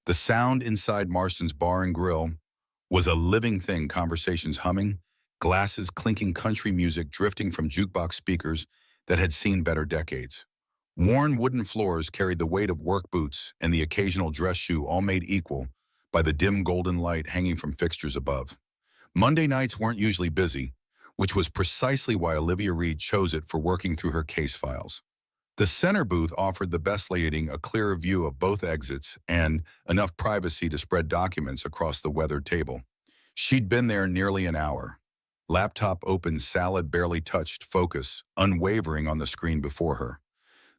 The sound inside Marston's bar and grill was a living thing, conversations humming, glasses clinking, country music drifting from jukebox speakers that had seen better decades. Worn wooden floors carried the weight of work boots and the occasional dress shoe, all made equal by the dim golden light hanging from fixtures above. Monday nights weren't usually busy, which was precisely why Olivia Reed chose it for working through her case files. The center booth offered the best lighting, a clearer view of both exits, and enough privacy to spread documents across the weathered table. She'd been there nearly an hour. Laptop open, salad barely touched, focus unwavering on the screen before her.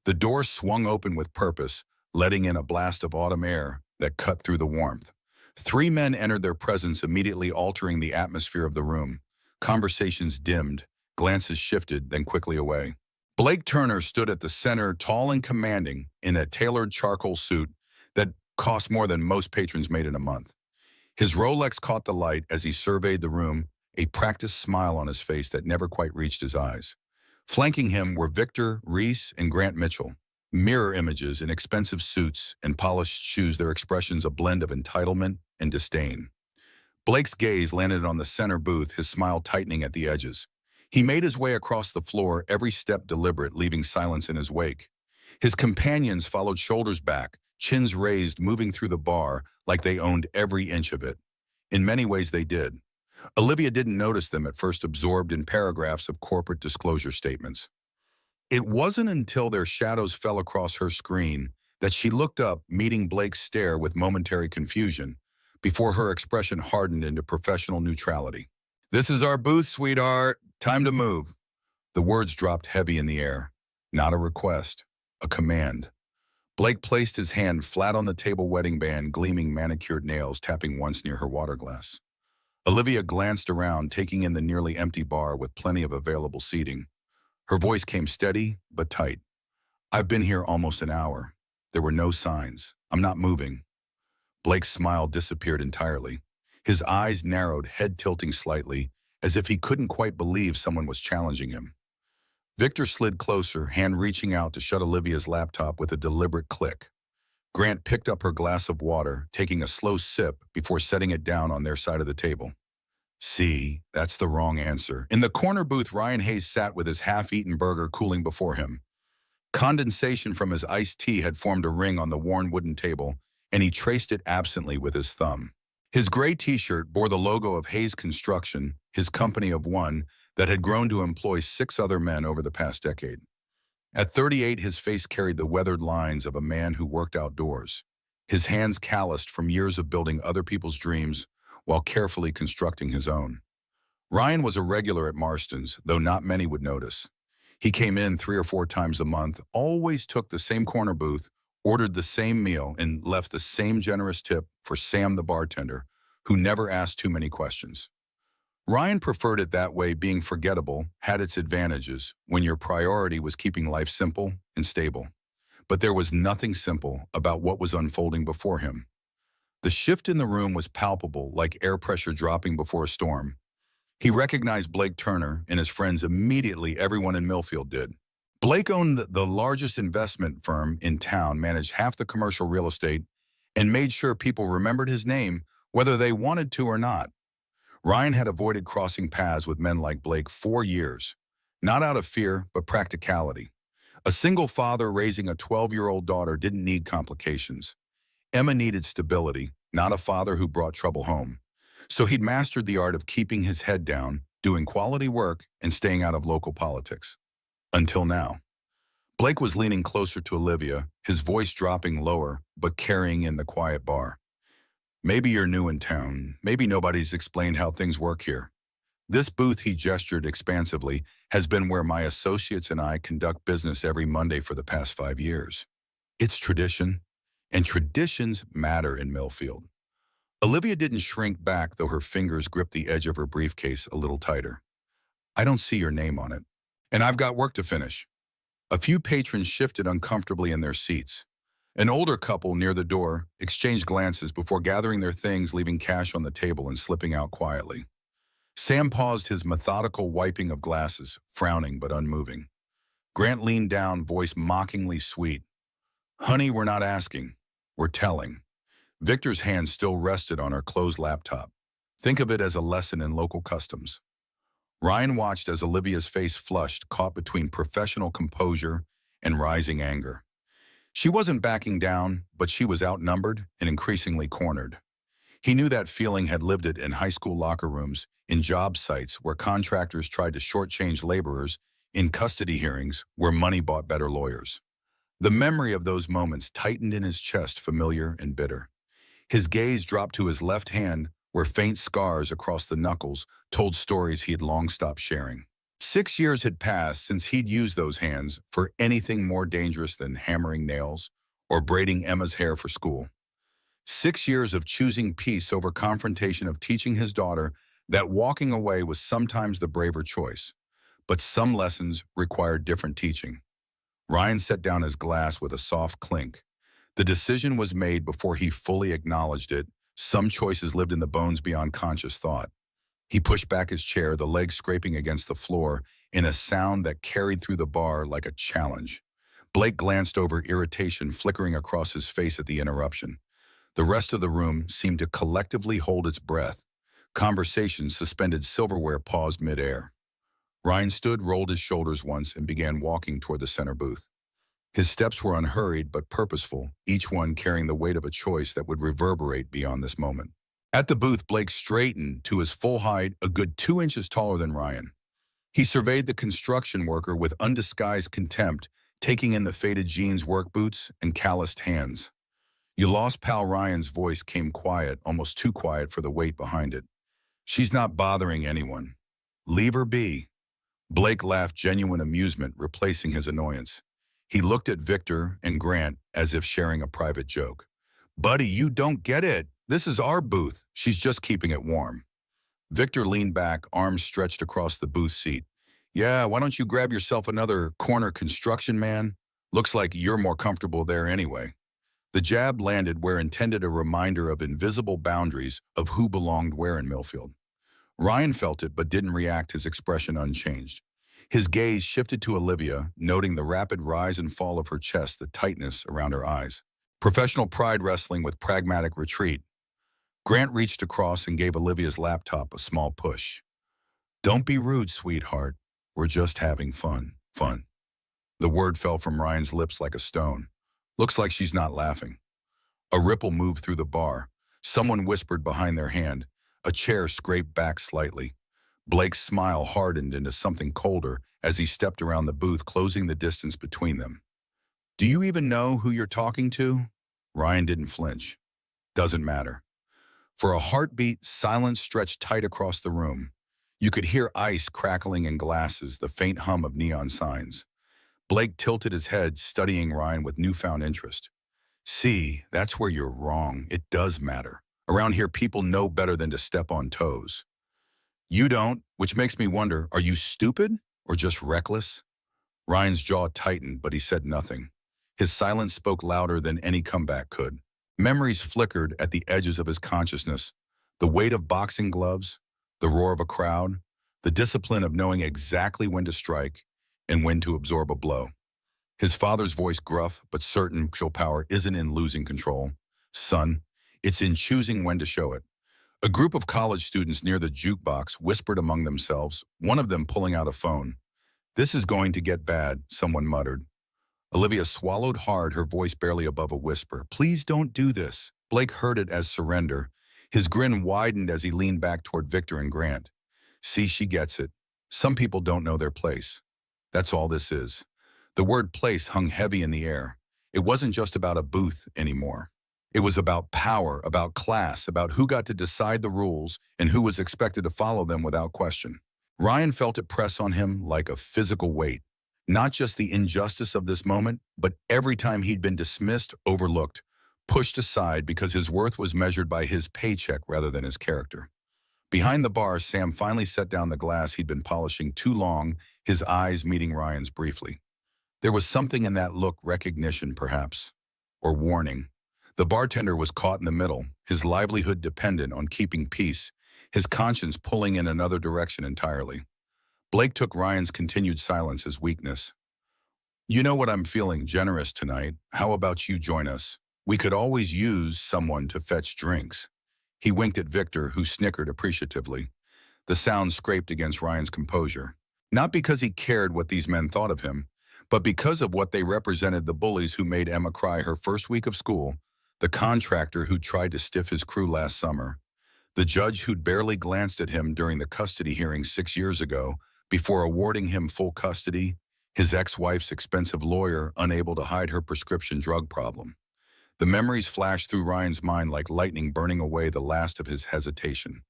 The door swung open with purpose, letting in a blast of autumn air that cut through the warmth. Three men entered, their presence immediately altering the atmosphere of the room. Conversations dimmed, glances shifted, then quickly away. Blake Turner stood at the center, tall and commanding, in a tailored charcoal suit that cost more than most patrons made in a month. His Rolex caught the light as he surveyed the room, a practiced smile on his face that never quite reached his eyes. Flanking him were Victor, Reese, and Grant Mitchell. Mirror images in expensive suits and polished shoes, their expressions a blend of entitlement and disdain. Blake's gaze landed on the center booth, his smile tightening at the edges. He made his way across the floor, every step deliberate, leaving silence in his wake. His companions followed, shoulders back, chins raised, moving through the bar like they owned every inch of it. In many ways they did. Olivia didn't notice them at first, absorbed in paragraphs of corporate disclosure statements. It wasn't until their shadows fell across her screen that she looked up, meeting Blake's stare with momentary confusion, before her expression hardened into professional neutrality. "This is our booth, sweetheart. Time to move." The words dropped heavy in the air. Not a request, a command. Blake placed his hand flat on the table, wedding band, gleaming manicured nails, tapping once near her water glass. Olivia glanced around, taking in the nearly empty bar with plenty of available seating. Her voice came steady but tight. "I've been here almost an hour. There were no signs. I'm not moving." Blake's smile disappeared entirely. His eyes narrowed, head tilting slightly, as if he couldn't quite believe someone was challenging him. Victor slid closer, hand reaching out to shut Olivia's laptop with a deliberate click. Grant picked up her glass of water, taking a slow sip before setting it down on their side of the table. "See, that's the wrong answer." In the corner booth, Ryan Hayes sat with his half-eaten burger cooling before him. Condensation from his iced tea had formed a ring on the worn wooden table, and he traced it absently with his thumb. His gray t-shirt bore the logo of Hayes Construction, his company of one that had grown to employ 6 other men over the past decade. At 38, his face carried the weathered lines of a man who worked outdoors, his hands calloused from years of building other people's dreams while carefully constructing his own. Ryan was a regular at Marston's, though not many would notice. He came in 3 or 4 times a month, always took the same corner booth, ordered the same meal, and left the same generous tip for Sam the bartender, who never asked too many questions. Ryan preferred it that way. Being forgettable had its advantages when your priority was keeping life simple and stable. But there was nothing simple about what was unfolding before him. The shift in the room was palpable, like air pressure dropping before a storm. He recognized Blake Turner and his friends immediately. Everyone in Millfield did. Blake owned the largest investment firm in town, managed half the commercial real estate, and made sure people remembered his name whether they wanted to or not. Ryan had avoided crossing paths with men like Blake for years, not out of fear, but practicality. A single father raising a 12-year-old daughter didn't need complications. Emma needed stability, not a father who brought trouble home. So he'd mastered the art of keeping his head down, doing quality work, and staying out of local politics. Until now. Blake was leaning closer to Olivia, his voice dropping lower, but carrying in the quiet bar. "Maybe you're new in town. Maybe nobody's explained how things work here. This booth," he gestured expansively, "has been where my associates and I conduct business every Monday for the past 5 years. It's tradition, and traditions matter in Millfield." Olivia didn't shrink back, though her fingers gripped the edge of her briefcase a little tighter. "I don't see your name on it. And I've got work to finish." A few patrons shifted uncomfortably in their seats. An older couple near the door exchanged glances before gathering their things, leaving cash on the table and slipping out quietly. Sam paused, his methodical wiping of glasses, frowning but unmoving. Grant leaned down, voice mockingly sweet. "Honey, we're not asking. We're telling." Victor's hand still rested on her closed laptop. Think of it as a lesson in local customs. Ryan watched as Olivia's face flushed, caught between professional composure and rising anger. She wasn't backing down, but she was outnumbered and increasingly cornered. He knew that feeling, had lived it in high school locker rooms, in job sites where contractors tried to shortchange laborers, in custody hearings where money bought better lawyers. The memory of those moments tightened in his chest, familiar and bitter. His gaze dropped to his left hand, where faint scars across the knuckles told stories he had long stopped sharing. 6 years had passed since he'd used those hands for anything more dangerous than hammering nails or braiding Emma's hair for school. 6 years of choosing peace over confrontation, of teaching his daughter that walking away was sometimes the braver choice. But some lessons required different teaching. Ryan set down his glass with a soft clink. The decision was made before he fully acknowledged it. Some choices lived in the bones beyond conscious thought. He pushed back his chair, the legs scraping against the floor, in a sound that carried through the bar like a challenge. Blake glanced over, irritation flickering across his face at the interruption. The rest of the room seemed to collectively hold its breath. Conversation suspended, silverware paused midair. Ryan stood, rolled his shoulders once, and began walking toward the center booth. His steps were unhurried but purposeful, each one carrying the weight of a choice that would reverberate beyond this moment. At the booth, Blake straightened to his full height, a good 2 inches taller than Ryan. He surveyed the construction worker with undisguised contempt, taking in the faded jeans, work boots, and calloused hands. "You lost pal." Ryan's voice came quiet, almost too quiet for the weight behind it. "She's not bothering anyone. Leave her be." Blake laughed, genuine amusement replacing his annoyance. He looked at Victor and Grant as if sharing a private joke. "Buddy, you don't get it. This is our booth. She's just keeping it warm." Victor leaned back, arms stretched across the booth seat. "Yeah, why don't you grab yourself another corner, construction man? Looks like you're more comfortable there anyway." The jab landed where intended, a reminder of invisible boundaries of who belonged where in Millfield. Ryan felt it but didn't react, his expression unchanged. His gaze shifted to Olivia, noting the rapid rise and fall of her chest, the tightness around her eyes. Professional pride wrestling with pragmatic retreat. Grant reached across and gave Olivia's laptop a small push. "Don't be rude, sweetheart. We're just having fun." Fun. The word fell from Ryan's lips like a stone. "Looks like she's not laughing." A ripple moved through the bar. Someone whispered behind their hand. A chair scraped back slightly. Blake's smile hardened into something colder as he stepped around the booth, closing the distance between them. "Do you even know who you're talking to?" Ryan didn't flinch. "Doesn't matter." For a heartbeat, silence stretched tight across the room. You could hear ice crackling in glasses, the faint hum of neon signs. Blake tilted his head, studying Ryan with newfound interest. "See, that's where you're wrong. It does matter. Around here, people know better than to step on toes. You don't, which makes me wonder, are you stupid or just reckless?" Ryan's jaw tightened, but he said nothing. His silence spoke louder than any comeback could. Memories flickered at the edges of his consciousness. The weight of boxing gloves, the roar of a crowd, the discipline of knowing exactly when to strike and when to absorb a blow. His father's voice, gruff but certain. "Actual power isn't in losing control, son. It's in choosing when to show it." A group of college students near the jukebox whispered among themselves, one of them pulling out a phone. "This is going to get bad," someone muttered. Olivia swallowed hard, her voice barely above a whisper. "Please don't do this." Blake heard it as surrender. His grin widened as he leaned back toward Victor and Grant. "See, she gets it. Some people don't know their place. That's all this is." The word place hung heavy in the air. It wasn't just about a booth anymore. It was about power, about class, about who got to decide the rules and who was expected to follow them without question. Ryan felt it press on him like a physical weight. Not just the injustice of this moment, but every time he'd been dismissed, overlooked, pushed aside because his worth was measured by his paycheck rather than his character. Behind the bar, Sam finally set down the glass he'd been polishing too long, his eyes meeting Ryan's briefly. There was something in that look, recognition perhaps, or warning. The bartender was caught in the middle, his livelihood dependent on keeping peace, his conscience pulling in another direction entirely. Blake took Ryan's continued silence as weakness. "You know what I'm feeling, generous tonight. How about you join us?" We could always use someone to fetch drinks. He winked at Victor, who snickered appreciatively. The sound scraped against Ryan's composure. Not because he cared what these men thought of him, but because of what they represented: the bullies who made Emma cry her first week of school, the contractor who tried to stiff his crew last summer, the judge who'd barely glanced at him during the custody hearing 6 years ago before awarding him full custody, his ex-wife's expensive lawyer unable to hide her prescription drug problem. The memories flashed through Ryan's mind like lightning, burning away the last of his hesitation.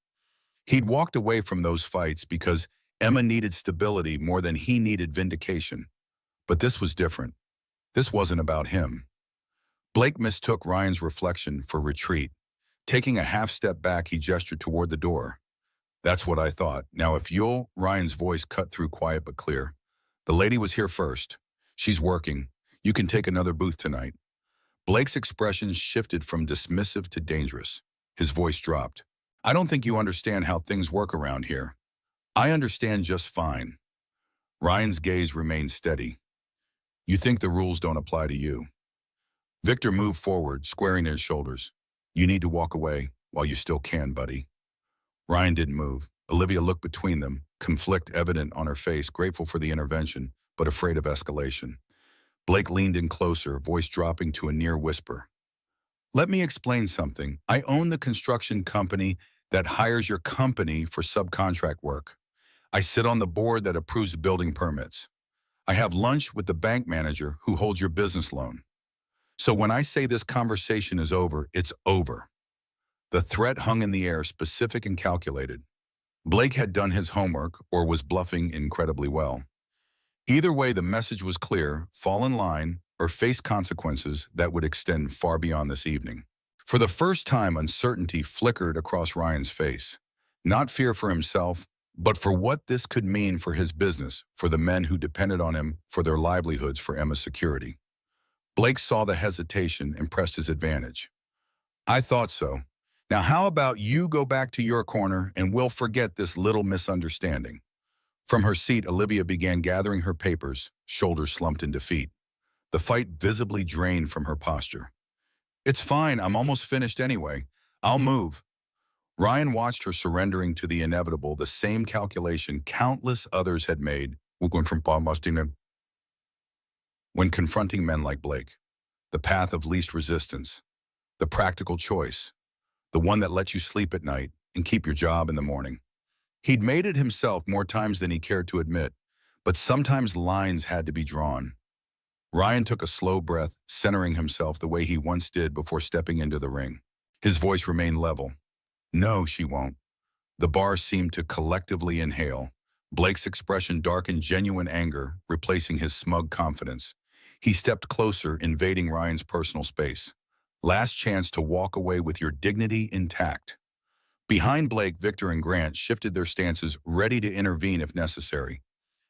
He'd walked away from those fights because Emma needed stability more than he needed vindication. But this was different. This wasn't about him. Blake mistook Ryan's reflection for retreat. Taking a half step back, he gestured toward the door. "That's what I thought. Now if you'll—" Ryan's voice cut through, quiet but clear. "The lady was here first. She's working. You can take another booth tonight." Blake's expression shifted from dismissive to dangerous. His voice dropped. "I don't think you understand how things work around here." "I understand just fine." Ryan's gaze remained steady. "You think the rules don't apply to you." Victor moved forward, squaring his shoulders. "You need to walk away while you still can, buddy." Ryan didn't move. Olivia looked between them, conflict evident on her face, grateful for the intervention, but afraid of escalation. Blake leaned in closer, voice dropping to a near whisper. "Let me explain something. I own the construction company that hires your company for subcontract work. I sit on the board that approves building permits. I have lunch with the bank manager who holds your business loan. So when I say this conversation is over, it's over." The threat hung in the air, specific and calculated. Blake had done his homework or was bluffing incredibly well. Either way, the message was clear: fall in line or face consequences that would extend far beyond this evening. For the first time, uncertainty flickered across Ryan's face. Not fear for himself, but for what this could mean for his business, for the men who depended on him for their livelihoods, for Emma's security. Blake saw the hesitation and pressed his advantage. "I thought so. Now how about you go back to your corner and we'll forget this little misunderstanding." From her seat, Olivia began gathering her papers, shoulders slumped in defeat. The fight visibly drained from her posture. "It's fine, I'm almost finished anyway. I'll move." Ryan watched her, surrendering to the inevitable, the same calculation countless others had made when confronting men like Blake. The path of least resistance, the practical choice, the one that lets you sleep at night and keep your job in the morning. He'd made it himself more times than he cared to admit, but sometimes lines had to be drawn. Ryan took a slow breath, centering himself the way he once did before stepping into the ring. His voice remained level. "No, she won't." The bar seemed to collectively inhale. Blake's expression darkened, genuine anger, replacing his smug confidence. He stepped closer, invading Ryan's personal space. "Last chance to walk away with your dignity intact." Behind Blake, Victor and Grant shifted their stances, ready to intervene if necessary.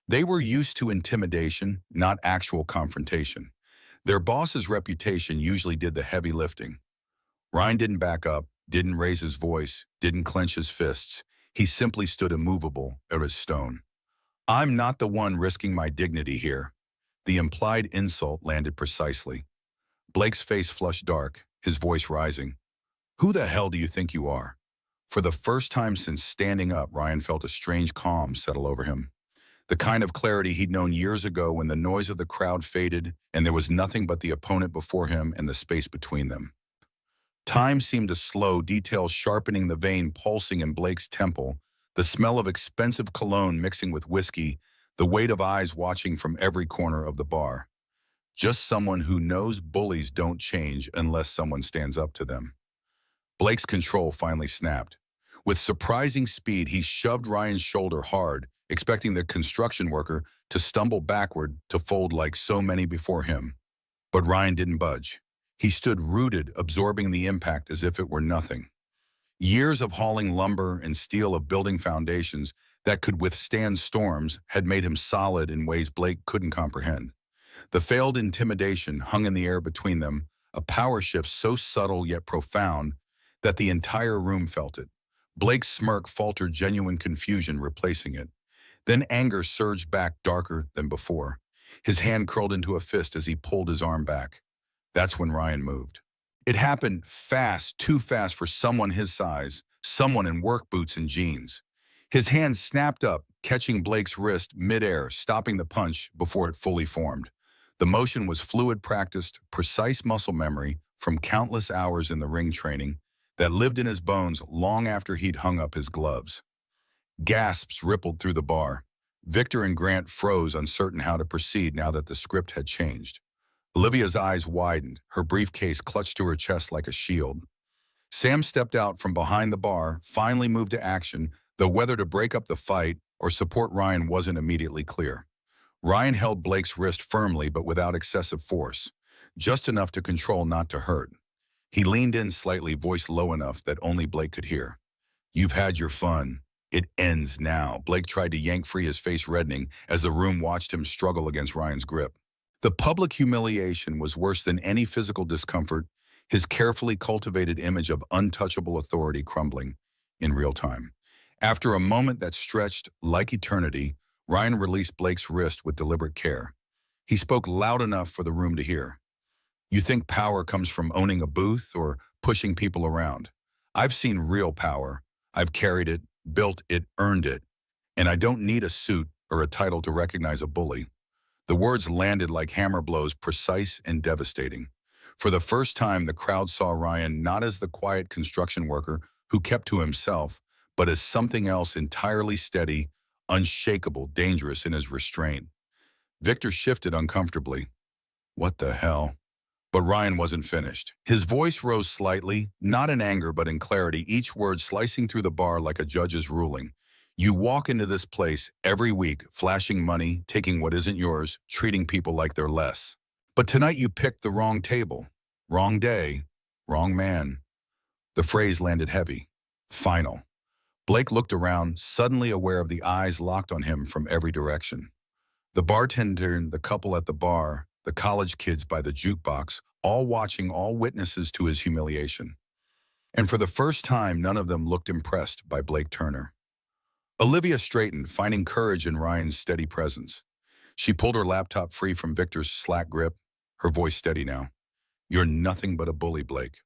They were used to intimidation, not actual confrontation. Their boss's reputation usually did the heavy lifting. Ryan didn't back up, didn't raise his voice, didn't clench his fists. He simply stood immovable as stone. "I'm not the one risking my dignity here." The implied insult landed precisely. Blake's face flushed dark, his voice rising. "Who the hell do you think you are?" For the first time since standing up, Ryan felt a strange calm settle over him. The kind of clarity he'd known years ago when the noise of the crowd faded and there was nothing but the opponent before him and the space between them. Time seemed to slow, details sharpening the vein pulsing in Blake's temple, the smell of expensive cologne mixing with whiskey, the weight of eyes watching from every corner of the bar. Just someone who knows bullies don't change unless someone stands up to them. Blake's control finally snapped. With surprising speed, he shoved Ryan's shoulder hard, expecting the construction worker to stumble backward, to fold like so many before him. But Ryan didn't budge. He stood rooted, absorbing the impact as if it were nothing. Years of hauling lumber and steel, of building foundations that could withstand storms, had made him solid in ways Blake couldn't comprehend. The failed intimidation hung in the air between them, a power shift so subtle yet profound that the entire room felt it. Blake's smirk faltered, genuine confusion replacing it. Then anger surged back, darker than before. His hand curled into a fist as he pulled his arm back. That's when Ryan moved. It happened fast, too fast for someone his size, someone in work boots and jeans. His hand snapped up, catching Blake's wrist midair, stopping the punch before it fully formed. The motion was fluid practiced, precise muscle memory from countless hours in the ring training that lived in his bones long after he'd hung up his gloves. Gasps rippled through the bar. Victor and Grant froze, uncertain how to proceed now that the script had changed. Olivia's eyes widened, her briefcase clutched to her chest like a shield. Sam stepped out from behind the bar, finally moved to action, though whether to break up the fight or support Ryan wasn't immediately clear. Ryan held Blake's wrist firmly but without excessive force, just enough to control not to hurt. He leaned in slightly, voice low enough that only Blake could hear. "You've had your fun. It ends now." Blake tried to yank free, his face reddening as the room watched him struggle against Ryan's grip. The public humiliation was worse than any physical discomfort, his carefully cultivated image of untouchable authority crumbling in real time. After a moment that stretched like eternity, Ryan released Blake's wrist with deliberate care. He spoke loud enough for the room to hear. "You think power comes from owning a booth or pushing people around? I've seen real power. I've carried it, built it, earned it, and I don't need a suit or a title to recognize a bully." The words landed like hammer blows, precise and devastating. For the first time, the crowd saw Ryan not as the quiet construction worker who kept to himself, but as something else entirely steady, unshakable, dangerous in his restraint. Victor shifted uncomfortably. "What the hell?" But Ryan wasn't finished. His voice rose slightly, not in anger but in clarity, each word slicing through the bar like a judge's ruling. "You walk into this place every week, flashing money, taking what isn't yours, treating people like they're less. But tonight you picked the wrong table, wrong day, wrong man." The phrase landed heavy. Final. Blake looked around, suddenly aware of the eyes locked on him from every direction. The bartender, the couple at the bar, the college kids by the jukebox, all watching, all witnesses to his humiliation. And for the first time, none of them looked impressed by Blake Turner. Olivia straightened, finding courage in Ryan's steady presence. She pulled her laptop free from Victor's slack grip, her voice steady now. "You're nothing but a bully, Blake.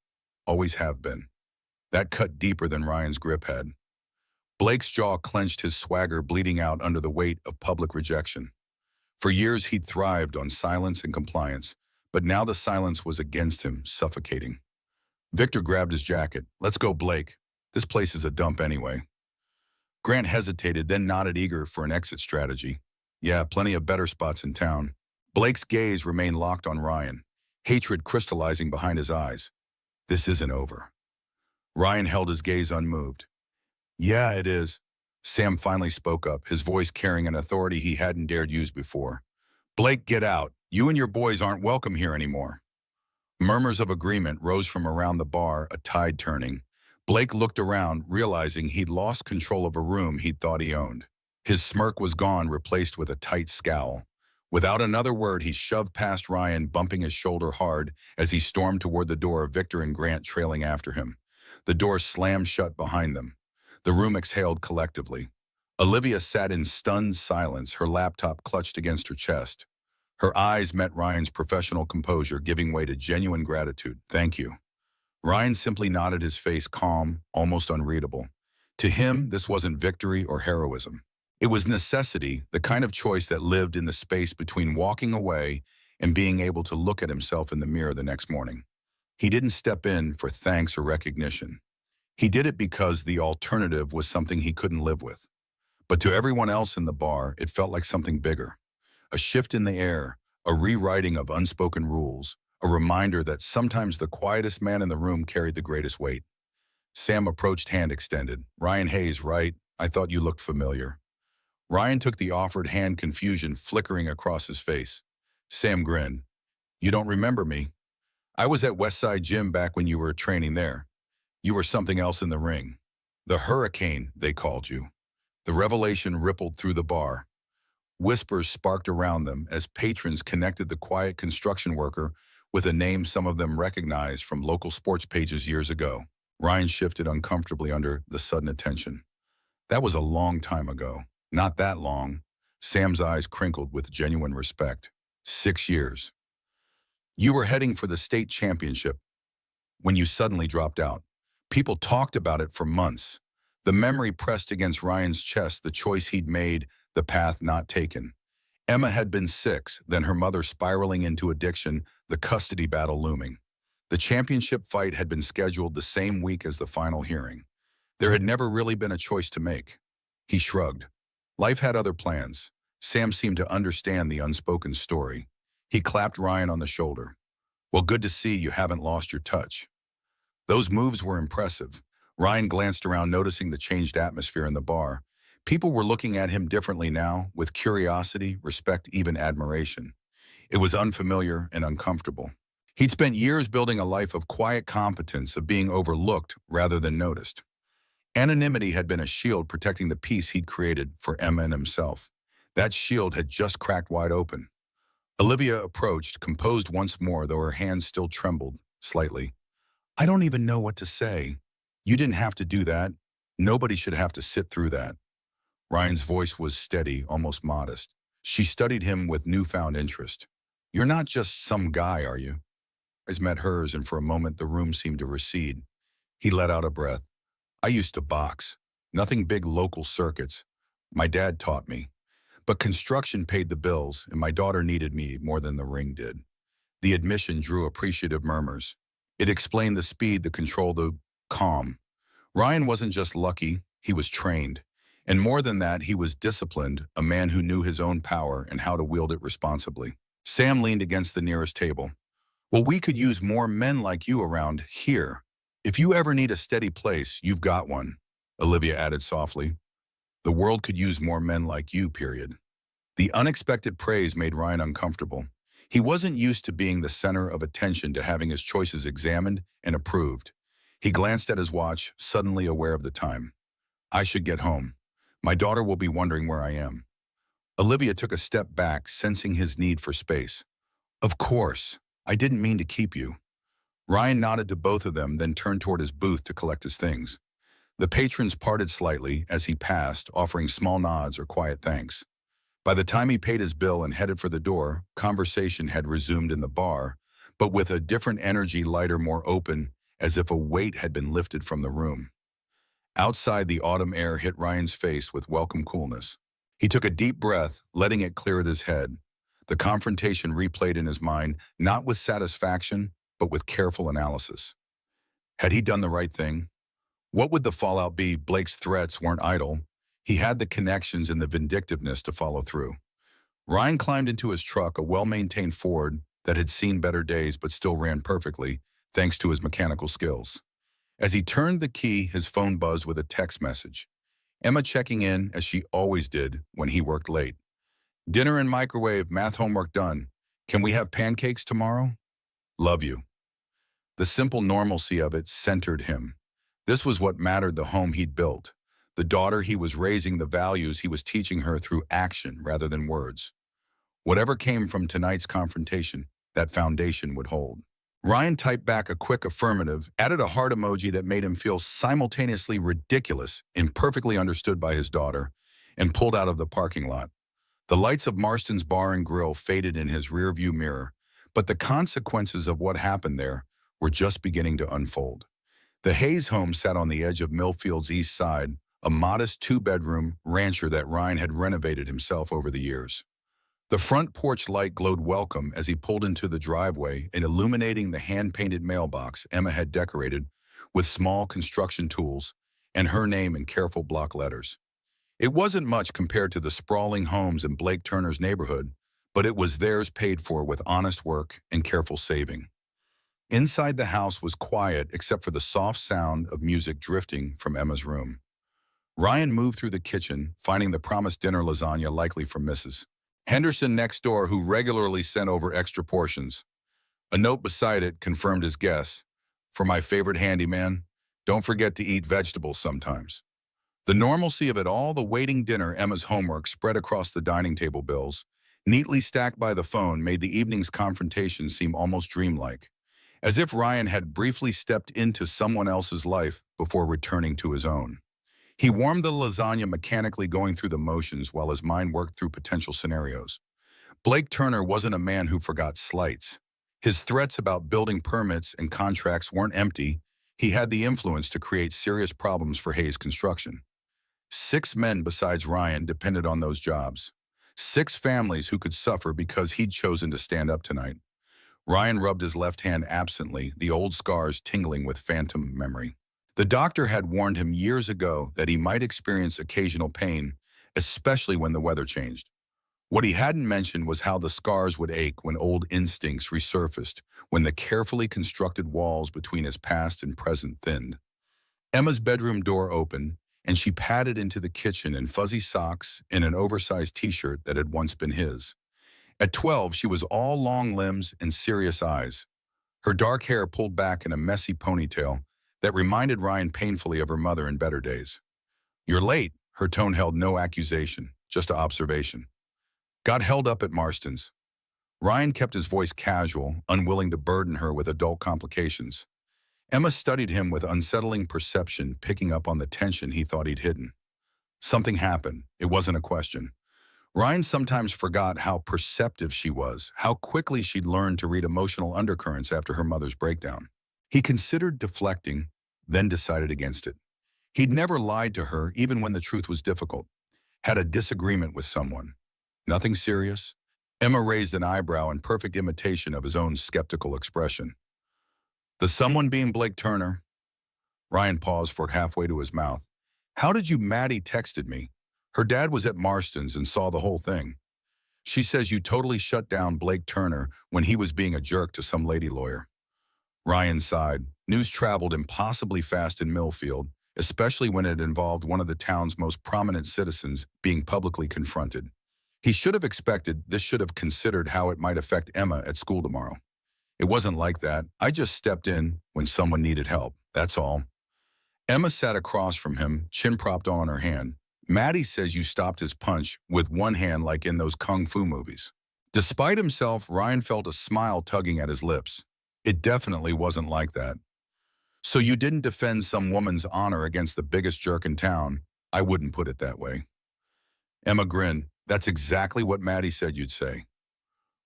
Always have been." That cut deeper than Ryan's grip had. Blake's jaw clenched, his swagger bleeding out under the weight of public rejection. For years he'd thrived on silence and compliance, but now the silence was against him, suffocating. Victor grabbed his jacket. "Let's go, Blake. This place is a dump anyway." Grant hesitated, then nodded, eager for an exit strategy. "Yeah, plenty of better spots in town." Blake's gaze remained locked on Ryan, hatred crystallizing behind his eyes. "This isn't over." Ryan held his gaze unmoved. "Yeah, it is." Sam finally spoke up, his voice carrying an authority he hadn't dared use before. "Blake, get out. You and your boys aren't welcome here anymore." Murmurs of agreement rose from around the bar, a tide turning. Blake looked around, realizing he'd lost control of a room he'd thought he owned. His smirk was gone, replaced with a tight scowl. Without another word, he shoved past Ryan, bumping his shoulder hard as he stormed toward the door, Victor and Grant trailing after him. The door slammed shut behind them. The room exhaled collectively. Olivia sat in stunned silence, her laptop clutched against her chest. Her eyes met Ryan's professional composure, giving way to genuine gratitude. "Thank you." Ryan simply nodded, his face calm, almost unreadable. To him, this wasn't victory or heroism. It was necessity, the kind of choice that lived in the space between walking away and being able to look at himself in the mirror the next morning. He didn't step in for thanks or recognition. He did it because the alternative was something he couldn't live with. But to everyone else in the bar, it felt like something bigger. A shift in the air, a rewriting of unspoken rules, a reminder that sometimes the quietest man in the room carried the greatest weight. Sam approached, hand extended. "Ryan Hayes, right? I thought you looked familiar." Ryan took the offered hand, confusion flickering across his face. Sam grinned. "You don't remember me? I was at Westside Gym back when you were training there. You were something else in the ring. The Hurricane, they called you." The revelation rippled through the bar. Whispers sparked around them as patrons connected the quiet construction worker with a name some of them recognized from local sports pages years ago. Ryan shifted uncomfortably under the sudden attention. That was a long time ago. Not that long. Sam's eyes crinkled with genuine respect. 6 years. You were heading for the state championship. when you suddenly dropped out. People talked about it for months. The memory pressed against Ryan's chest, the choice he'd made, the path not taken. Emma had been 6, then her mother spiraling into addiction, the custody battle looming. The championship fight had been scheduled the same week as the final hearing. There had never really been a choice to make. He shrugged. Life had other plans. Sam seemed to understand the unspoken story. He clapped Ryan on the shoulder. Well, good to see you haven't lost your touch. Those moves were impressive. Ryan glanced around, noticing the changed atmosphere in the bar. People were looking at him differently now, with curiosity, respect, even admiration. It was unfamiliar and uncomfortable. He'd spent years building a life of quiet competence, of being overlooked rather than noticed. Anonymity had been a shield protecting the peace he'd created for Emma and himself. That shield had just cracked wide open. Olivia approached, composed once more, though her hands still trembled slightly. I don't even know what to say. You didn't have to do that. Nobody should have to sit through that. Ryan's voice was steady, almost modest. She studied him with newfound interest. You're not just some guy, are you? His met hers, and for a moment the room seemed to recede. He let out a breath. I used to box. Nothing big local circuits. My dad taught me. But construction paid the bills, and my daughter needed me more than the ring did. The admission drew appreciative murmurs. It explained the speed, the control, the calm. Ryan wasn't just lucky, he was trained. And more than that, he was disciplined, a man who knew his own power and how to wield it responsibly. Sam leaned against the nearest table. Well, we could use more men like you around here. If you ever need a steady place, you've got one, Olivia added softly. The world could use more men like you, period. The unexpected praise made Ryan uncomfortable. He wasn't used to being the center of attention, to having his choices examined and approved. He glanced at his watch, suddenly aware of the time. I should get home. My daughter will be wondering where I am. Olivia took a step back, sensing his need for space. Of course. I didn't mean to keep you. Ryan nodded to both of them, then turned toward his booth to collect his things. The patrons parted slightly as he passed, offering small nods or quiet thanks. By the time he paid his bill and headed for the door, conversation had resumed in the bar, but with a different energy, lighter, more open, as if a weight had been lifted from the room. Outside, the autumn air hit Ryan's face with welcome coolness. He took a deep breath, letting it clear at his head. The confrontation replayed in his mind, not with satisfaction, but with careful analysis. Had he done the right thing? What would the fallout be? Blake's threats weren't idle. He had the connections and the vindictiveness to follow through. Ryan climbed into his truck, a well-maintained Ford that had seen better days but still ran perfectly, thanks to his mechanical skills. As he turned the key, his phone buzzed with a text message. Emma checking in, as she always did when he worked late. Dinner and microwave, math homework done. Can we have pancakes tomorrow? Love you. The simple normalcy of it centered him. This was what mattered, the home he'd built, the daughter he was raising, the values he was teaching her through action rather than words. Whatever came from tonight's confrontation, that foundation would hold. Ryan typed back a quick affirmative, added a heart emoji that made him feel simultaneously ridiculous and perfectly understood by his daughter, and pulled out of the parking lot. The lights of Marston's Bar and Grill faded in his rearview mirror, but the consequences of what happened there were just beginning to unfold. The Hayes home sat on the edge of Millfield's east side, a modest 2-bedroom rancher that Ryan had renovated himself over the years. The front porch light glowed welcome as he pulled into the driveway, and illuminating the hand-painted mailbox Emma had decorated with small construction tools and her name in careful block letters. It wasn't much compared to the sprawling homes in Blake Turner's neighborhood, but it was theirs, paid for with honest work and careful saving. Inside the house was quiet except for the soft sound of music drifting from Emma's room. Ryan moved through the kitchen, finding the promised dinner lasagna, likely from Mrs. Henderson next door, who regularly sent over extra portions. A note beside it confirmed his guess. For my favorite handyman, don't forget to eat vegetables sometimes. The normalcy of it all, the waiting dinner, Emma's homework spread across the dining table bills, neatly stacked by the phone, made the evening's confrontation seem almost dreamlike, as if Ryan had briefly stepped into someone else's life before returning to his own. He warmed the lasagna, mechanically going through the motions while his mind worked through potential scenarios. Blake Turner wasn't a man who forgot slights. His threats about building permits and contracts weren't empty. He had the influence to create serious problems for Hayes Construction. 6 men besides Ryan depended on those jobs. 6 families who could suffer because he'd chosen to stand up tonight. Ryan rubbed his left hand absently, the old scars tingling with phantom memory. The doctor had warned him years ago that he might experience occasional pain, especially when the weather changed. What he hadn't mentioned was how the scars would ache when old instincts resurfaced, when the carefully constructed walls between his past and present thinned. Emma's bedroom door opened, and she padded into the kitchen in fuzzy socks and an oversized t-shirt that had once been his. At 12, she was all long limbs and serious eyes, her dark hair pulled back in a messy ponytail that reminded Ryan painfully of her mother in better days. "You're late." Her tone held no accusation, just observation. "Got held up at Marston's." Ryan kept his voice casual, unwilling to burden her with adult complications. Emma studied him with unsettling perception, picking up on the tension he thought he'd hidden. Something happened. It wasn't a question. Ryan sometimes forgot how perceptive she was, how quickly she'd learned to read emotional undercurrents after her mother's breakdown. He considered deflecting, then decided against it. He'd never lied to her, even when the truth was difficult. Had a disagreement with someone. Nothing serious. Emma raised an eyebrow in perfect imitation of his own skeptical expression. "The someone being Blake Turner?" Ryan paused for halfway to his mouth. "How did you?" "Maddie texted me. Her dad was at Marston's and saw the whole thing. She says you totally shut down Blake Turner when he was being a jerk to some lady lawyer." Ryan sighed. News traveled impossibly fast in Millfield, especially when it involved one of the town's most prominent citizens being publicly confronted. He should have expected this, should have considered how it might affect Emma at school tomorrow. "It wasn't like that. I just stepped in when someone needed help, that's all." Emma sat across from him, chin propped on her hand. "Maddie says you stopped his punch with one hand like in those kung fu movies." Despite himself, Ryan felt a smile tugging at his lips. It definitely wasn't like that. "So you didn't defend some woman's honor against the biggest jerk in town?" "I wouldn't put it that way." Emma grinned. "That's exactly what Maddie said you'd say."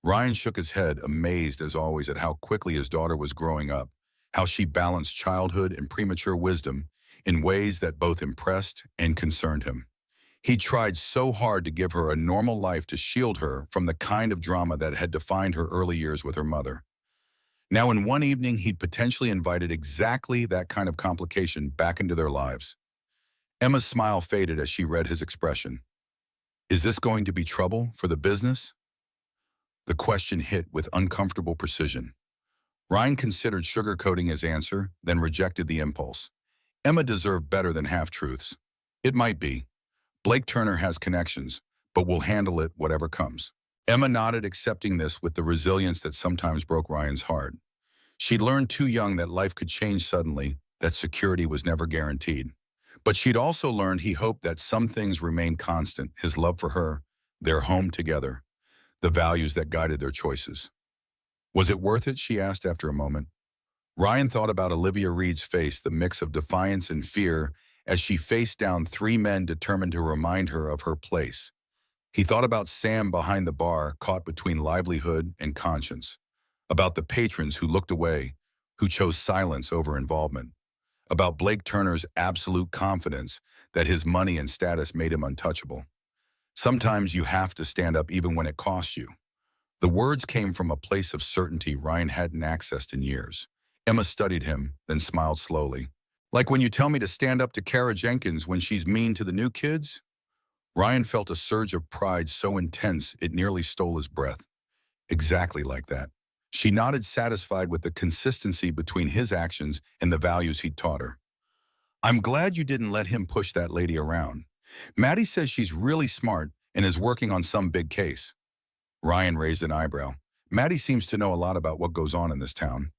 Ryan shook his head, amazed as always at how quickly his daughter was growing up, how she balanced childhood and premature wisdom in ways that both impressed and concerned him. He tried so hard to give her a normal life, to shield her from the kind of drama that had defined her early years with her mother. Now, in one evening, he'd potentially invited exactly that kind of complication back into their lives. Emma's smile faded as she read his expression. "Is this going to be trouble for the business?" The question hit with uncomfortable precision. Ryan considered sugarcoating his answer, then rejected the impulse. Emma deserved better than half-truths. "It might be. Blake Turner has connections, but we'll handle it whatever comes." Emma nodded, accepting this with the resilience that sometimes broke Ryan's heart. She'd learned too young that life could change suddenly, that security was never guaranteed. But she'd also learned he hoped that some things remained constant: his love for her, their home together, the values that guided their choices. "Was it worth it?" she asked after a moment. Ryan thought about Olivia Reed's face, the mix of defiance and fear, as she faced down 3 men determined to remind her of her place. He thought about Sam behind the bar, caught between livelihood and conscience. About the patrons who looked away, who chose silence over involvement. About Blake Turner's absolute confidence that his money and status made him untouchable. "Sometimes you have to stand up even when it costs you." The words came from a place of certainty Ryan hadn't accessed in years. Emma studied him, then smiled slowly. "Like when you tell me to stand up to Kara Jenkins when she's mean to the new kids?" Ryan felt a surge of pride so intense it nearly stole his breath. "Exactly like that." She nodded, satisfied with the consistency between his actions and the values he'd taught her. "I'm glad you didn't let him push that lady around. Maddie says she's really smart and is working on some big case." Ryan raised an eyebrow. "Maddie seems to know a lot about what goes on in this town."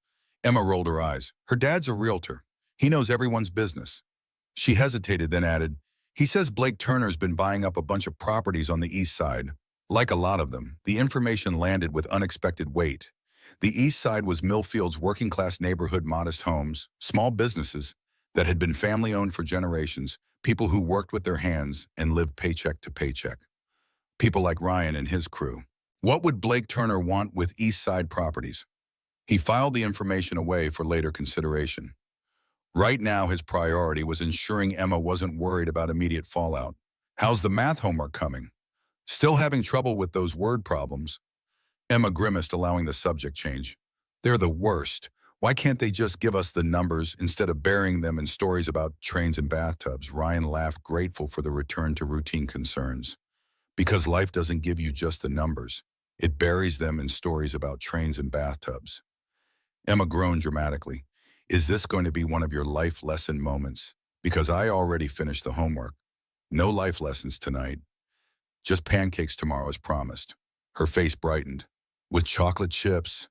Emma rolled her eyes. "Her dad's a realtor. He knows everyone's business." She hesitated, then added, "He says Blake Turner's been buying up a bunch of properties on the east side. Like a lot of them, the information landed with unexpected weight. The east side was Millfield's working-class neighborhood, modest homes, small businesses that had been family-owned for generations, people who worked with their hands and lived paycheck to paycheck. People like Ryan and his crew. What would Blake Turner want with east side properties? He filed the information away for later consideration. Right now, his priority was ensuring Emma wasn't worried about immediate fallout. How's the math homework coming? Still having trouble with those word problems? Emma grimaced, allowing the subject change. They're the worst. Why can't they just give us the numbers instead of burying them in stories about trains and bathtubs? Ryan laughed, grateful for the return to routine concerns. Because life doesn't give you just the numbers. It buries them in stories about trains and bathtubs. Emma groaned dramatically. Is this going to be one of your life lesson moments? Because I already finished the homework. No life lessons tonight. Just pancakes tomorrow as promised. Her face brightened. With chocolate chips.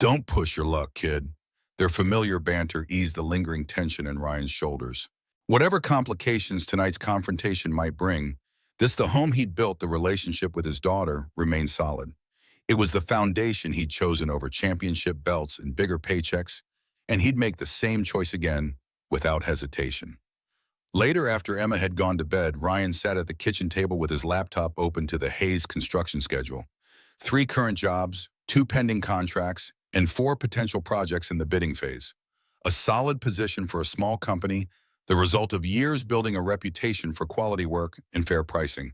Don't push your luck, kid. Their familiar banter eased the lingering tension in Ryan's shoulders. Whatever complications tonight's confrontation might bring, the home he'd built, the relationship with his daughter, remained solid. It was the foundation he'd chosen over championship belts and bigger paychecks, and he'd make the same choice again without hesitation. Later, after Emma had gone to bed, Ryan sat at the kitchen table with his laptop open to the Hayes construction schedule. 3 current jobs, 2 pending contracts, and 4 potential projects in the bidding phase. A solid position for a small company, the result of years building a reputation for quality work and fair pricing.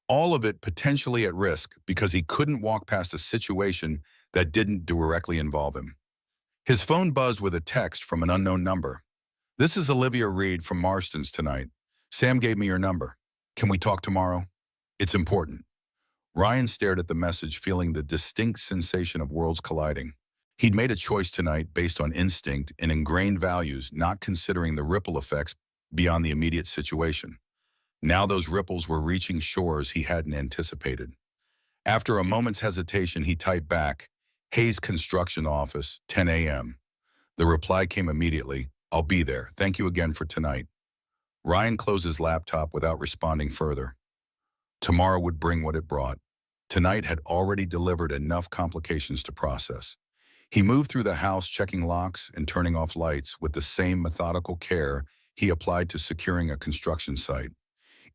All of it potentially at risk because he couldn't walk past a situation that didn't directly involve him. His phone buzzed with a text from an unknown number. This is Olivia Reed from Marston's tonight. Sam gave me your number. Can we talk tomorrow? It's important. Ryan stared at the message, feeling the distinct sensation of worlds colliding. He'd made a choice tonight based on instinct and ingrained values, not considering the ripple effects beyond the immediate situation. Now those ripples were reaching shores he hadn't anticipated. After a moment's hesitation, he typed back, Hayes Construction Office, 10 a.m. The reply came immediately, I'll be there. Thank you again for tonight. Ryan closed his laptop without responding further. Tomorrow would bring what it brought. Tonight had already delivered enough complications to process. He moved through the house, checking locks and turning off lights with the same methodical care he applied to securing a construction site.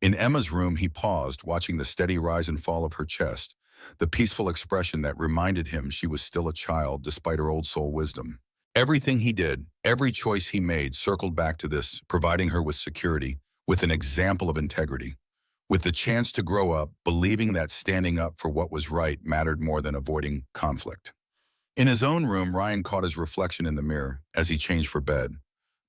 In Emma's room, he paused, watching the steady rise and fall of her chest, the peaceful expression that reminded him she was still a child despite her old soul wisdom. Everything he did, every choice he made circled back to this, providing her with security, with an example of integrity, with the chance to grow up believing that standing up for what was right mattered more than avoiding conflict. In his own room, Ryan caught his reflection in the mirror as he changed for bed.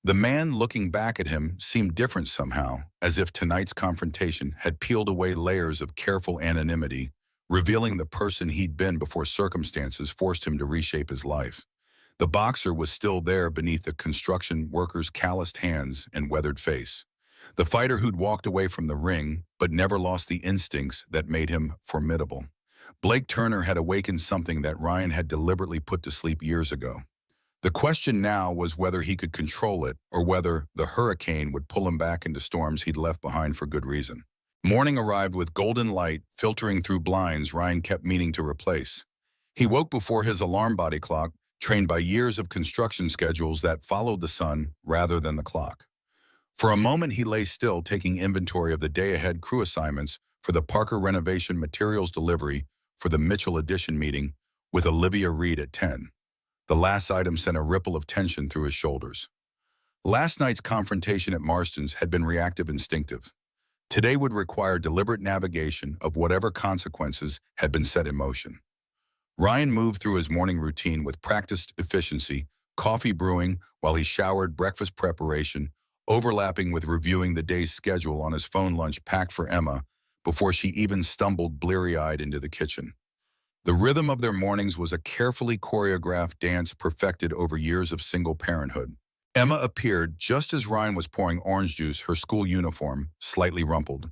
The man looking back at him seemed different somehow, as if tonight's confrontation had peeled away layers of careful anonymity, revealing the person he'd been before circumstances forced him to reshape his life. The boxer was still there beneath the construction worker's calloused hands and weathered face. The fighter who'd walked away from the ring, but never lost the instincts that made him formidable. Blake Turner had awakened something that Ryan had deliberately put to sleep years ago. The question now was whether he could control it or whether the hurricane would pull him back into storms he'd left behind for good reason. Morning arrived with golden light filtering through blinds Ryan kept meaning to replace. He woke before his alarm body clock, trained by years of construction schedules that followed the sun rather than the clock. For a moment, he lay still, taking inventory of the day-ahead crew assignments for the Parker renovation materials delivery for the Mitchell Addition meeting with Olivia Reed at 10. The last item sent a ripple of tension through his shoulders. Last night's confrontation at Marston's had been reactive instinctive. Today would require deliberate navigation of whatever consequences had been set in motion. Ryan moved through his morning routine with practiced efficiency, coffee brewing while he showered, breakfast preparation, overlapping with reviewing the day's schedule on his phone lunch packed for Emma before she even stumbled bleary-eyed into the kitchen. The rhythm of their mornings was a carefully choreographed dance perfected over years of single parenthood. Emma appeared just as Ryan was pouring orange juice, her school uniform slightly rumpled,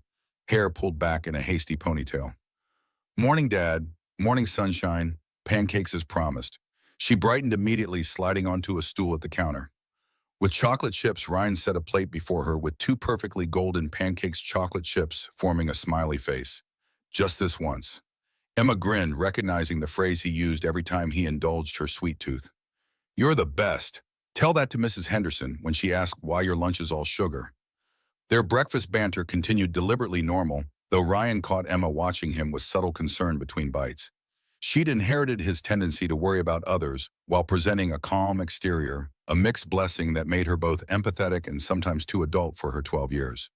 hair pulled back in a hasty ponytail. Morning, Dad. Morning, sunshine. Pancakes as promised. She brightened immediately, sliding onto a stool at the counter. With chocolate chips, Ryan set a plate before her with 2 perfectly golden pancakes, chocolate chips forming a smiley face. Just this once. Emma grinned, recognizing the phrase he used every time he indulged her sweet tooth. You're the best. Tell that to Mrs. Henderson when she asks why your lunch is all sugar. Their breakfast banter continued deliberately normal, though Ryan caught Emma watching him with subtle concern between bites. She'd inherited his tendency to worry about others while presenting a calm exterior, a mixed blessing that made her both empathetic and sometimes too adult for her 12 years.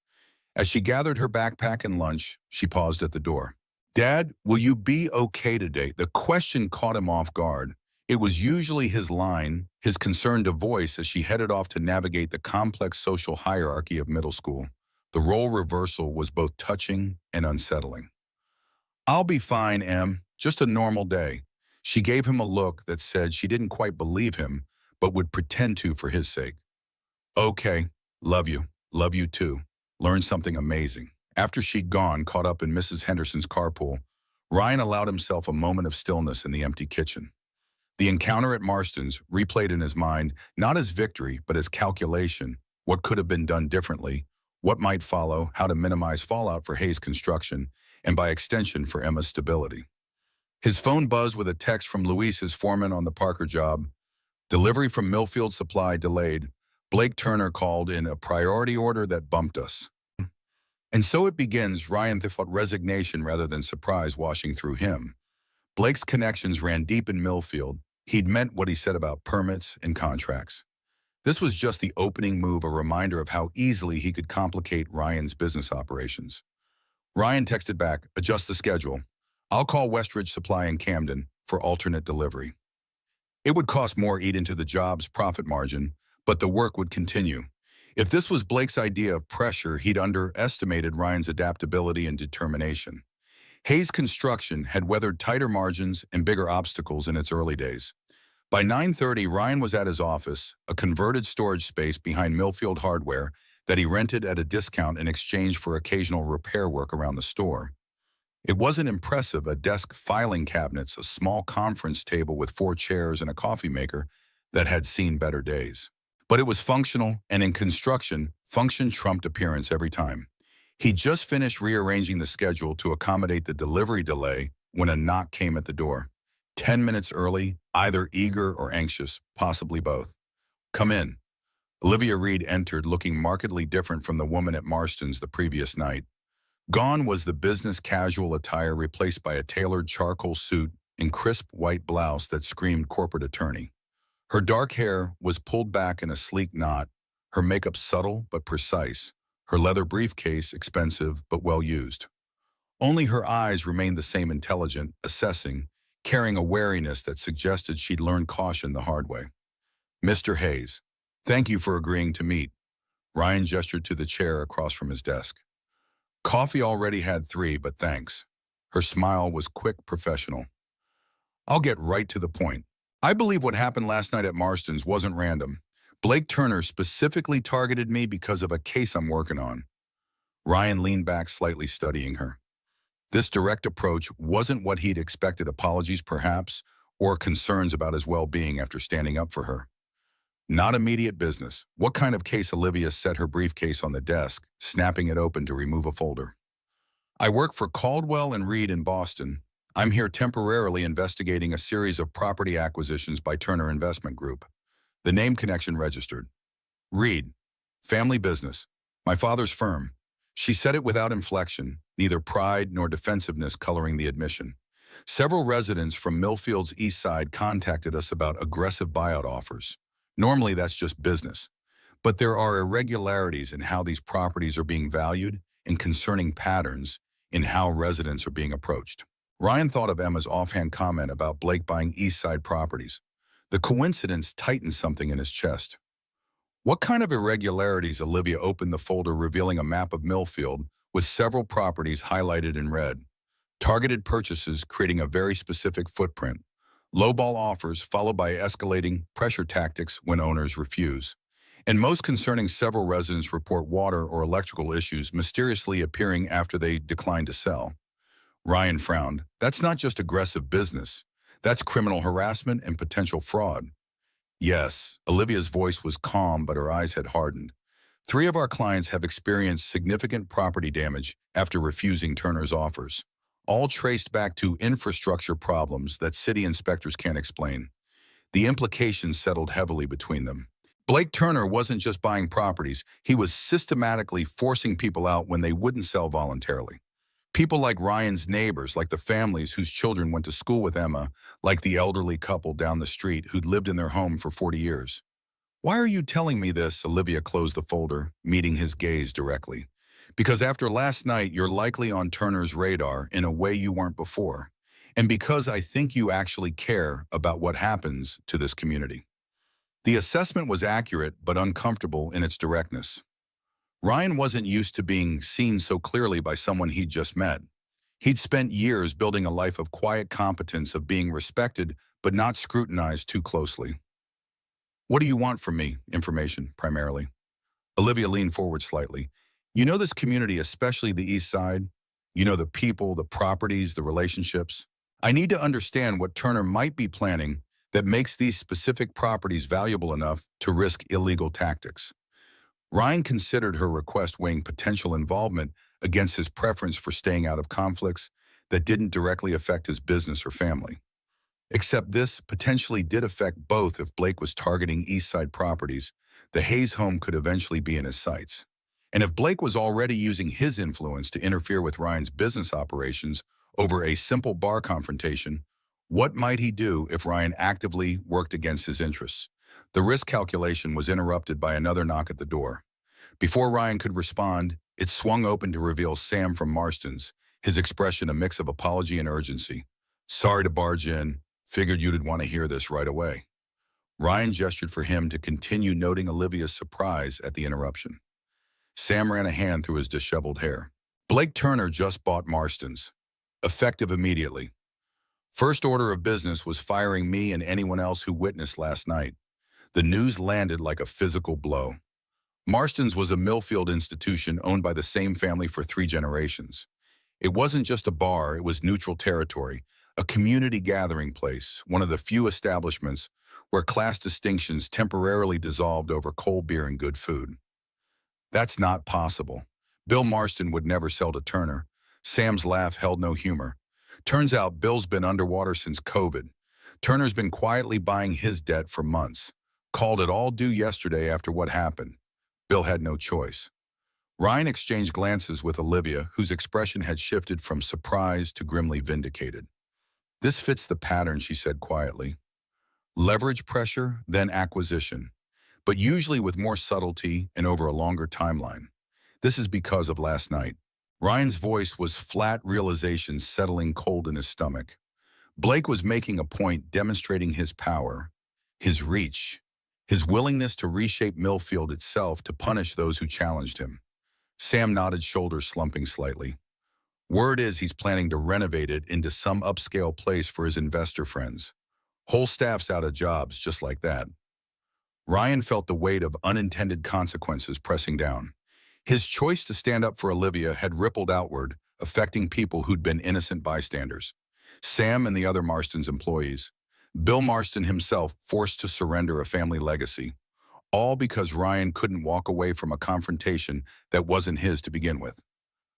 As she gathered her backpack and lunch, she paused at the door. "Dad, will you be okay today?" The question caught him off guard. It was usually his line, his concern to voice as she headed off to navigate the complex social hierarchy of middle school. The role reversal was both touching and unsettling. "I'll be fine, Em. Just a normal day." She gave him a look that said she didn't quite believe him, but would pretend to for his sake. "Okay, love you. Love you too. Learned something amazing." After she'd gone, caught up in Mrs. Henderson's carpool, Ryan allowed himself a moment of stillness in the empty kitchen. The encounter at Marston's replayed in his mind not as victory, but as calculation, what could have been done differently, what might follow, how to minimize fallout for Hayes Construction, and by extension for Emma's stability. His phone buzzed with a text from Luis, his foreman on the Parker job. "Delivery from Millfield Supply delayed. Blake Turner called in a priority order that bumped us." And so it begins. Ryan felt resignation rather than surprise washing through him. Blake's connections ran deep in Millfield. He'd meant what he said about permits and contracts. This was just the opening move, a reminder of how easily he could complicate Ryan's business operations. Ryan texted back, "Adjust the schedule. I'll call Westridge Supply in Camden for alternate delivery." It would cost more, eat into the job's profit margin, but the work would continue. If this was Blake's idea of pressure, he'd underestimated Ryan's adaptability and determination. Hayes Construction had weathered tighter margins and bigger obstacles in its early days. By 9:30, Ryan was at his office, a converted storage space behind Millfield Hardware that he rented at a discount in exchange for occasional repair work around the store. It wasn't impressive: a desk, filing cabinets, a small conference table with 4 chairs and a coffee maker that had seen better days. But it was functional, and in construction, function trumped appearance every time. He just finished rearranging the schedule to accommodate the delivery delay when a knock came at the door. 10 minutes early, either eager or anxious, possibly both. "Come in." Olivia Reed entered, looking markedly different from the woman at Marston's the previous night. Gone was the business casual attire, replaced by a tailored charcoal suit and crisp white blouse that screamed corporate attorney. Her dark hair was pulled back in a sleek knot, her makeup subtle but precise, her leather briefcase expensive but well used. Only her eyes remained the same, intelligent, assessing, carrying a wariness that suggested she'd learned caution the hard way. "Mr. Hayes, thank you for agreeing to meet." Ryan gestured to the chair across from his desk. "Coffee already had 3, but thanks." Her smile was quick, professional. "I'll get right to the point. I believe what happened last night at Marston's wasn't random. Blake Turner specifically targeted me because of a case I'm working on." Ryan leaned back, slightly studying her. This direct approach wasn't what he'd expected: apologies, perhaps, or concerns about his well-being after standing up for her. "Not immediate business." "What kind of case?" Olivia set her briefcase on the desk, snapping it open to remove a folder. "I work for Caldwell and Reed in Boston. I'm here temporarily investigating a series of property acquisitions by Turner Investment Group." The name connection registered. "Reed. Family business. My father's firm." She said it without inflection, neither pride nor defensiveness coloring the admission. "Several residents from Millfield's east side contacted us about aggressive buyout offers. Normally that's just business. But there are irregularities in how these properties are being valued and concerning patterns in how residents are being approached." Ryan thought of Emma's offhand comment about Blake buying east side properties. The coincidence tightened something in his chest. "What kind of irregularities?" Olivia opened the folder, revealing a map of Millfield with several properties highlighted in red. Targeted purchases, creating a very specific footprint. Lowball offers followed by escalating pressure tactics when owners refuse. And most concerning, several residents report water or electrical issues mysteriously appearing after they decline to sell. Ryan frowned. "That's not just aggressive business. That's criminal harassment and potential fraud." "Yes." Olivia's voice was calm, but her eyes had hardened. 3 of our clients have experienced significant property damage after refusing Turner's offers, all traced back to infrastructure problems that city inspectors can't explain. The implications settled heavily between them. Blake Turner wasn't just buying properties, he was systematically forcing people out when they wouldn't sell voluntarily. People like Ryan's neighbors, like the families whose children went to school with Emma, like the elderly couple down the street who'd lived in their home for 40 years. Why are you telling me this? Olivia closed the folder, meeting his gaze directly. Because after last night, you're likely on Turner's radar in a way you weren't before. And because I think you actually care about what happens to this community. The assessment was accurate but uncomfortable in its directness. Ryan wasn't used to being seen so clearly by someone he'd just met. He'd spent years building a life of quiet competence, of being respected but not scrutinized too closely. What do you want from me? Information, primarily. Olivia leaned forward slightly. You know this community, especially the East Side? You know the people, the properties, the relationships? I need to understand what Turner might be planning that makes these specific properties valuable enough to risk illegal tactics. Ryan considered her request, weighing potential involvement against his preference for staying out of conflicts that didn't directly affect his business or family. Except this potentially did affect both. If Blake was targeting East Side properties, the Hayes home could eventually be in his sights. And if Blake was already using his influence to interfere with Ryan's business operations over a simple bar confrontation, what might he do if Ryan actively worked against his interests? The risk calculation was interrupted by another knock at the door. Before Ryan could respond, it swung open to reveal Sam from Marston's, his expression a mix of apology and urgency. Sorry to barge in. Figured you'd want to hear this right away. Ryan gestured for him to continue, noting Olivia's surprise at the interruption. Sam ran a hand through his disheveled hair. Blake Turner just bought Marston's. Effective immediately. First order of business was firing me and anyone else who witnessed last night. The news landed like a physical blow. Marston's was a Millfield institution owned by the same family for 3 generations. It wasn't just a bar, it was neutral territory, a community gathering place, one of the few establishments where class distinctions temporarily dissolved over cold beer and good food. That's not possible. Bill Marston would never sell to Turner. Sam's laugh held no humor. Turns out Bill's been underwater since COVID. Turner's been quietly buying his debt for months. Called it all due yesterday after what happened. Bill had no choice. Ryan exchanged glances with Olivia, whose expression had shifted from surprise to grimly vindicated. This fits the pattern, she said quietly. Leverage pressure, then acquisition, but usually with more subtlety and over a longer timeline. This is because of last night. Ryan's voice was flat realization settling cold in his stomach. Blake was making a point, demonstrating his power, his reach, his willingness to reshape Millfield itself to punish those who challenged him. Sam nodded, shoulders slumping slightly. Word is he's planning to renovate it into some upscale place for his investor friends. Whole staff's out of jobs just like that. Ryan felt the weight of unintended consequences pressing down. His choice to stand up for Olivia had rippled outward, affecting people who'd been innocent bystanders. Sam and the other Marston's employees. Bill Marston himself forced to surrender a family legacy. All because Ryan couldn't walk away from a confrontation that wasn't his to begin with.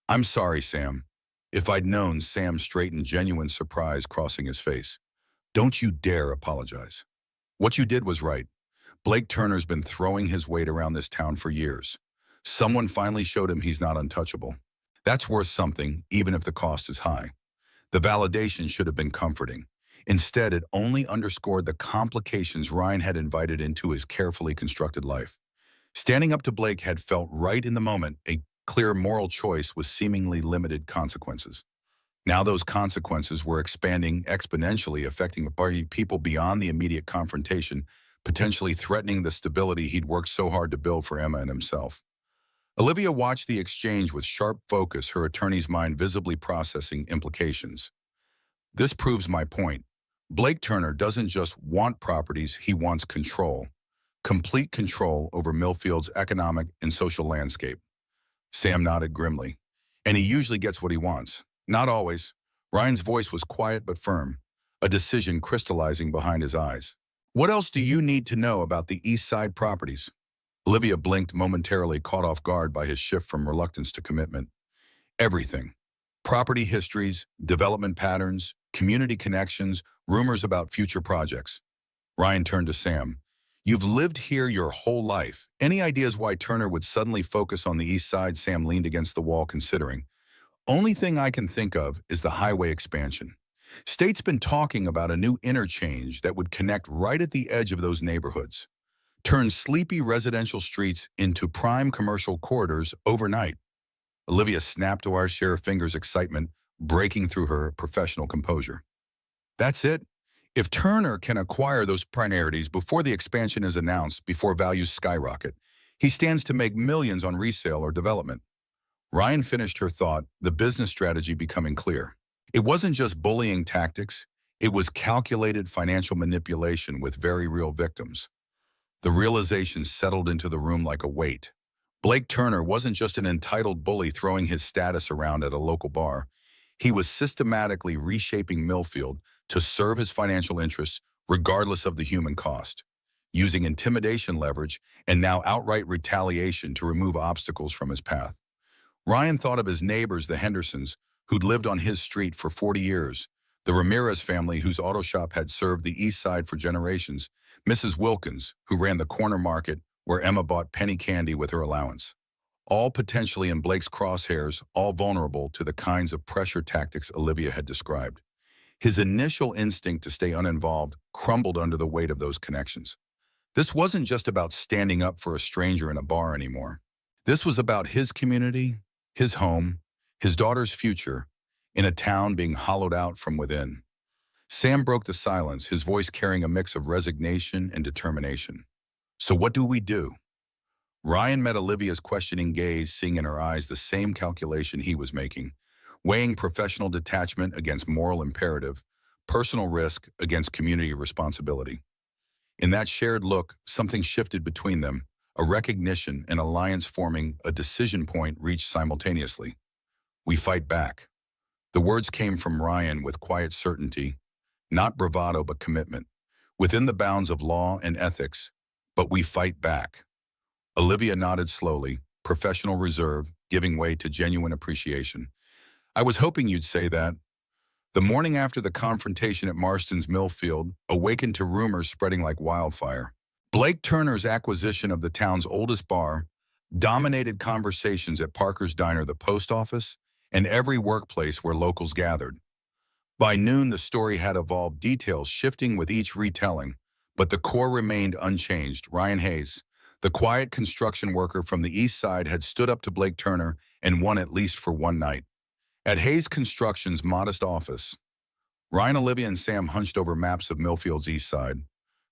I'm sorry, Sam. If I'd known, Sam straightened, genuine surprise crossing his face. Don't you dare apologize. What you did was right. Blake Turner's been throwing his weight around this town for years. Someone finally showed him he's not untouchable. That's worth something, even if the cost is high. The validation should have been comforting. Instead, it only underscored the complications Ryan had invited into his carefully constructed life. Standing up to Blake had felt right in the moment, a clear moral choice with seemingly limited consequences. Now those consequences were expanding exponentially, affecting people beyond the immediate confrontation, potentially threatening the stability he'd worked so hard to build for Emma and himself. Olivia watched the exchange with sharp focus, her attorney's mind visibly processing implications. This proves my point. Blake Turner doesn't just want properties, he wants control. Complete control over Millfield's economic and social landscape. Sam nodded grimly. And he usually gets what he wants. Not always. Ryan's voice was quiet but firm, a decision crystallizing behind his eyes. What else do you need to know about the East Side properties? Olivia blinked, momentarily caught off guard by his shift from reluctance to commitment. Everything. Property histories, development patterns, community connections, rumors about future projects. Ryan turned to Sam. You've lived here your whole life. Any ideas why Turner would suddenly focus on the East Side? Sam leaned against the wall, considering. Only thing I can think of is the highway expansion. State's been talking about a new interchange that would connect right at the edge of those neighborhoods, turn sleepy residential streets into prime commercial corridors overnight. Olivia snapped to our share of fingers' excitement, breaking through her professional composure. That's it. If Turner can acquire those priorities before the expansion is announced, before values skyrocket, he stands to make millions on resale or development. Ryan finished her thought, the business strategy becoming clear. It wasn't just bullying tactics, it was calculated financial manipulation with very real victims. The realization settled into the room like a weight. Blake Turner wasn't just an entitled bully throwing his status around at a local bar. He was systematically reshaping Millfield to serve his financial interests regardless of the human cost, using intimidation leverage and now outright retaliation to remove obstacles from his path. Ryan thought of his neighbors, the Hendersons, who'd lived on his street for 40 years, the Ramirez family whose auto shop had served the East Side for generations, Mrs. Wilkins, who ran the corner market where Emma bought penny candy with her allowance. All potentially in Blake's crosshairs, all vulnerable to the kinds of pressure tactics Olivia had described. His initial instinct to stay uninvolved crumbled under the weight of those connections. This wasn't just about standing up for a stranger in a bar anymore. This was about his community, his home, his daughter's future, in a town being hollowed out from within. Sam broke the silence, his voice carrying a mix of resignation and determination. So what do we do? Ryan met Olivia's questioning gaze, seeing in her eyes the same calculation he was making, weighing professional detachment against moral imperative, personal risk against community responsibility. In that shared look, something shifted between them, a recognition, an alliance forming, a decision point reached simultaneously. We fight back. The words came from Ryan with quiet certainty, not bravado but commitment, within the bounds of law and ethics, but we fight back. Olivia nodded slowly, professional reserve, giving way to genuine appreciation. I was hoping you'd say that. The morning after the confrontation at Marston's Millfield awakened to rumors spreading like wildfire. Blake Turner's acquisition of the town's oldest bar dominated conversations at Parker's Diner, the post office, and every workplace where locals gathered. By noon, the story had evolved, details shifting with each retelling, but the core remained unchanged. Ryan Hayes, the quiet construction worker from the East Side, had stood up to Blake Turner and won at least for one night. At Hayes Construction's modest office, Ryan, Olivia, and Sam hunched over maps of Millfield's East Side.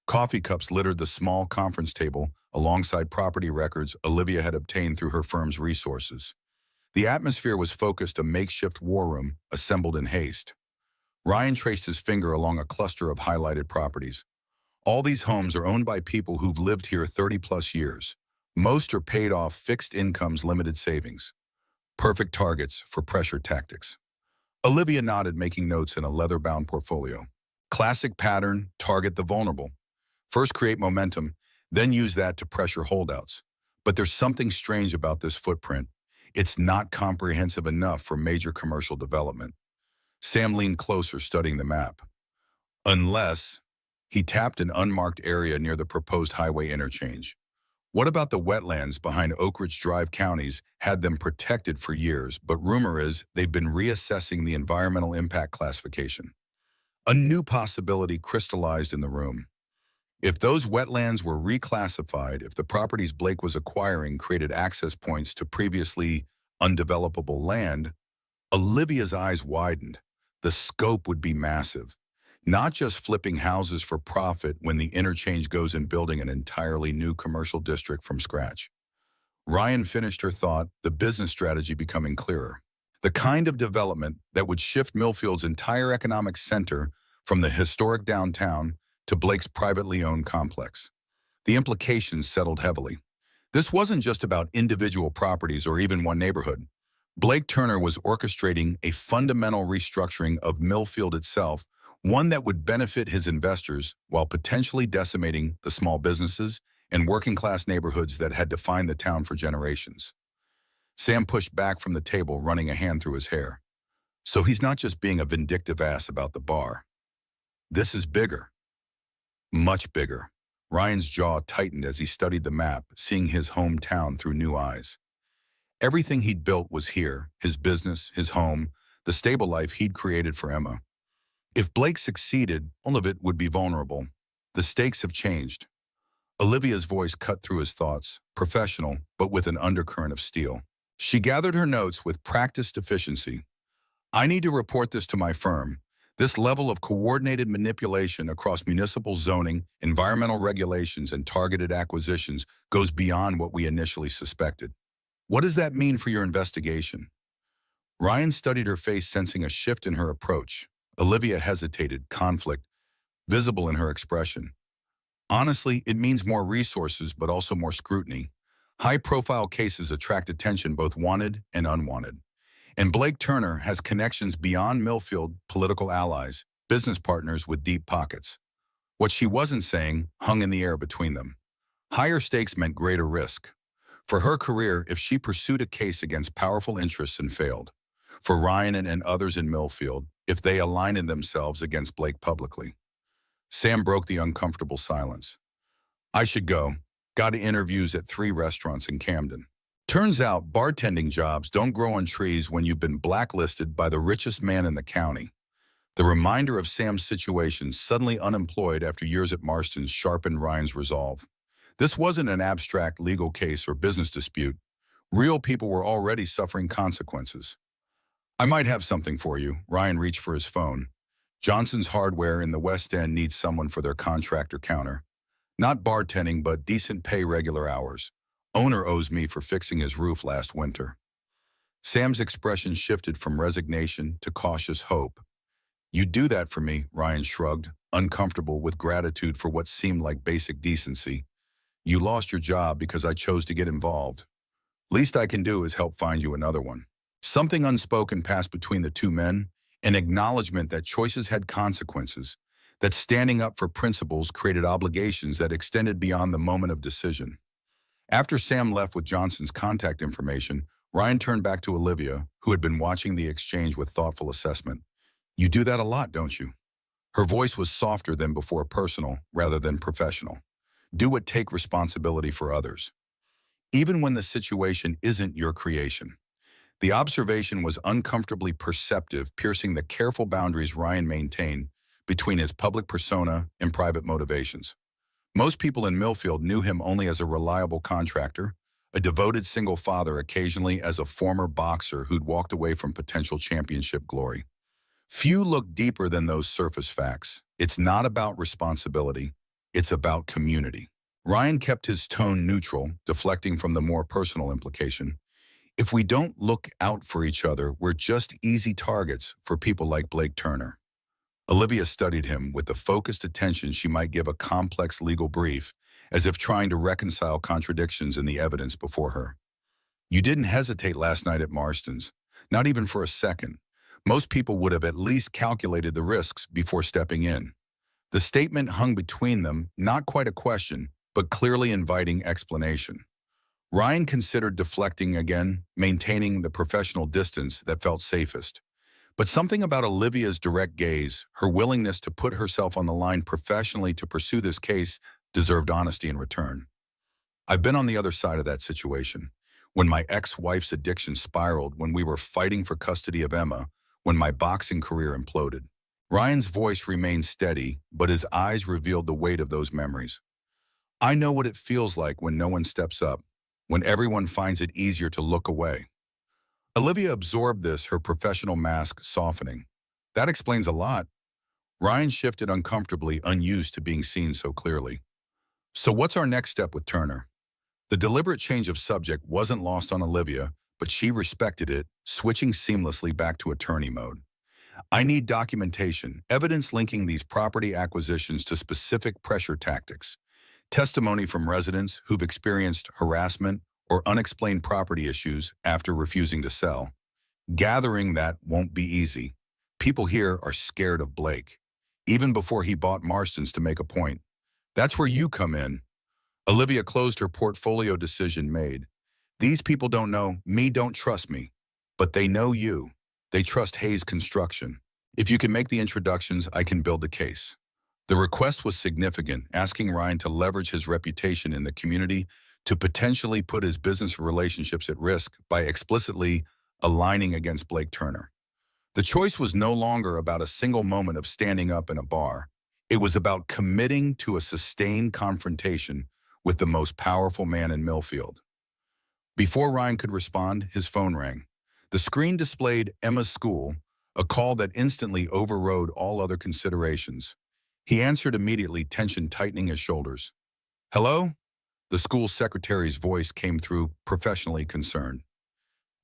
Coffee cups littered the small conference table alongside property records Olivia had obtained through her firm's resources. The atmosphere was focused, a makeshift war room assembled in haste. Ryan traced his finger along a cluster of highlighted properties. All these homes are owned by people who've lived here 30-plus years. Most are paid off fixed incomes, limited savings. Perfect targets for pressure tactics. Olivia nodded, making notes in a leather-bound portfolio. Classic pattern, target the vulnerable. First create momentum, then use that to pressure holdouts. But there's something strange about this footprint. It's not comprehensive enough for major commercial development. Sam leaned closer, studying the map. Unless he tapped an unmarked area near the proposed highway interchange. What about the wetlands behind Oak Ridge Drive? Counties had them protected for years, but rumor is they've been reassessing the environmental impact classification. A new possibility crystallized in the room. If those wetlands were reclassified, if the properties Blake was acquiring created access points to previously undevelopable land, Olivia's eyes widened. The scope would be massive. Not just flipping houses for profit when the interchange goes in, building an entirely new commercial district from scratch. Ryan finished her thought, the business strategy becoming clearer. The kind of development that would shift Millfield's entire economic center from the historic downtown to Blake's privately owned complex. The implications settled heavily. This wasn't just about individual properties or even one neighborhood. Blake Turner was orchestrating a fundamental restructuring of Millfield itself, one that would benefit his investors while potentially decimating the small businesses and working-class neighborhoods that had defined the town for generations. Sam pushed back from the table, running a hand through his hair. So he's not just being a vindictive ass about the bar. This is bigger. Much bigger. Ryan's jaw tightened as he studied the map, seeing his hometown through new eyes. Everything he'd built was here, his business, his home, the stable life he'd created for Emma. If Blake succeeded, all of it would be vulnerable. The stakes have changed. Olivia's voice cut through his thoughts, professional, but with an undercurrent of steel. She gathered her notes with practiced efficiency. I need to report this to my firm. This level of coordinated manipulation across municipal zoning, environmental regulations, and targeted acquisitions goes beyond what we initially suspected. What does that mean for your investigation? Ryan studied her face, sensing a shift in her approach. Olivia hesitated, conflict visible in her expression. Honestly, it means more resources, but also more scrutiny. High-profile cases attract attention, both wanted and unwanted. And Blake Turner has connections beyond Millfield, political allies, business partners with deep pockets. What she wasn't saying hung in the air between them. Higher stakes meant greater risk. For her career, if she pursued a case against powerful interests and failed. For Ryan and others in Millfield, if they aligned themselves against Blake publicly. Sam broke the uncomfortable silence. I should go. Got interviews at 3 restaurants in Camden. Turns out bartending jobs don't grow on trees when you've been blacklisted by the richest man in the county. The reminder of Sam's situation, suddenly unemployed after years at Marston's, sharpened Ryan's resolve. This wasn't an abstract legal case or business dispute. Real people were already suffering consequences. I might have something for you. Ryan reached for his phone. Johnson's Hardware in the West End needs someone for their contractor counter. Not bartending, but decent pay, regular hours. Owner owes me for fixing his roof last winter. Sam's expression shifted from resignation to cautious hope. You'd do that for me, Ryan shrugged, uncomfortable with gratitude for what seemed like basic decency. You lost your job because I chose to get involved. Least I can do is help find you another one. Something unspoken passed between the two men, an acknowledgement that choices had consequences, that standing up for principles created obligations that extended beyond the moment of decision. After Sam left with Johnson's contact information, Ryan turned back to Olivia, who had been watching the exchange with thoughtful assessment. You do that a lot, don't you? Her voice was softer than before, personal rather than professional. Do it, take responsibility for others. Even when the situation isn't your creation. The observation was uncomfortably perceptive, piercing the careful boundaries Ryan maintained between his public persona and private motivations. Most people in Millfield knew him only as a reliable contractor, a devoted single father, occasionally as a former boxer who'd walked away from potential championship glory. Few looked deeper than those surface facts. It's not about responsibility, it's about community. Ryan kept his tone neutral, deflecting from the more personal implication. If we don't look out for each other, we're just easy targets for people like Blake Turner. Olivia studied him with the focused attention she might give a complex legal brief, as if trying to reconcile contradictions in the evidence before her. You didn't hesitate last night at Marston's, not even for a second. Most people would have at least calculated the risks before stepping in. The statement hung between them, not quite a question, but clearly inviting explanation. Ryan considered deflecting again, maintaining the professional distance that felt safest. But something about Olivia's direct gaze, her willingness to put herself on the line professionally to pursue this case, deserved honesty in return. I've been on the other side of that situation. When my ex-wife's addiction spiraled, when we were fighting for custody of Emma, when my boxing career imploded. Ryan's voice remained steady, but his eyes revealed the weight of those memories. I know what it feels like when no one steps up, when everyone finds it easier to look away. Olivia absorbed this, her professional mask softening. That explains a lot. Ryan shifted uncomfortably, unused to being seen so clearly. So what's our next step with Turner? The deliberate change of subject wasn't lost on Olivia, but she respected it, switching seamlessly back to attorney mode. I need documentation, evidence linking these property acquisitions to specific pressure tactics, testimony from residents who've experienced harassment or unexplained property issues after refusing to sell. Gathering that won't be easy. People here are scared of Blake, even before he bought Marston's, to make a point. That's where you come in. Olivia closed her portfolio, decision made. These people don't know me, don't trust me, but they know you. They trust Hayes Construction. If you can make the introductions, I can build the case. The request was significant, asking Ryan to leverage his reputation in the community to potentially put his business relationships at risk by explicitly aligning against Blake Turner. The choice was no longer about a single moment of standing up in a bar. It was about committing to a sustained confrontation with the most powerful man in Millfield. Before Ryan could respond, his phone rang. The screen displayed Emma's school, a call that instantly overrode all other considerations. He answered immediately, tension tightening his shoulders. "Hello?" The school secretary's voice came through, professionally concerned.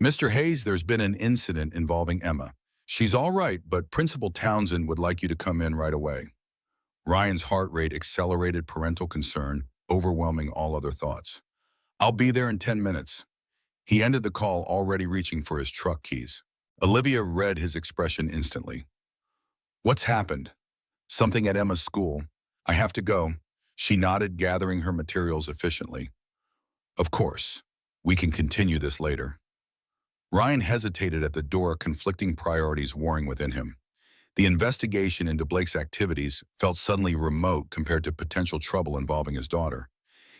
"Mr. Hayes, there's been an incident involving Emma. She's all right, but Principal Townsend would like you to come in right away." Ryan's heart rate accelerated, parental concern overwhelming all other thoughts. "I'll be there in 10 minutes. He ended the call, already reaching for his truck keys. Olivia read his expression instantly. "What's happened?" "Something at Emma's school. I have to go." She nodded, gathering her materials efficiently. "Of course. We can continue this later." Ryan hesitated at the door, conflicting priorities warring within him. The investigation into Blake's activities felt suddenly remote compared to potential trouble involving his daughter.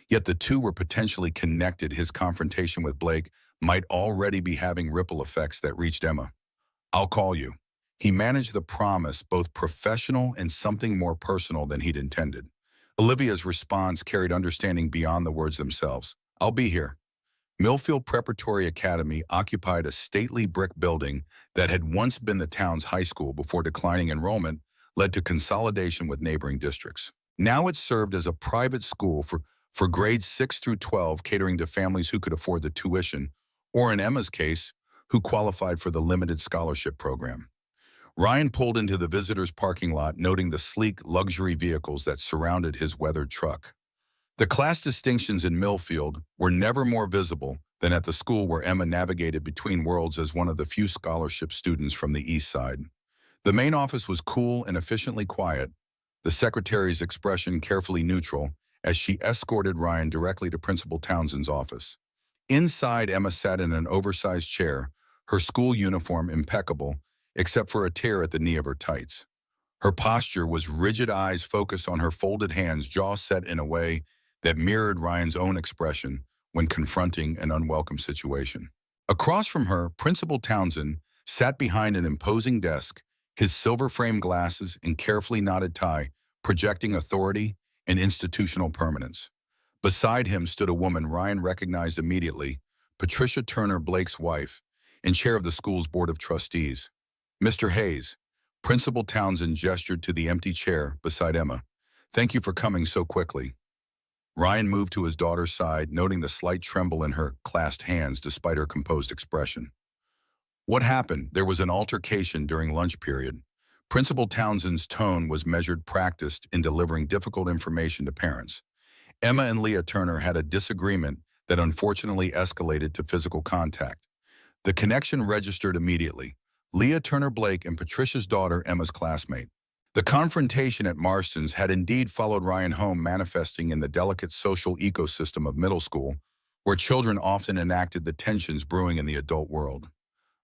Yet the two were potentially connected. His confrontation with Blake might already be having ripple effects that reached Emma. "I'll call you." He managed the promise, both professional and something more personal than he'd intended. Olivia's response carried understanding beyond the words themselves. "I'll be here." Millfield Preparatory Academy occupied a stately brick building that had once been the town's high school before declining enrollment led to consolidation with neighboring districts. Now it served as a private school for grades 6 through 12, catering to families who could afford the tuition, or in Emma's case, who qualified for the limited scholarship program. Ryan pulled into the visitors' parking lot, noting the sleek luxury vehicles that surrounded his weathered truck. The class distinctions in Millfield were never more visible than at the school where Emma navigated between worlds as one of the few scholarship students from the East Side. The main office was cool and efficiently quiet, the secretary's expression carefully neutral as she escorted Ryan directly to Principal Townsend's office. Inside, Emma sat in an oversized chair, her school uniform impeccable, except for a tear at the knee of her tights. Her posture was rigid, eyes focused on her folded hands, jaw set in a way that mirrored Ryan's own expression when confronting an unwelcome situation. Across from her, Principal Townsend sat behind an imposing desk, his silver-framed glasses and carefully knotted tie projecting authority and institutional permanence. Beside him stood a woman Ryan recognized immediately, Patricia Turner, Blake's wife, and chair of the school's board of trustees. "Mr. Hayes," Principal Townsend gestured to the empty chair beside Emma. "Thank you for coming so quickly." Ryan moved to his daughter's side, noting the slight tremble in her clasped hands despite her composed expression. "What happened?" "There was an altercation during lunch period." Principal Townsend's tone was measured, practiced in delivering difficult information to parents. "Emma and Leah Turner had a disagreement that unfortunately escalated to physical contact." The connection registered immediately. Leah Turner Blake and Patricia's daughter, Emma's classmate. The confrontation at Marston's had indeed followed Ryan home, manifesting in the delicate social ecosystem of middle school, where children often enacted the tensions brewing in the adult world.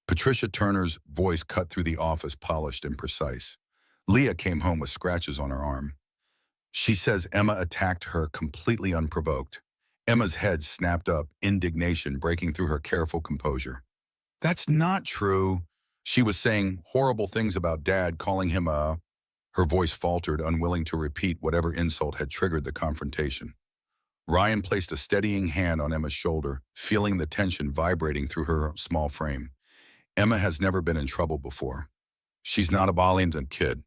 Patricia Turner's voice cut through the office, polished and precise. Leah came home with scratches on her arm. She says Emma attacked her completely unprovoked. Emma's head snapped up, indignation breaking through her careful composure. "That's not true." She was saying horrible things about Dad, calling him a... Her voice faltered, unwilling to repeat whatever insult had triggered the confrontation. Ryan placed a steadying hand on Emma's shoulder, feeling the tension vibrating through her small frame. "Emma has never been in trouble before. She's not a violent kid."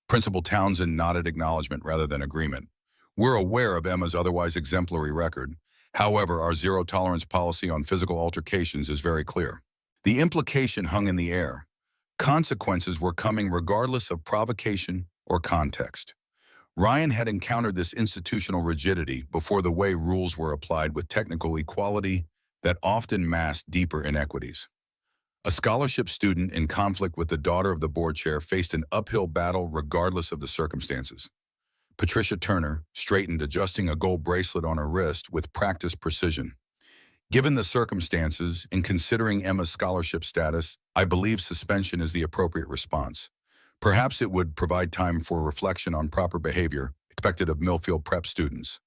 Principal Townsend nodded acknowledgement rather than agreement. "We're aware of Emma's otherwise exemplary record. However, our zero-tolerance policy on physical altercations is very clear." The implication hung in the air. Consequences were coming regardless of provocation or context. Ryan had encountered this institutional rigidity before, the way rules were applied with technical equality that often masked deeper inequities. A scholarship student in conflict with the daughter of the board chair faced an uphill battle regardless of the circumstances. Patricia Turner straightened, adjusting a gold bracelet on her wrist with practiced precision. "Given the circumstances and considering Emma's scholarship status, I believe suspension is the appropriate response. Perhaps it would provide time for reflection on proper behavior expected of Millfield Prep students."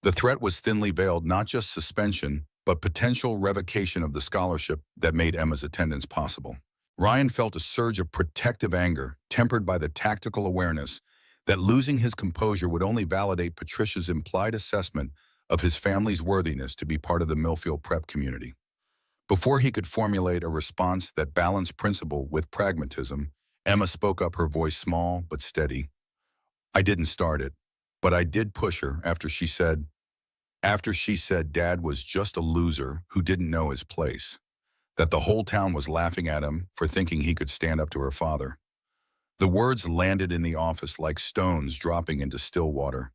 The threat was thinly veiled, not just suspension, but potential revocation of the scholarship that made Emma's attendance possible. Ryan felt a surge of protective anger, tempered by the tactical awareness that losing his composure would only validate Patricia's implied assessment of his family's worthiness to be part of the Millfield prep community. Before he could formulate a response that balanced principle with pragmatism, Emma spoke up, her voice small but steady. "I didn't start it, but I did push her after she said Dad was just a loser who didn't know his place, that the whole town was laughing at him for thinking he could stand up to her father." The words landed in the office like stones dropping into still water,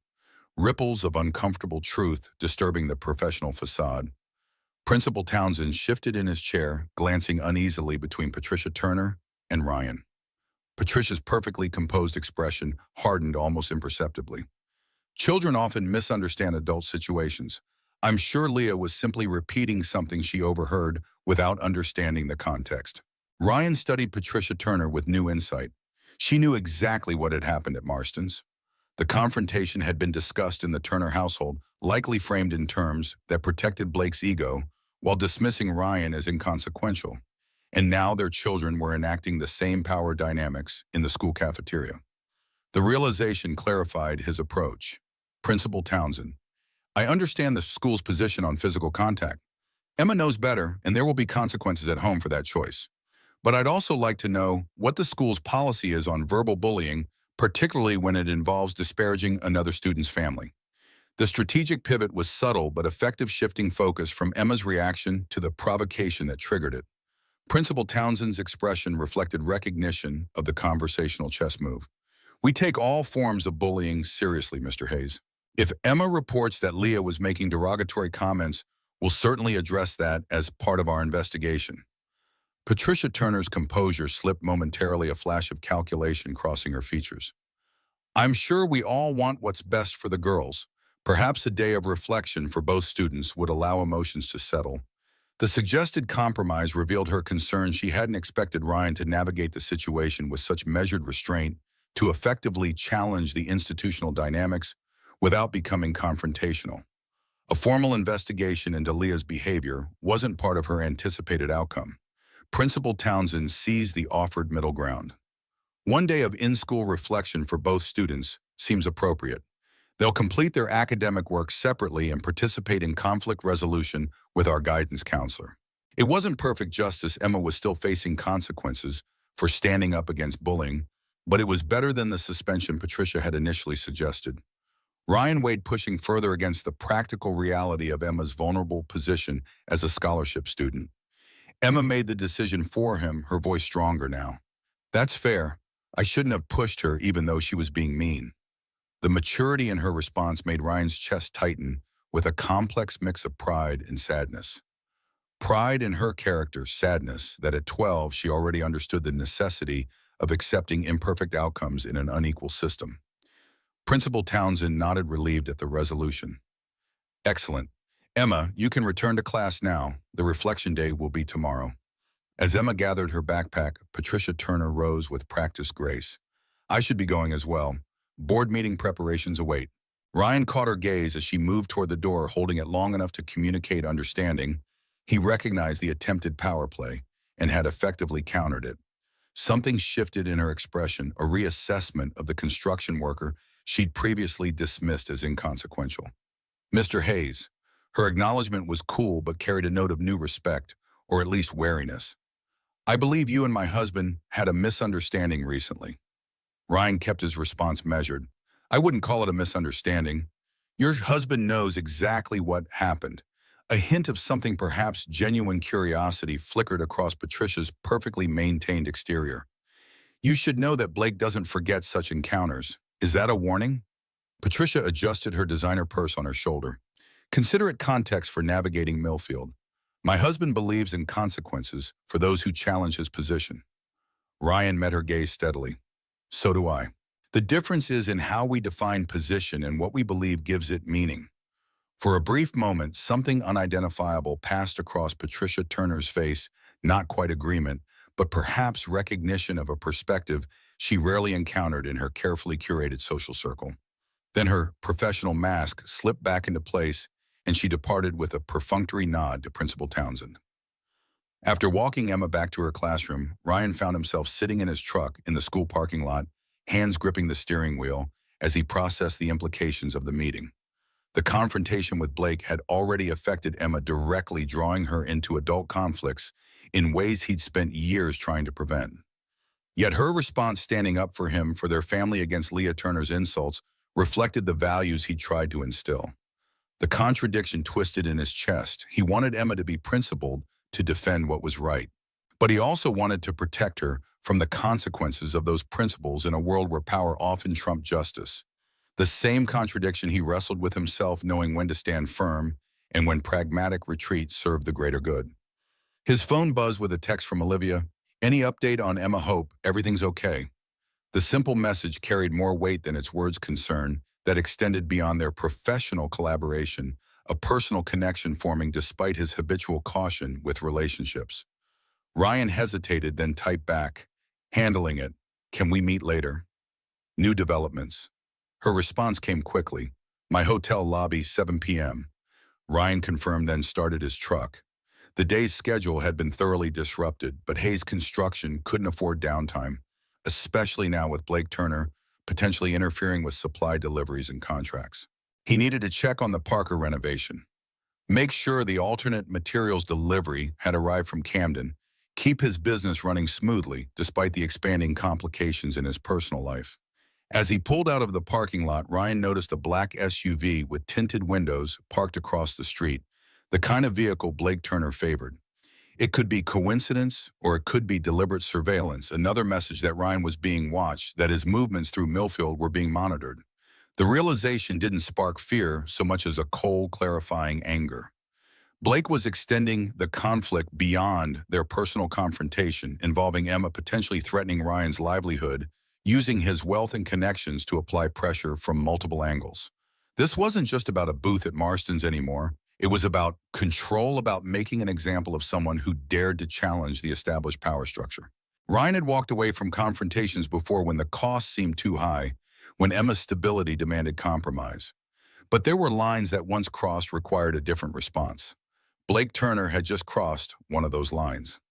ripples of uncomfortable truth disturbing the professional facade. Principal Townsend shifted in his chair, glancing uneasily between Patricia Turner and Ryan. Patricia's perfectly composed expression hardened almost imperceptibly. Children often misunderstand adult situations. I'm sure Leah was simply repeating something she overheard without understanding the context. Ryan studied Patricia Turner with new insight. She knew exactly what had happened at Marston's. The confrontation had been discussed in the Turner household, likely framed in terms that protected Blake's ego while dismissing Ryan as inconsequential. And now their children were enacting the same power dynamics in the school cafeteria. The realization clarified his approach. "Principal Townsend, I understand the school's position on physical contact. Emma knows better, and there will be consequences at home for that choice. But I'd also like to know what the school's policy is on verbal bullying, particularly when it involves disparaging another student's family." The strategic pivot was subtle but effective, shifting focus from Emma's reaction to the provocation that triggered it. Principal Townsend's expression reflected recognition of the conversational chess move. "We take all forms of bullying seriously, Mr. Hayes. If Emma reports that Leah was making derogatory comments, we'll certainly address that as part of our investigation." Patricia Turner's composure slipped momentarily, a flash of calculation crossing her features. "I'm sure we all want what's best for the girls. Perhaps a day of reflection for both students would allow emotions to settle." The suggested compromise revealed her concern. She hadn't expected Ryan to navigate the situation with such measured restraint, to effectively challenge the institutional dynamics without becoming confrontational. A formal investigation into Leah's behavior wasn't part of her anticipated outcome. Principal Townsend seized the offered middle ground. "One day of in-school reflection for both students seems appropriate. They'll complete their academic work separately and participate in conflict resolution with our guidance counselor." It wasn't perfect justice. Emma was still facing consequences for standing up against bullying, but it was better than the suspension Patricia had initially suggested. Ryan weighed pushing further against the practical reality of Emma's vulnerable position as a scholarship student. Emma made the decision for him, her voice stronger now. "That's fair. I shouldn't have pushed her even though she was being mean." The maturity in her response made Ryan's chest tighten with a complex mix of pride and sadness. Pride in her character, sadness that at 12 she already understood the necessity of accepting imperfect outcomes in an unequal system. Principal Townsend nodded, relieved at the resolution. "Excellent. Emma, you can return to class now. The reflection day will be tomorrow." As Emma gathered her backpack, Patricia Turner rose with practiced grace. "I should be going as well. Board meeting preparations await." Ryan caught her gaze as she moved toward the door, holding it long enough to communicate understanding. He recognized the attempted power play and had effectively countered it. Something shifted in her expression, a reassessment of the construction worker she'd previously dismissed as inconsequential. "Mr. Hayes." Her acknowledgement was cool but carried a note of new respect, or at least wariness. "I believe you and my husband had a misunderstanding recently." Ryan kept his response measured. "I wouldn't call it a misunderstanding. Your husband knows exactly what happened." A hint of something, perhaps genuine curiosity, flickered across Patricia's perfectly maintained exterior. "You should know that Blake doesn't forget such encounters. Is that a warning?" Patricia adjusted her designer purse on her shoulder. "Consider it context for navigating Millfield. My husband believes in consequences for those who challenge his position." Ryan met her gaze steadily. "So do I. The difference is in how we define position and what we believe gives it meaning." For a brief moment, something unidentifiable passed across Patricia Turner's face, not quite agreement, but perhaps recognition of a perspective she rarely encountered in her carefully curated social circle. Then her professional mask slipped back into place, and she departed with a perfunctory nod to Principal Townsend. After walking Emma back to her classroom, Ryan found himself sitting in his truck in the school parking lot, hands gripping the steering wheel as he processed the implications of the meeting. The confrontation with Blake had already affected Emma directly, drawing her into adult conflicts in ways he'd spent years trying to prevent. Yet her response, standing up for him for their family against Leah Turner's insults, reflected the values he tried to instill. The contradiction twisted in his chest. He wanted Emma to be principled, to defend what was right. But he also wanted to protect her from the consequences of those principles in a world where power often trumped justice. The same contradiction he wrestled with himself, knowing when to stand firm and when pragmatic retreat served the greater good. His phone buzzed with a text from Olivia. "Any update on Emma Hope? Everything's okay." The simple message carried more weight than its words concern, that extended beyond their professional collaboration, a personal connection forming despite his habitual caution with relationships. Ryan hesitated, then typed back, "Handling it. Can we meet later?" New developments. Her response came quickly. "My hotel lobby, 7 p.m. Ryan confirmed, then started his truck. The day's schedule had been thoroughly disrupted, but Hayes Construction couldn't afford downtime, especially now with Blake Turner potentially interfering with supply deliveries and contracts. He needed to check on the Parker renovation, make sure the alternate materials delivery had arrived from Camden, keep his business running smoothly despite the expanding complications in his personal life. As he pulled out of the parking lot, Ryan noticed a black SUV with tinted windows parked across the street, the kind of vehicle Blake Turner favored. It could be coincidence, or it could be deliberate surveillance, another message that Ryan was being watched, that his movements through Millfield were being monitored. The realization didn't spark fear so much as a cold, clarifying anger. Blake was extending the conflict beyond their personal confrontation, involving Emma potentially threatening Ryan's livelihood, using his wealth and connections to apply pressure from multiple angles. This wasn't just about a booth at Marston's anymore. It was about control, about making an example of someone who dared to challenge the established power structure. Ryan had walked away from confrontations before when the costs seemed too high, when Emma's stability demanded compromise. But there were lines that once crossed required a different response. Blake Turner had just crossed one of those lines.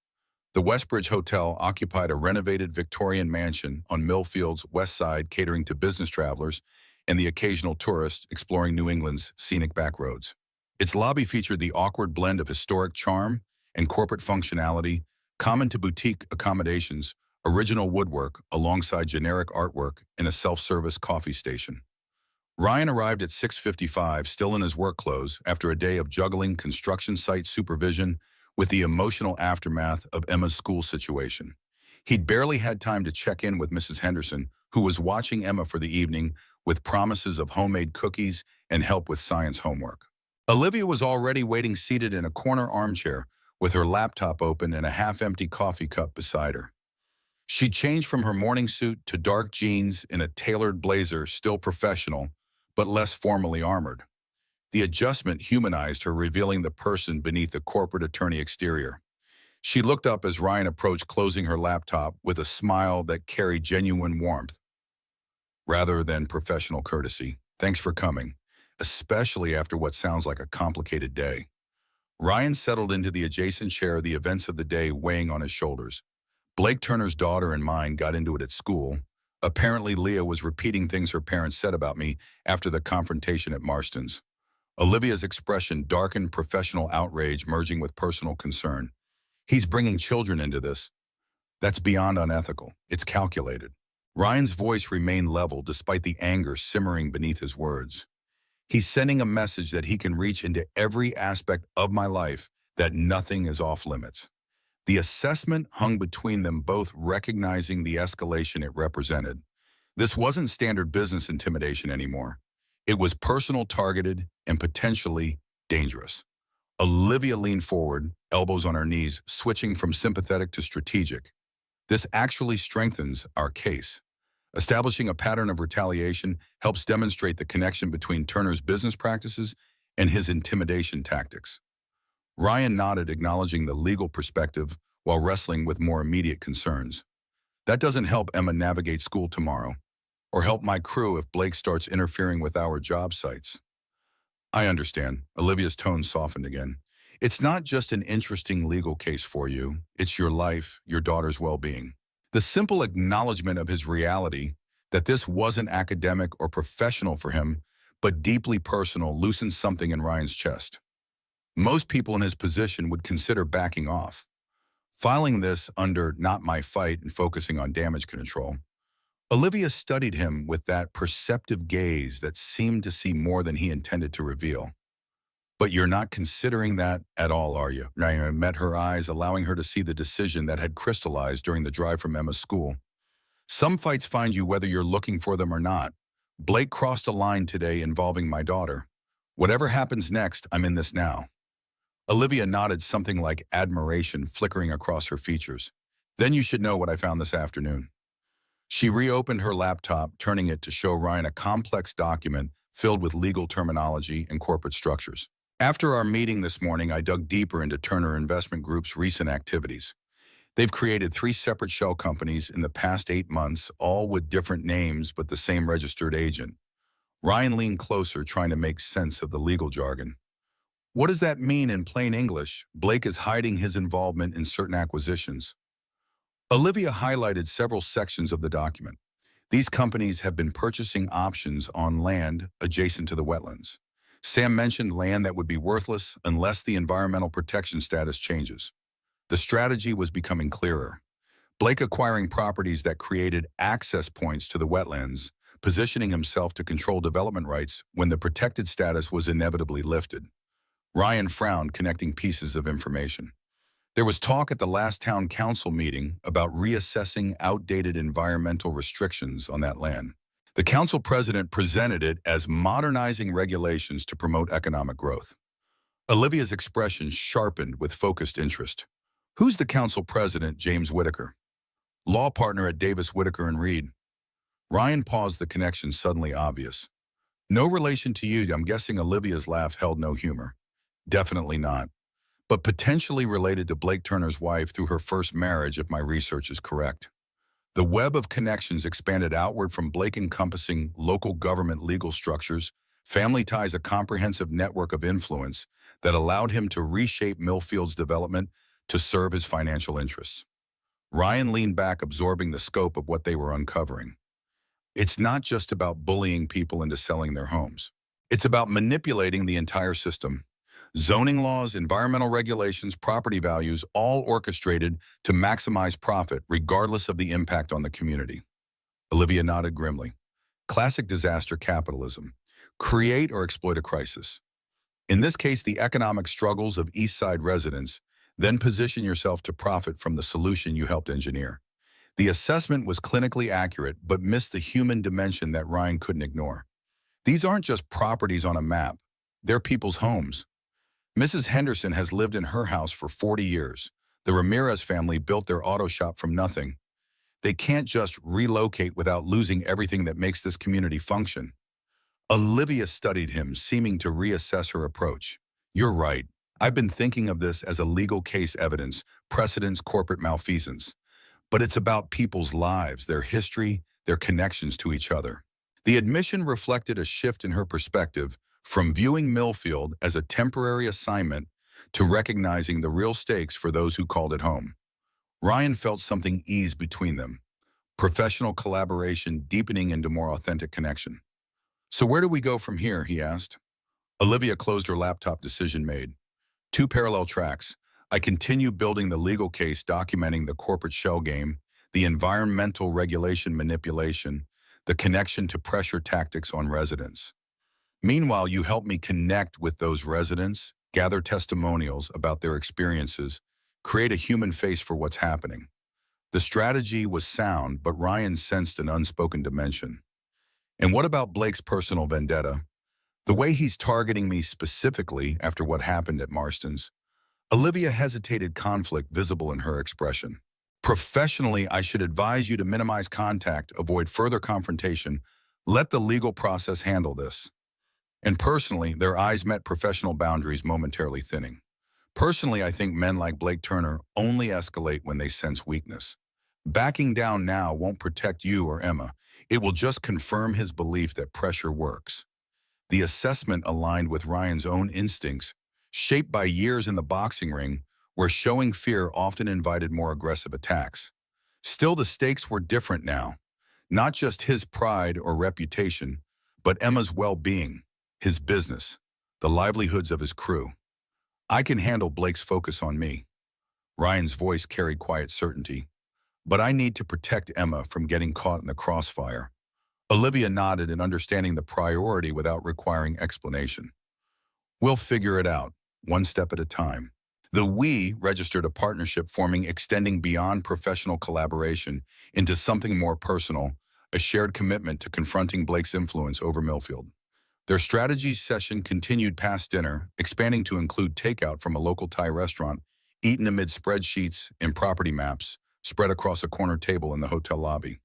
The Westbridge Hotel occupied a renovated Victorian mansion on Millfield's west side, catering to business travelers and the occasional tourist exploring New England's scenic backroads. Its lobby featured the awkward blend of historic charm and corporate functionality, common to boutique accommodations, original woodwork alongside generic artwork, and a self-service coffee station. Ryan arrived at 6:55, still in his work clothes, after a day of juggling construction site supervision with the emotional aftermath of Emma's school situation. He'd barely had time to check in with Mrs. Henderson, who was watching Emma for the evening with promises of homemade cookies and help with science homework. Olivia was already waiting, seated in a corner armchair with her laptop open and a half-empty coffee cup beside her. She changed from her morning suit to dark jeans and a tailored blazer, still professional, but less formally armored. The adjustment humanized her, revealing the person beneath the corporate attorney exterior. She looked up as Ryan approached, closing her laptop with a smile that carried genuine warmth rather than professional courtesy. "Thanks for coming, especially after what sounds like a complicated day." Ryan settled into the adjacent chair, the events of the day weighing on his shoulders. Blake Turner's daughter and mine got into it at school. Apparently, Leah was repeating things her parents said about me after the confrontation at Marston's. Olivia's expression darkened, professional outrage merging with personal concern. "He's bringing children into this. That's beyond unethical. It's calculated." Ryan's voice remained level despite the anger simmering beneath his words. "He's sending a message that he can reach into every aspect of my life, that nothing is off limits." The assessment hung between them both, recognizing the escalation it represented. This wasn't standard business intimidation anymore. It was personal, targeted, and potentially dangerous. Olivia leaned forward, elbows on her knees, switching from sympathetic to strategic. "This actually strengthens our case. Establishing a pattern of retaliation helps demonstrate the connection between Turner's business practices and his intimidation tactics." Ryan nodded, acknowledging the legal perspective while wrestling with more immediate concerns. "That doesn't help Emma navigate school tomorrow, or help my crew if Blake starts interfering with our job sites. I understand. Olivia's tone softened again. It's not just an interesting legal case for you. It's your life, your daughter's well-being. The simple acknowledgement of his reality, that this wasn't academic or professional for him, but deeply personal, loosened something in Ryan's chest. Most people in his position would consider backing off, filing this under "not my fight" and focusing on damage control. Olivia studied him with that perceptive gaze that seemed to see more than he intended to reveal. But you're not considering that at all, are you? Ryan met her eyes, allowing her to see the decision that had crystallized during the drive from Emma's school. Some fights find you whether you're looking for them or not. Blake crossed a line today involving my daughter. Whatever happens next, I'm in this now. Olivia nodded, something like admiration flickering across her features. Then you should know what I found this afternoon. She reopened her laptop, turning it to show Ryan a complex document filled with legal terminology and corporate structures. After our meeting this morning, I dug deeper into Turner Investment Group's recent activities. They've created 3 separate shell companies in the past 8 months, all with different names but the same registered agent. Ryan leaned closer, trying to make sense of the legal jargon. What does that mean in plain English? Blake is hiding his involvement in certain acquisitions. Olivia highlighted several sections of the document. These companies have been purchasing options on land adjacent to the wetlands. Sam mentioned land that would be worthless unless the environmental protection status changes. The strategy was becoming clearer. Blake acquiring properties that created access points to the wetlands, positioning himself to control development rights when the protected status was inevitably lifted. Ryan frowned, connecting pieces of information. There was talk at the last town council meeting about reassessing outdated environmental restrictions on that land. The council president presented it as modernizing regulations to promote economic growth. Olivia's expression sharpened with focused interest. Who's the council president? James Whitaker, law partner at Davis Whitaker and Reed. Ryan paused, the connection suddenly obvious. No relation to you. I'm guessing Olivia's laugh held no humor. Definitely not. But potentially related to Blake Turner's wife through her first marriage, if my research is correct. The web of connections expanded outward from Blake, encompassing local government legal structures, family ties, a comprehensive network of influence that allowed him to reshape Millfield's development to serve his financial interests. Ryan leaned back, absorbing the scope of what they were uncovering. It's not just about bullying people into selling their homes. It's about manipulating the entire system. Zoning laws, environmental regulations, property values, all orchestrated to maximize profit regardless of the impact on the community. Olivia nodded grimly. Classic disaster capitalism. Create or exploit a crisis. In this case, the economic struggles of East Side residents, then position yourself to profit from the solution you helped engineer. The assessment was clinically accurate, but missed the human dimension that Ryan couldn't ignore. These aren't just properties on a map. They're people's homes. Mrs. Henderson has lived in her house for 40 years. The Ramirez family built their auto shop from nothing. They can't just relocate without losing everything that makes this community function. Olivia studied him, seeming to reassess her approach. You're right. I've been thinking of this as a legal case, evidence, precedents, corporate malfeasance. But it's about people's lives, their history, their connections to each other. The admission reflected a shift in her perspective, from viewing Millfield as a temporary assignment to recognizing the real stakes for those who called it home. Ryan felt something ease between them, professional collaboration deepening into more authentic connection. So where do we go from here, he asked. Olivia closed her laptop, decision made. 2 parallel tracks. I continue building the legal case, documenting the corporate shell game, the environmental regulation manipulation, the connection to pressure tactics on residents. Meanwhile, you help me connect with those residents, gather testimonials about their experiences, create a human face for what's happening. The strategy was sound, but Ryan sensed an unspoken dimension. And what about Blake's personal vendetta? The way he's targeting me specifically after what happened at Marston's? Olivia hesitated, conflict visible in her expression. Professionally, I should advise you to minimize contact, avoid further confrontation, let the legal process handle this. And personally, their eyes met, professional boundaries momentarily thinning. Personally, I think men like Blake Turner only escalate when they sense weakness. Backing down now won't protect you or Emma. It will just confirm his belief that pressure works. The assessment aligned with Ryan's own instincts, shaped by years in the boxing ring, where showing fear often invited more aggressive attacks. Still, the stakes were different now. Not just his pride or reputation, but Emma's well-being, his business, the livelihoods of his crew. I can handle Blake's focus on me. Ryan's voice carried quiet certainty. But I need to protect Emma from getting caught in the crossfire. Olivia nodded in understanding the priority without requiring explanation. We'll figure it out, one step at a time. The we registered a partnership extending beyond professional collaboration into something more personal, a shared commitment to confronting Blake's influence over Millfield. Their strategy session continued past dinner, expanding to include takeout from a local Thai restaurant, eaten amid spreadsheets and property maps, spread across a corner table in the hotel lobby.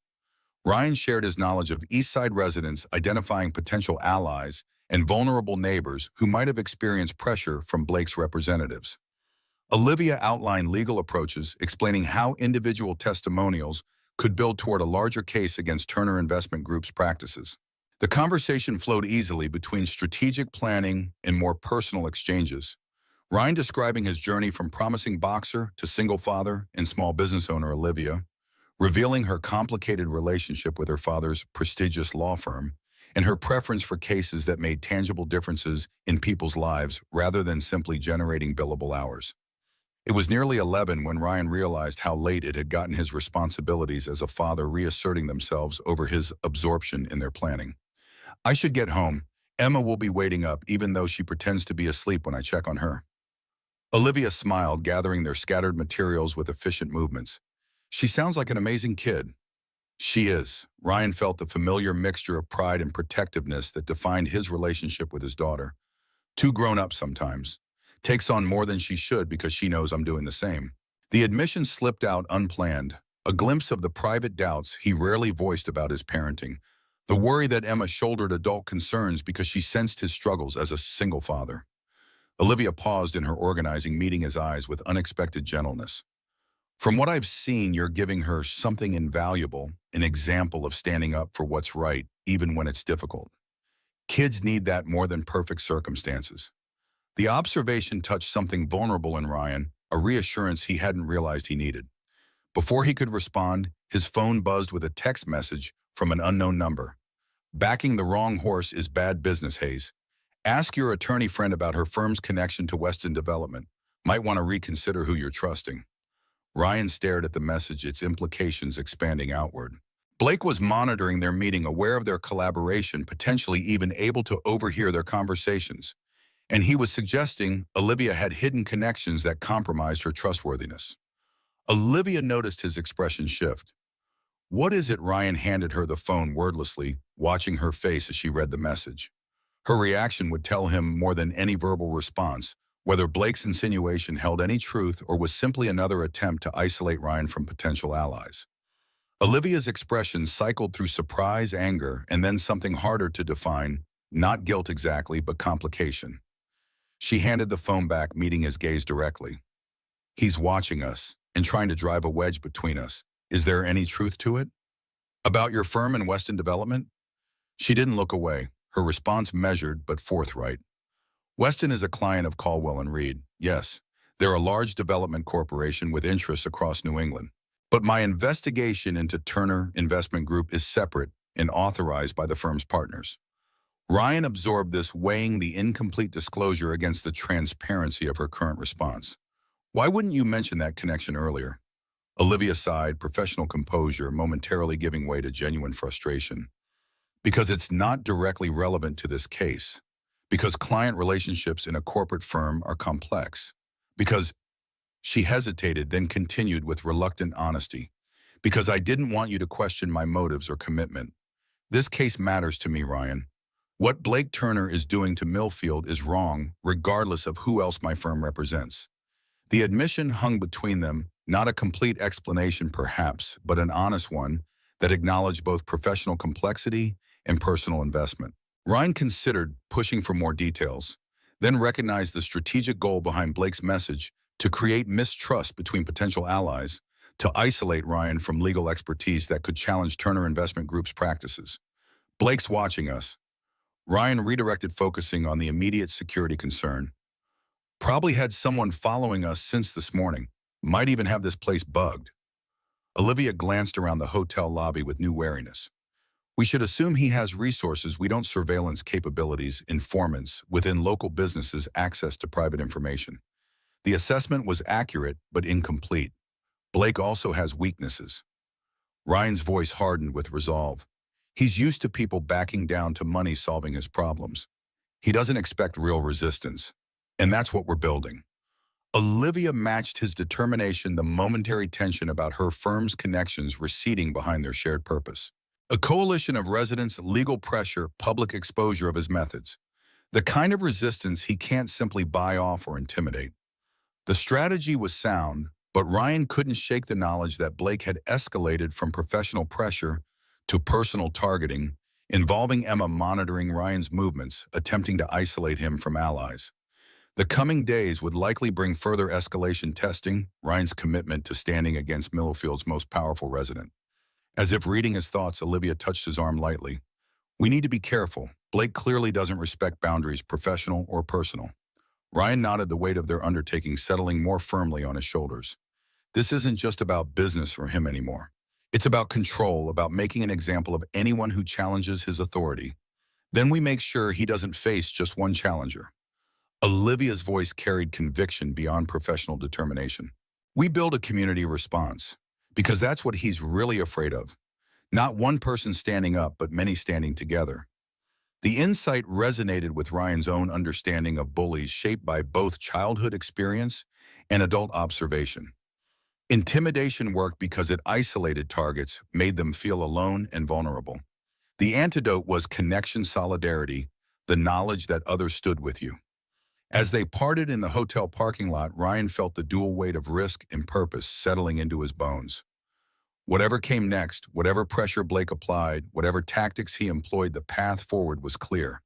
Ryan shared his knowledge of East Side residents identifying potential allies and vulnerable neighbors who might have experienced pressure from Blake's representatives. Olivia outlined legal approaches, explaining how individual testimonials could build toward a larger case against Turner Investment Group's practices. The conversation flowed easily between strategic planning and more personal exchanges. Ryan describing his journey from promising boxer to single father and small business owner Olivia, revealing her complicated relationship with her father's prestigious law firm, and her preference for cases that made tangible differences in people's lives rather than simply generating billable hours. It was nearly 11 when Ryan realized how late it had gotten his responsibilities as a father reasserting themselves over his absorption in their planning. I should get home. Emma will be waiting up even though she pretends to be asleep when I check on her. Olivia smiled, gathering their scattered materials with efficient movements. She sounds like an amazing kid. She is. Ryan felt the familiar mixture of pride and protectiveness that defined his relationship with his daughter. Too grown up sometimes. Takes on more than she should because she knows I'm doing the same. The admission slipped out unplanned, a glimpse of the private doubts he rarely voiced about his parenting, the worry that Emma shouldered adult concerns because she sensed his struggles as a single father. Olivia paused in her organizing, meeting his eyes with unexpected gentleness. From what I've seen, you're giving her something invaluable, an example of standing up for what's right, even when it's difficult. Kids need that more than perfect circumstances. The observation touched something vulnerable in Ryan, a reassurance he hadn't realized he needed. Before he could respond, his phone buzzed with a text message from an unknown number. Backing the wrong horse is bad business, Hayes. Ask your attorney friend about her firm's connection to Weston Development. Might want to reconsider who you're trusting. Ryan stared at the message, its implications expanding outward. Blake was monitoring their meeting, aware of their collaboration, potentially even able to overhear their conversations. And he was suggesting Olivia had hidden connections that compromised her trustworthiness. Olivia noticed his expression shift. What is it? Ryan handed her the phone wordlessly, watching her face as she read the message. Her reaction would tell him more than any verbal response, whether Blake's insinuation held any truth or was simply another attempt to isolate Ryan from potential allies. Olivia's expression cycled through surprise, anger, and then something harder to define, not guilt exactly, but complication. She handed the phone back, meeting his gaze directly. He's watching us and trying to drive a wedge between us. Is there any truth to it? About your firm and Weston Development? She didn't look away, her response measured but forthright. Weston is a client of Caldwell and Reed. Yes, they're a large development corporation with interests across New England. But my investigation into Turner Investment Group is separate and authorized by the firm's partners. Ryan absorbed this, weighing the incomplete disclosure against the transparency of her current response. Why wouldn't you mention that connection earlier? Olivia sighed, professional composure momentarily giving way to genuine frustration. Because it's not directly relevant to this case. Because client relationships in a corporate firm are complex. Because she hesitated, then continued with reluctant honesty. Because I didn't want you to question my motives or commitment. This case matters to me, Ryan. What Blake Turner is doing to Millfield is wrong, regardless of who else my firm represents. The admission hung between them, not a complete explanation perhaps, but an honest one that acknowledged both professional complexity and personal investment. Ryan considered pushing for more details, then recognized the strategic goal behind Blake's message to create mistrust between potential allies, to isolate Ryan from legal expertise that could challenge Turner Investment Group's practices. Blake's watching us. Ryan redirected, focusing on the immediate security concern. Probably had someone following us since this morning. Might even have this place bugged. Olivia glanced around the hotel lobby with new wariness. We should assume he has resources. We don't surveillance capabilities, informants, within local businesses access to private information. The assessment was accurate, but incomplete. Blake also has weaknesses. Ryan's voice hardened with resolve. He's used to people backing down to money solving his problems. He doesn't expect real resistance. And that's what we're building. Olivia matched his determination, the momentary tension about her firm's connections receding behind their shared purpose. A coalition of residents, legal pressure, public exposure of his methods. The kind of resistance he can't simply buy off or intimidate. The strategy was sound, but Ryan couldn't shake the knowledge that Blake had escalated from professional pressure to personal targeting, involving Emma monitoring Ryan's movements, attempting to isolate him from allies. The coming days would likely bring further escalation, testing Ryan's commitment to standing against Millfield's most powerful resident. As if reading his thoughts, Olivia touched his arm lightly. We need to be careful. Blake clearly doesn't respect boundaries, professional or personal. Ryan nodded, the weight of their undertaking settling more firmly on his shoulders. This isn't just about business for him anymore. It's about control, about making an example of anyone who challenges his authority. Then we make sure he doesn't face just one challenger. Olivia's voice carried conviction beyond professional determination. We build a community response, because that's what he's really afraid of. Not one person standing up, but many standing together. The insight resonated with Ryan's own understanding of bullies, shaped by both childhood experience and adult observation. Intimidation worked because it isolated targets, made them feel alone and vulnerable. The antidote was connection, solidarity, the knowledge that others stood with you. As they parted in the hotel parking lot, Ryan felt the dual weight of risk and purpose settling into his bones. Whatever came next, whatever pressure Blake applied, whatever tactics he employed, the path forward was clear.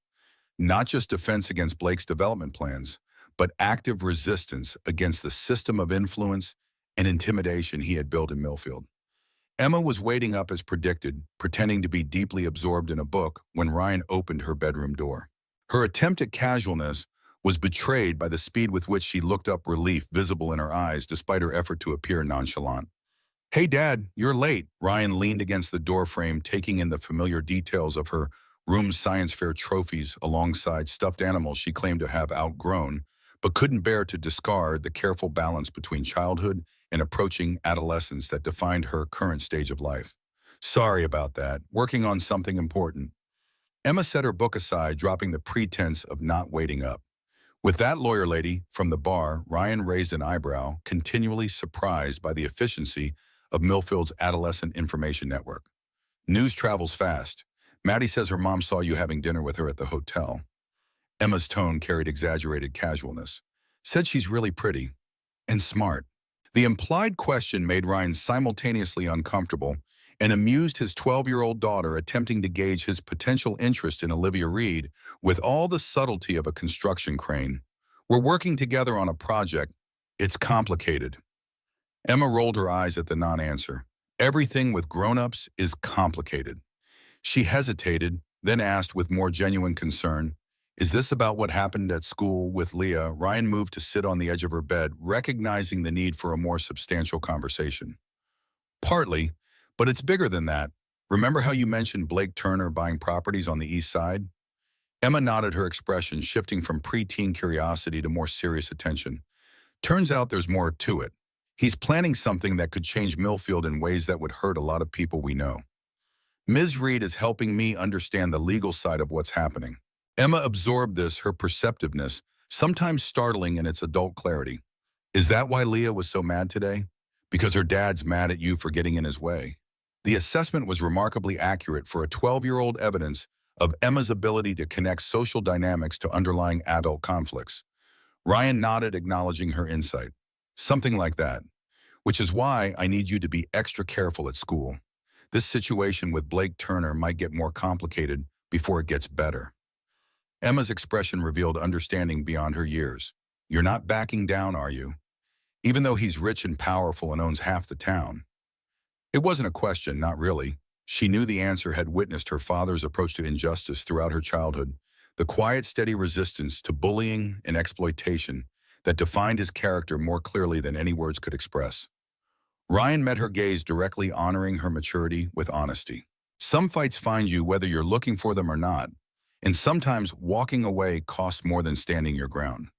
Not just defense against Blake's development plans, but active resistance against the system of influence and intimidation he had built in Millfield. Emma was waiting up as predicted, pretending to be deeply absorbed in a book when Ryan opened her bedroom door. Her attempt at casualness was betrayed by the speed with which she looked up, relief visible in her eyes despite her effort to appear nonchalant. Hey, Dad, you're late. Ryan leaned against the doorframe, taking in the familiar details of her room's science fair trophies alongside stuffed animals she claimed to have outgrown, but couldn't bear to discard, the careful balance between childhood and approaching adolescence that defined her current stage of life. Sorry about that. Working on something important. Emma set her book aside, dropping the pretense of not waiting up. With that, lawyer lady, from the bar, Ryan raised an eyebrow, continually surprised by the efficiency of Millfield's adolescent information network. News travels fast. Maddie says her mom saw you having dinner with her at the hotel. Emma's tone carried exaggerated casualness. Said she's really pretty and smart. The implied question made Ryan simultaneously uncomfortable and amused his 12-year-old daughter, attempting to gauge his potential interest in Olivia Reed with all the subtlety of a construction crane. We're working together on a project. It's complicated. Emma rolled her eyes at the non-answer. Everything with grown-ups is complicated. She hesitated, then asked with more genuine concern, is this about what happened at school with Leah? Ryan moved to sit on the edge of her bed, recognizing the need for a more substantial conversation. Partly, but it's bigger than that. Remember how you mentioned Blake Turner buying properties on the east side? Emma nodded, her expression shifting from preteen curiosity to more serious attention. Turns out there's more to it. He's planning something that could change Millfield in ways that would hurt a lot of people we know. Ms. Reed is helping me understand the legal side of what's happening. Emma absorbed this, her perceptiveness, sometimes startling in its adult clarity. Is that why Leah was so mad today? Because her dad's mad at you for getting in his way. The assessment was remarkably accurate for a 12-year-old, evidence of Emma's ability to connect social dynamics to underlying adult conflicts. Ryan nodded, acknowledging her insight. Something like that. Which is why I need you to be extra careful at school. This situation with Blake Turner might get more complicated before it gets better. Emma's expression revealed understanding beyond her years. You're not backing down, are you? even though he's rich and powerful and owns half the town? It wasn't a question, not really. She knew the answer, had witnessed her father's approach to injustice throughout her childhood, the quiet, steady resistance to bullying and exploitation that defined his character more clearly than any words could express. Ryan met her gaze directly, honoring her maturity with honesty. Some fights find you whether you're looking for them or not, and sometimes walking away costs more than standing your ground.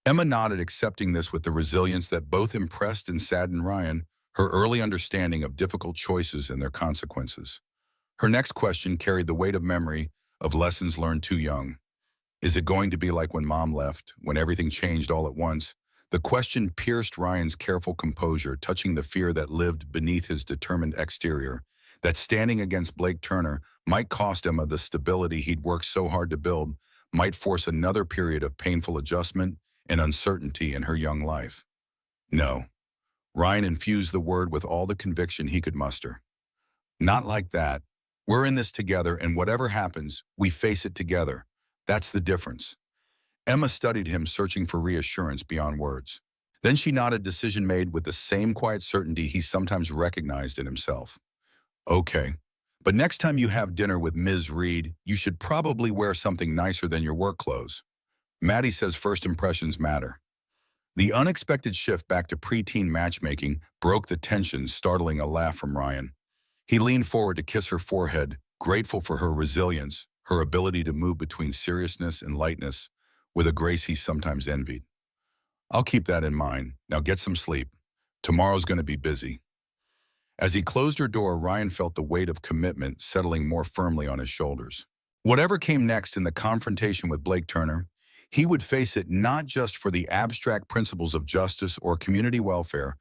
Emma nodded, accepting this with the resilience that both impressed and saddened Ryan, her early understanding of difficult choices and their consequences. Her next question carried the weight of memory, of lessons learned too young. Is it going to be like when Mom left, when everything changed all at once? The question pierced Ryan's careful composure, touching the fear that lived beneath his determined exterior, that standing against Blake Turner might cost Emma the stability he'd worked so hard to build, might force another period of painful adjustment and uncertainty in her young life. No. Ryan infused the word with all the conviction he could muster. Not like that. We're in this together, and whatever happens, we face it together. That's the difference. Emma studied him, searching for reassurance beyond words. Then she nodded, decision made with the same quiet certainty he sometimes recognized in himself. Okay. But next time you have dinner with Ms. Reed, you should probably wear something nicer than your work clothes. Maddie says first impressions matter. The unexpected shift back to preteen matchmaking broke the tension, startling a laugh from Ryan. He leaned forward to kiss her forehead, grateful for her resilience, her ability to move between seriousness and lightness with a grace he sometimes envied. I'll keep that in mind. Now get some sleep. Tomorrow's going to be busy. As he closed her door, Ryan felt the weight of commitment settling more firmly on his shoulders. Whatever came next in the confrontation with Blake Turner, he would face it not just for the abstract principles of justice or community welfare,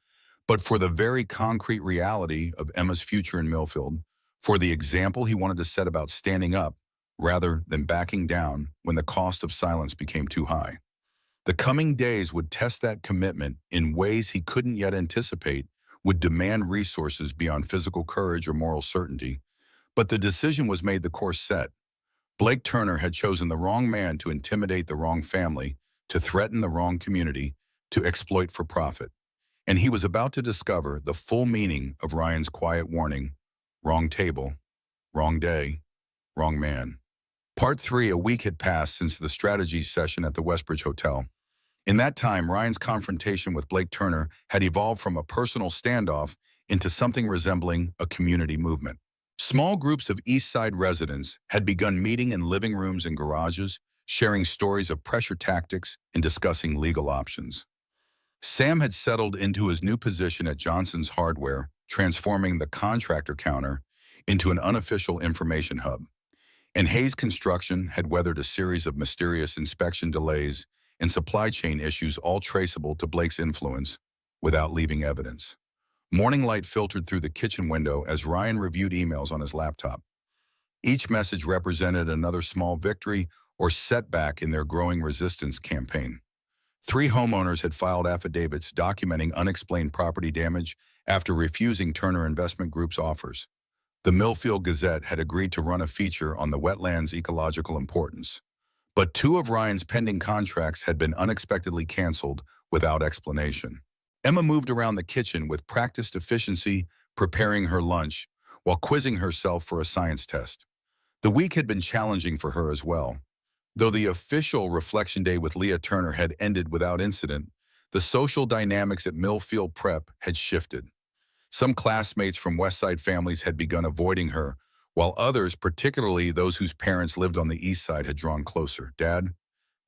but for the very concrete reality of Emma's future in Millfield, for the example he wanted to set about standing up rather than backing down when the cost of silence became too high. The coming days would test that commitment in ways he couldn't yet anticipate, would demand resources beyond physical courage or moral certainty. But the decision was made, the course set. Blake Turner had chosen the wrong man to intimidate the wrong family, to threaten the wrong community, to exploit for profit. And he was about to discover the full meaning of Ryan's quiet warning: wrong table, wrong day, wrong man. Part 3. A week had passed since the strategy session at the Westbridge Hotel. In that time, Ryan's confrontation with Blake Turner had evolved from a personal standoff into something resembling a community movement. Small groups of East Side residents had begun meeting in living rooms and garages, sharing stories of pressure tactics and discussing legal options. Sam had settled into his new position at Johnson's Hardware, transforming the contractor counter into an unofficial information hub. And Hayes Construction had weathered a series of mysterious inspection delays and supply chain issues, all traceable to Blake's influence, without leaving evidence. Morning light filtered through the kitchen window as Ryan reviewed emails on his laptop. Each message represented another small victory or setback in their growing resistance campaign. 3 homeowners had filed affidavits documenting unexplained property damage after refusing Turner Investment Group's offers. The Millfield Gazette had agreed to run a feature on the wetland's ecological importance. But 2 of Ryan's pending contracts had been unexpectedly canceled without explanation. Emma moved around the kitchen with practiced efficiency, preparing her lunch while quizzing herself for a science test. The week had been challenging for her as well. Though the official reflection day with Leah Turner had ended without incident, the social dynamics at Millfield Prep had shifted. Some classmates from West Side families had begun avoiding her, while others, particularly those whose parents lived on the East Side, had drawn closer. Dad,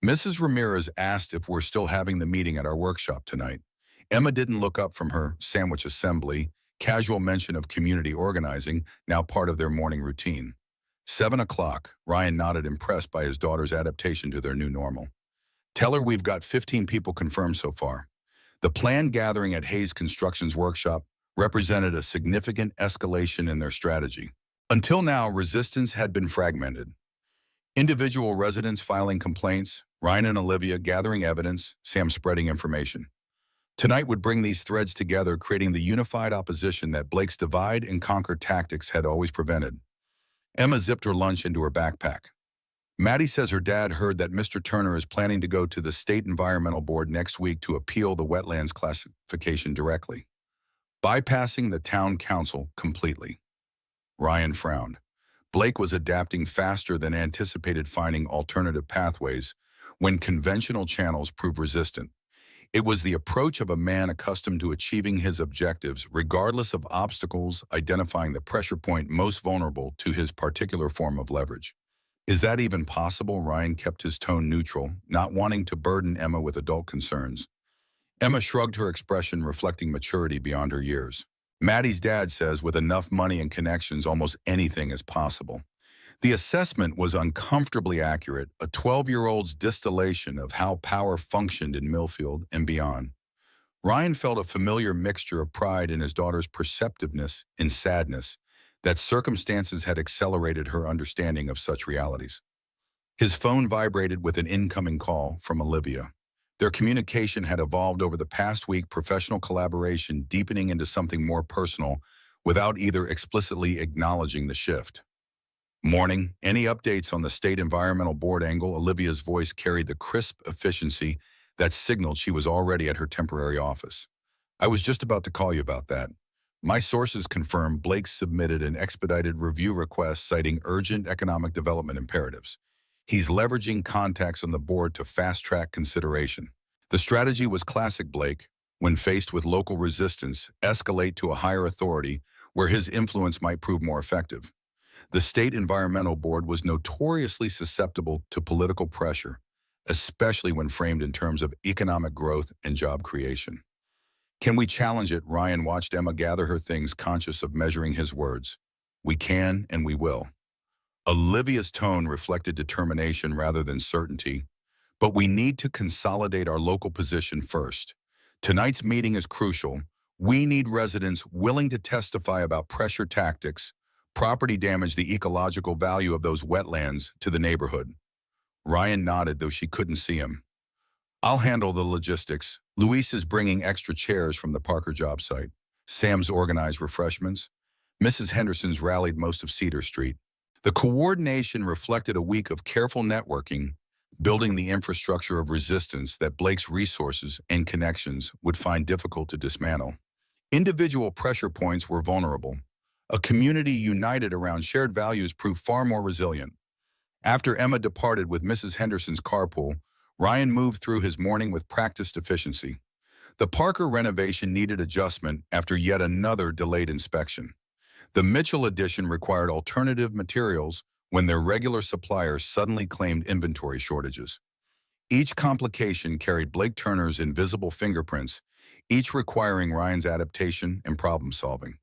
Mrs. Ramirez asked if we're still having the meeting at our workshop tonight. Emma didn't look up from her sandwich assembly, casual mention of community organizing, now part of their morning routine. 7 o'clock, Ryan nodded, impressed by his daughter's adaptation to their new normal. Tell her we've got 15 people confirmed so far. The planned gathering at Hayes Construction's workshop represented a significant escalation in their strategy. Until now, resistance had been fragmented. Individual residents filing complaints, Ryan and Olivia gathering evidence, Sam spreading information. Tonight would bring these threads together, creating the unified opposition that Blake's divide-and-conquer tactics had always prevented. Emma zipped her lunch into her backpack. Maddie says her dad heard that Mr. Turner is planning to go to the State Environmental Board next week to appeal the wetlands classification directly, bypassing the town council completely. Ryan frowned. Blake was adapting faster than anticipated, finding alternative pathways when conventional channels proved resistant. It was the approach of a man accustomed to achieving his objectives regardless of obstacles, identifying the pressure point most vulnerable to his particular form of leverage. Is that even possible? Ryan kept his tone neutral, not wanting to burden Emma with adult concerns. Emma shrugged, her expression reflecting maturity beyond her years. Maddie's dad says with enough money and connections, almost anything is possible. The assessment was uncomfortably accurate, a 12-year-old's distillation of how power functioned in Millfield and beyond. Ryan felt a familiar mixture of pride in his daughter's perceptiveness and sadness that circumstances had accelerated her understanding of such realities. His phone vibrated with an incoming call from Olivia. Their communication had evolved over the past week, professional collaboration deepening into something more personal without either explicitly acknowledging the shift. Morning, any updates on the State Environmental Board angle? Olivia's voice carried the crisp efficiency that signaled she was already at her temporary office. I was just about to call you about that. My sources confirm Blake submitted an expedited review request citing urgent economic development imperatives. He's leveraging contacts on the board to fast-track consideration. The strategy was classic Blake. When faced with local resistance, escalate to a higher authority where his influence might prove more effective. The State Environmental Board was notoriously susceptible to political pressure, especially when framed in terms of economic growth and job creation. Can we challenge it? Ryan watched Emma gather her things, conscious of measuring his words. We can and we will. Olivia's tone reflected determination rather than certainty, but we need to consolidate our local position first. Tonight's meeting is crucial. We need residents willing to testify about pressure tactics, property damage, the ecological value of those wetlands to the neighborhood. Ryan nodded, though she couldn't see him. I'll handle the logistics. Luis is bringing extra chairs from the Parker job site. Sam's organized refreshments. Mrs. Henderson's rallied most of Cedar Street. The coordination reflected a week of careful networking, building the infrastructure of resistance that Blake's resources and connections would find difficult to dismantle. Individual pressure points were vulnerable. A community united around shared values proved far more resilient. After Emma departed with Mrs. Henderson's carpool, Ryan moved through his morning with practiced efficiency. The Parker renovation needed adjustment after yet another delayed inspection. The Mitchell addition required alternative materials when their regular suppliers suddenly claimed inventory shortages. Each complication carried Blake Turner's invisible fingerprints, each requiring Ryan's adaptation and problem-solving.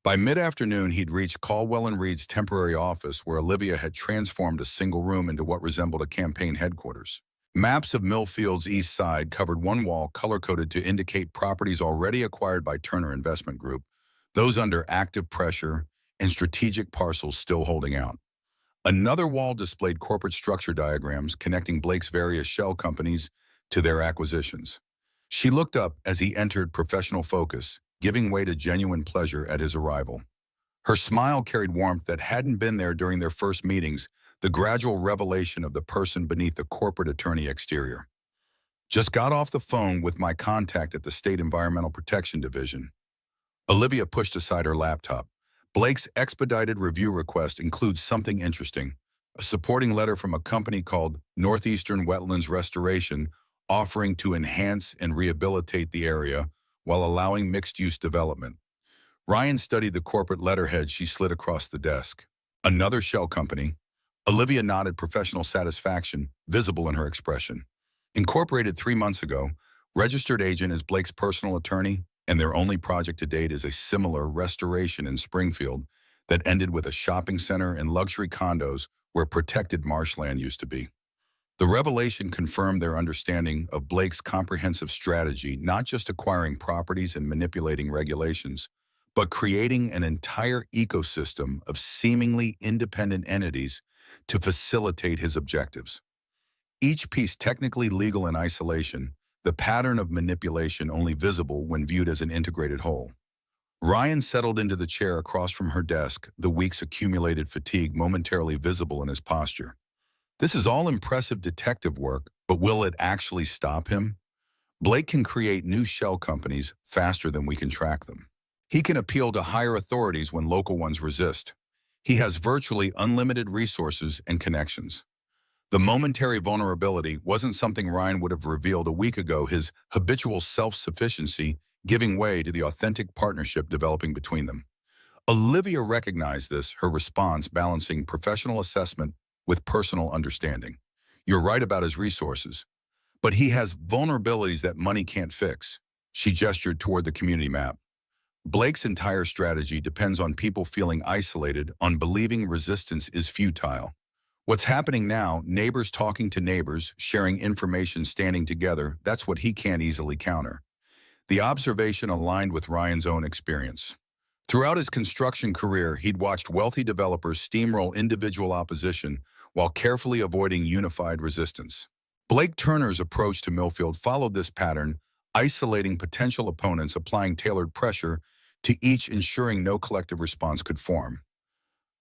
By mid-afternoon, he'd reached Caldwell and Reed's temporary office, where Olivia had transformed a single room into what resembled a campaign headquarters. Maps of Millfield's east side covered one wall, color-coded to indicate properties already acquired by Turner Investment Group, those under active pressure, and strategic parcels still holding out. Another wall displayed corporate structure diagrams connecting Blake's various shell companies to their acquisitions. She looked up as he entered, professional focus, giving way to genuine pleasure at his arrival. Her smile carried warmth that hadn't been there during their first meetings, the gradual revelation of the person beneath the corporate attorney exterior. Just got off the phone with my contact at the State Environmental Protection Division. Olivia pushed aside her laptop. Blake's expedited review request includes something interesting, a supporting letter from a company called Northeastern Wetlands Restoration, offering to enhance and rehabilitate the area while allowing mixed-use development. Ryan studied the corporate letterhead she slid across the desk. Another shell company. Olivia nodded, professional satisfaction visible in her expression. Incorporated 3 months ago, registered agent is Blake's personal attorney, and their only project to date is a similar restoration in Springfield that ended with a shopping center and luxury condos where protected marshland used to be. The revelation confirmed their understanding of Blake's comprehensive strategy, not just acquiring properties and manipulating regulations, but creating an entire ecosystem of seemingly independent entities to facilitate his objectives. Each piece technically legal in isolation, the pattern of manipulation only visible when viewed as an integrated whole. Ryan settled into the chair across from her desk, the week's accumulated fatigue momentarily visible in his posture. This is all impressive detective work, but will it actually stop him? Blake can create new shell companies faster than we can track them. He can appeal to higher authorities when local ones resist. He has virtually unlimited resources and connections. The momentary vulnerability wasn't something Ryan would have revealed a week ago, his habitual self-sufficiency giving way to the authentic partnership developing between them. Olivia recognized this, her response balancing professional assessment with personal understanding. You're right about his resources, but he has vulnerabilities that money can't fix. She gestured toward the community map. Blake's entire strategy depends on people feeling isolated, on believing resistance is futile. What's happening now, neighbors talking to neighbors, sharing information, standing together, that's what he can't easily counter. The observation aligned with Ryan's own experience. Throughout his construction career, he'd watched wealthy developers steamroll individual opposition while carefully avoiding unified resistance. Blake Turner's approach to Millfield followed this pattern, isolating potential opponents, applying tailored pressure to each, ensuring no collective response could form.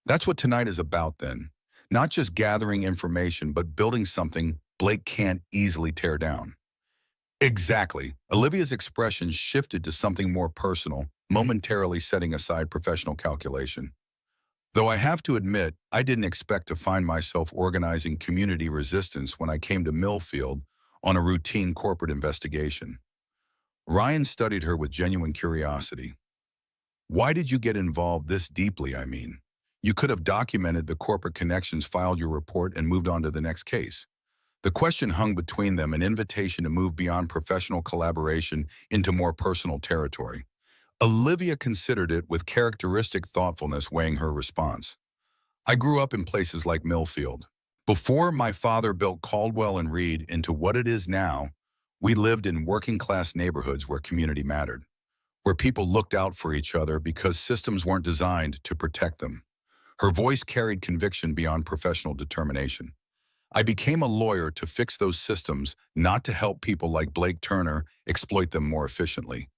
That's what tonight is about then. Not just gathering information, but building something Blake can't easily tear down. Exactly. Olivia's expression shifted to something more personal, momentarily setting aside professional calculation. Though I have to admit, I didn't expect to find myself organizing community resistance when I came to Millfield on a routine corporate investigation. Ryan studied her with genuine curiosity. Why did you get involved this deeply, I mean? You could have documented the corporate connections, filed your report, and moved on to the next case. The question hung between them, an invitation to move beyond professional collaboration into more personal territory. Olivia considered it with characteristic thoughtfulness, weighing her response. I grew up in places like Millfield. Before my father built Caldwell and Reed into what it is now, we lived in working-class neighborhoods where community mattered, where people looked out for each other because systems weren't designed to protect them. Her voice carried conviction beyond professional determination. I became a lawyer to fix those systems, not to help people like Blake Turner exploit them more efficiently.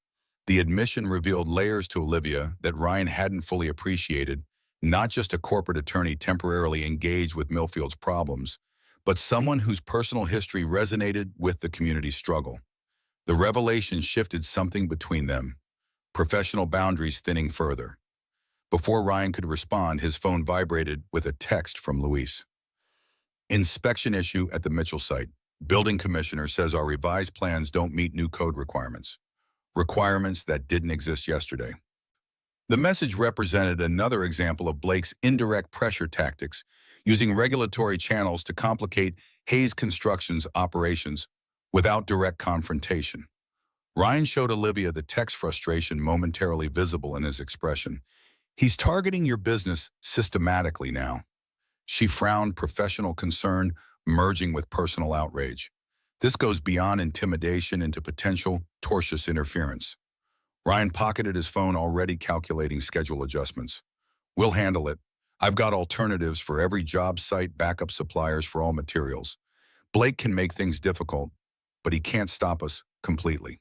The admission revealed layers to Olivia that Ryan hadn't fully appreciated, not just a corporate attorney temporarily engaged with Millfield's problems, but someone whose personal history resonated with the community's struggle. The revelation shifted something between them, professional boundaries thinning further. Before Ryan could respond, his phone vibrated with a text from Luis. Inspection issue at the Mitchell site. Building commissioner says our revised plans don't meet new code requirements. Requirements that didn't exist yesterday. The message represented another example of Blake's indirect pressure tactics, using regulatory channels to complicate Hayes Construction's operations without direct confrontation. Ryan showed Olivia the text frustration momentarily visible in his expression. He's targeting your business systematically now. She frowned, professional concern merging with personal outrage. This goes beyond intimidation into potential tortious interference. Ryan pocketed his phone, already calculating schedule adjustments. We'll handle it. I've got alternatives for every job site, backup suppliers for all materials. Blake can make things difficult, but he can't stop us completely.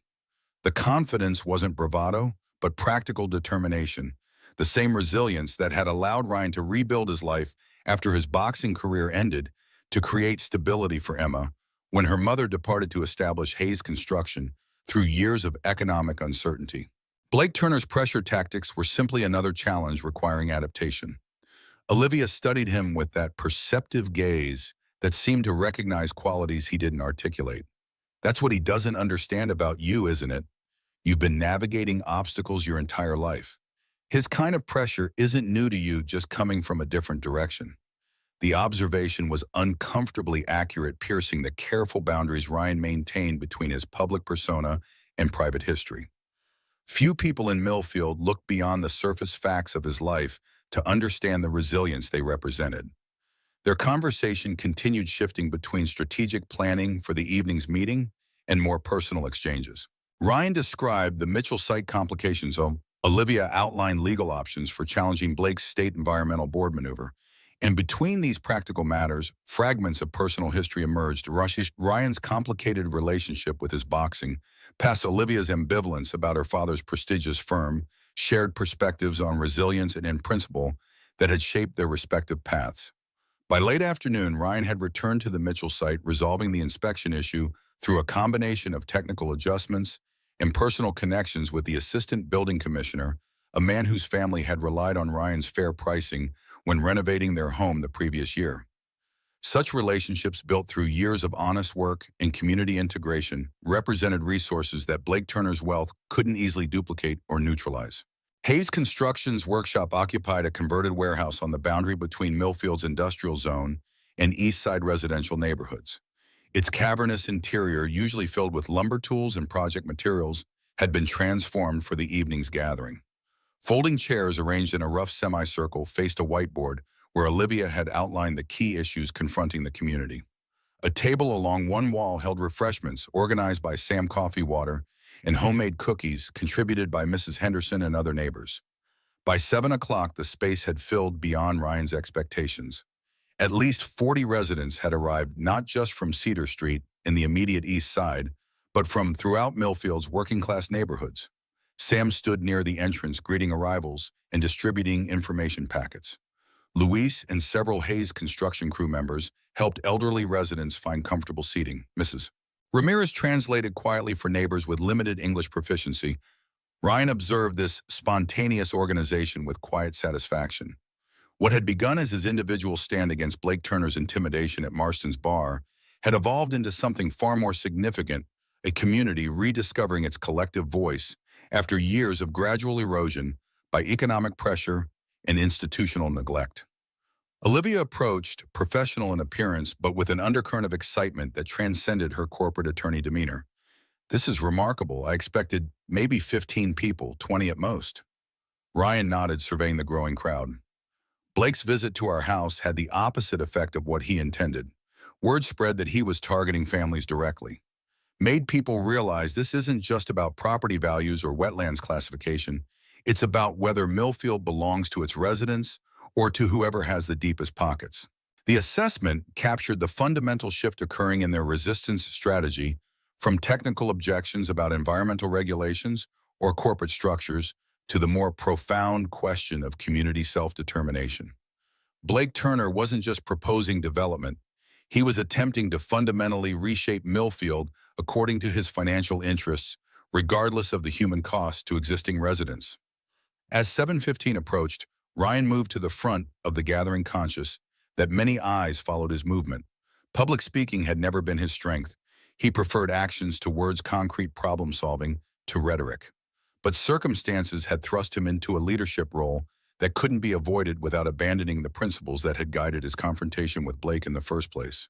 The confidence wasn't bravado, but practical determination. The same resilience that had allowed Ryan to rebuild his life after his boxing career ended, to create stability for Emma when her mother departed to establish Hayes Construction through years of economic uncertainty. Blake Turner's pressure tactics were simply another challenge requiring adaptation. Olivia studied him with that perceptive gaze that seemed to recognize qualities he didn't articulate. That's what he doesn't understand about you, isn't it? You've been navigating obstacles your entire life. His kind of pressure isn't new to you, just coming from a different direction. The observation was uncomfortably accurate, piercing the careful boundaries Ryan maintained between his public persona and private history. Few people in Millfield looked beyond the surface facts of his life to understand the resilience they represented. Their conversation continued, shifting between strategic planning for the evening's meeting and more personal exchanges. Ryan described the Mitchell site complications. Olivia outlined legal options for challenging Blake's state environmental board maneuver. And between these practical matters, fragments of personal history emerged. Ryan's complicated relationship with his boxing, past Olivia's ambivalence about her father's prestigious firm, shared perspectives on resilience and in principle that had shaped their respective paths. By late afternoon, Ryan had returned to the Mitchell site, resolving the inspection issue through a combination of technical adjustments and personal connections with the assistant building commissioner, a man whose family had relied on Ryan's fair pricing when renovating their home the previous year. Such relationships built through years of honest work and community integration represented resources that Blake Turner's wealth couldn't easily duplicate or neutralize. Hayes Construction's workshop occupied a converted warehouse on the boundary between Millfield's industrial zone and East Side residential neighborhoods. Its cavernous interior, usually filled with lumber tools and project materials, had been transformed for the evening's gathering. Folding chairs arranged in a rough semicircle faced a whiteboard where Olivia had outlined the key issues confronting the community. A table along one wall held refreshments organized by Sam Coffee Water and homemade cookies contributed by Mrs. Henderson and other neighbors. By 7 o'clock, the space had filled beyond Ryan's expectations. At least 40 residents had arrived not just from Cedar Street in the immediate east side, but from throughout Millfield's working-class neighborhoods. Sam stood near the entrance greeting arrivals and distributing information packets. Luis and several Hayes construction crew members helped elderly residents find comfortable seating. Mrs. Ramirez translated quietly for neighbors with limited English proficiency. Ryan observed this spontaneous organization with quiet satisfaction. What had begun as his individual stand against Blake Turner's intimidation at Marston's bar had evolved into something far more significant, a community rediscovering its collective voice after years of gradual erosion by economic pressure and institutional neglect. Olivia approached, professional in appearance, but with an undercurrent of excitement that transcended her corporate attorney demeanor. "This is remarkable. I expected maybe 15 people, 20 at most." Ryan nodded, surveying the growing crowd. Blake's visit to our house had the opposite effect of what he intended. Word spread that he was targeting families directly. Made people realize this isn't just about property values or wetlands classification. It's about whether Millfield belongs to its residents or to whoever has the deepest pockets. The assessment captured the fundamental shift occurring in their resistance strategy, from technical objections about environmental regulations or corporate structures to the more profound question of community self-determination. Blake Turner wasn't just proposing development. He was attempting to fundamentally reshape Millfield according to his financial interests, regardless of the human cost to existing residents. As 7:15 approached, Ryan moved to the front of the gathering, conscious that many eyes followed his movement. Public speaking had never been his strength. He preferred actions to words, concrete problem-solving to rhetoric. But circumstances had thrust him into a leadership role that couldn't be avoided without abandoning the principles that had guided his confrontation with Blake in the first place.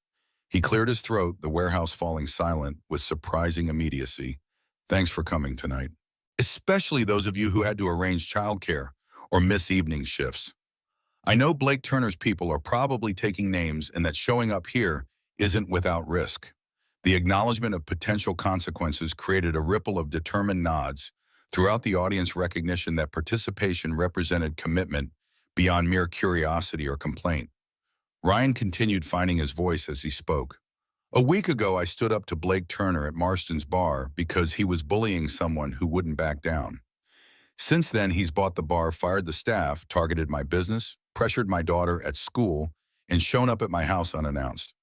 He cleared his throat, the warehouse falling silent with surprising immediacy. "Thanks for coming tonight. Especially those of you who had to arrange childcare or miss evening shifts. I know Blake Turner's people are probably taking names and that showing up here isn't without risk." The acknowledgement of potential consequences created a ripple of determined nods throughout the audience, recognition that participation represented commitment beyond mere curiosity or complaint. Ryan continued, finding his voice as he spoke. "A week ago, I stood up to Blake Turner at Marston's bar because he was bullying someone who wouldn't back down. Since then, he's bought the bar, fired the staff, targeted my business, pressured my daughter at school, and shown up at my house unannounced."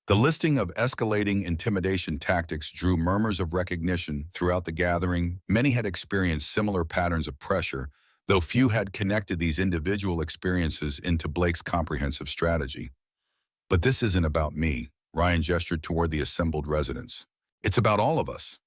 The listing of escalating intimidation tactics drew murmurs of recognition throughout the gathering. Many had experienced similar patterns of pressure, though few had connected these individual experiences into Blake's comprehensive strategy. "But this isn't about me," Ryan gestured toward the assembled residents. "It's about all of us.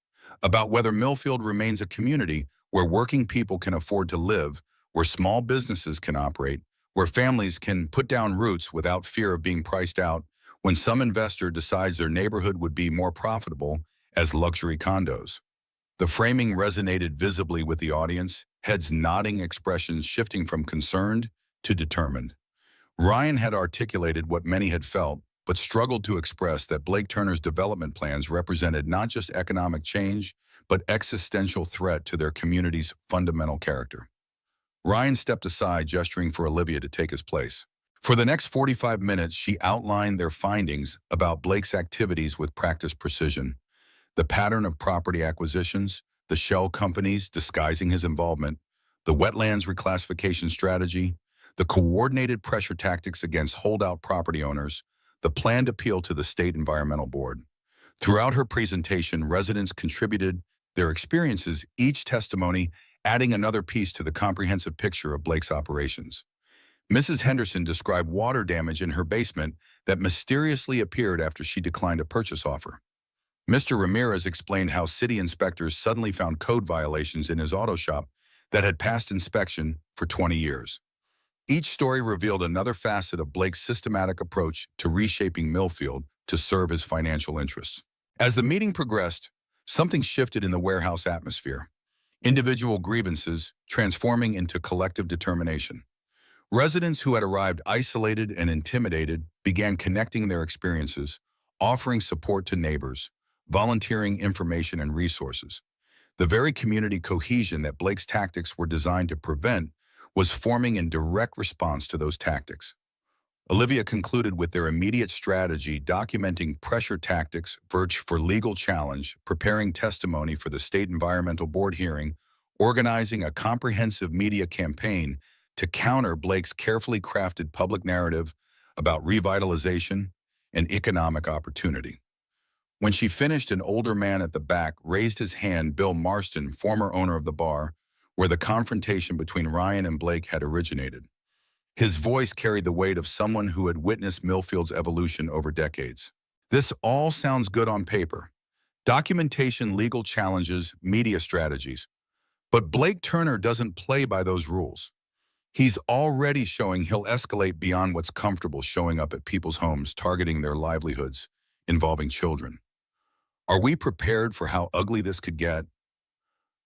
About whether Millfield remains a community where working people can afford to live, where small businesses can operate, where families can put down roots without fear of being priced out when some investor decides their neighborhood would be more profitable as luxury condos." The framing resonated visibly with the audience, heads nodding, expressions shifting from concerned to determined. Ryan had articulated what many had felt, but struggled to express, that Blake Turner's development plans represented not just economic change, but existential threat to their community's fundamental character. Ryan stepped aside, gesturing for Olivia to take his place. For the next 45 minutes, she outlined their findings about Blake's activities with practiced precision. The pattern of property acquisitions, the shell companies disguising his involvement, the wetlands reclassification strategy, the coordinated pressure tactics against holdout property owners, the planned appeal to the State Environmental Board. Throughout her presentation, residents contributed their experiences, each testimony adding another piece to the comprehensive picture of Blake's operations. Mrs. Henderson described water damage in her basement that mysteriously appeared after she declined a purchase offer. Mr. Ramirez explained how city inspectors suddenly found code violations in his auto shop that had passed inspection for 20 years. Each story revealed another facet of Blake's systematic approach to reshaping Millfield to serve his financial interests. As the meeting progressed, something shifted in the warehouse atmosphere. Individual grievances transforming into collective determination. Residents who had arrived isolated and intimidated began connecting their experiences, offering support to neighbors, volunteering information and resources. The very community cohesion that Blake's tactics were designed to prevent was forming in direct response to those tactics. Olivia concluded with their immediate strategy, documenting pressure tactics, search for legal challenge, preparing testimony for the State Environmental Board hearing, organizing a comprehensive media campaign to counter Blake's carefully crafted public narrative about revitalization and economic opportunity. When she finished, an older man at the back raised his hand, Bill Marston, former owner of the bar, where the confrontation between Ryan and Blake had originated. His voice carried the weight of someone who had witnessed Millfield's evolution over decades. This all sounds good on paper. Documentation, legal challenges, media strategies. But Blake Turner doesn't play by those rules. He's already showing he'll escalate beyond what's comfortable, showing up at people's homes, targeting their livelihoods, involving children. Are we prepared for how ugly this could get?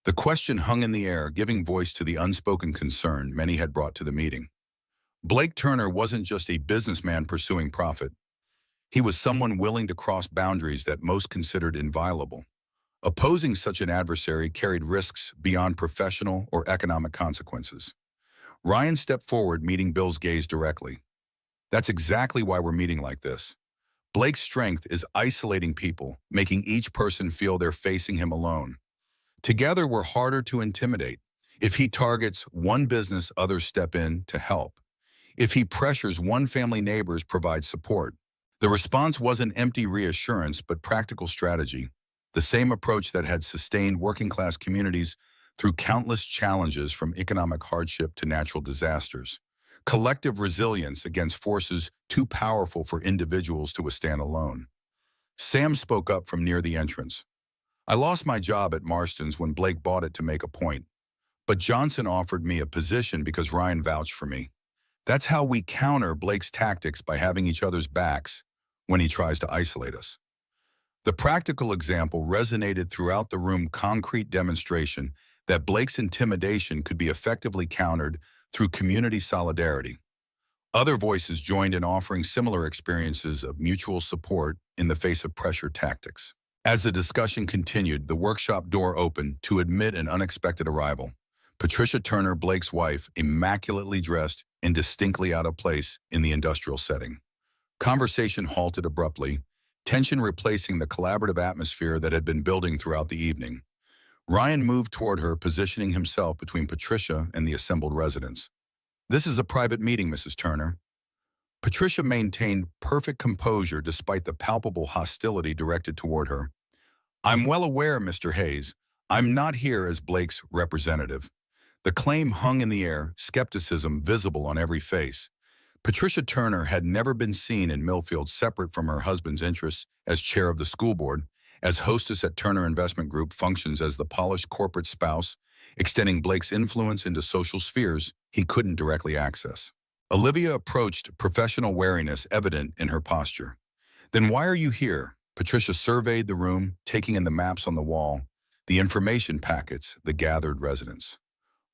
The question hung in the air, giving voice to the unspoken concern many had brought to the meeting. Blake Turner wasn't just a businessman pursuing profit. He was someone willing to cross boundaries that most considered inviolable. Opposing such an adversary carried risks beyond professional or economic consequences. Ryan stepped forward, meeting Bill's gaze directly. That's exactly why we're meeting like this. Blake's strength is isolating people, making each person feel they're facing him alone. Together, we're harder to intimidate. If he targets one business, others step in to help. If he pressures one family, neighbors provide support. The response wasn't empty reassurance, but practical strategy. The same approach that had sustained working-class communities through countless challenges, from economic hardship to natural disasters. Collective resilience against forces too powerful for individuals to withstand alone. Sam spoke up from near the entrance. I lost my job at Marston's when Blake bought it to make a point. But Johnson offered me a position because Ryan vouched for me. That's how we counter Blake's tactics, by having each other's backs when he tries to isolate us. The practical example resonated throughout the room, concrete demonstration that Blake's intimidation could be effectively countered through community solidarity. Other voices joined in, offering similar experiences of mutual support in the face of pressure tactics. As the discussion continued, the workshop door opened to admit an unexpected arrival. Patricia Turner, Blake's wife, immaculately dressed and distinctly out of place in the industrial setting. Conversation halted abruptly, tension replacing the collaborative atmosphere that had been building throughout the evening. Ryan moved toward her, positioning himself between Patricia and the assembled residents. "This is a private meeting, Mrs. Turner." Patricia maintained perfect composure despite the palpable hostility directed toward her. "I'm well aware, Mr. Hayes. I'm not here as Blake's representative." The claim hung in the air, skepticism visible on every face. Patricia Turner had never been seen in Millfield separate from her husband's interests as chair of the school board. As hostess at Turner Investment Group, functions as the polished corporate spouse, extending Blake's influence into social spheres he couldn't directly access. Olivia approached, professional wariness evident in her posture. "Then why are you here?" Patricia surveyed the room, taking in the maps on the wall, the information packets, the gathered residents.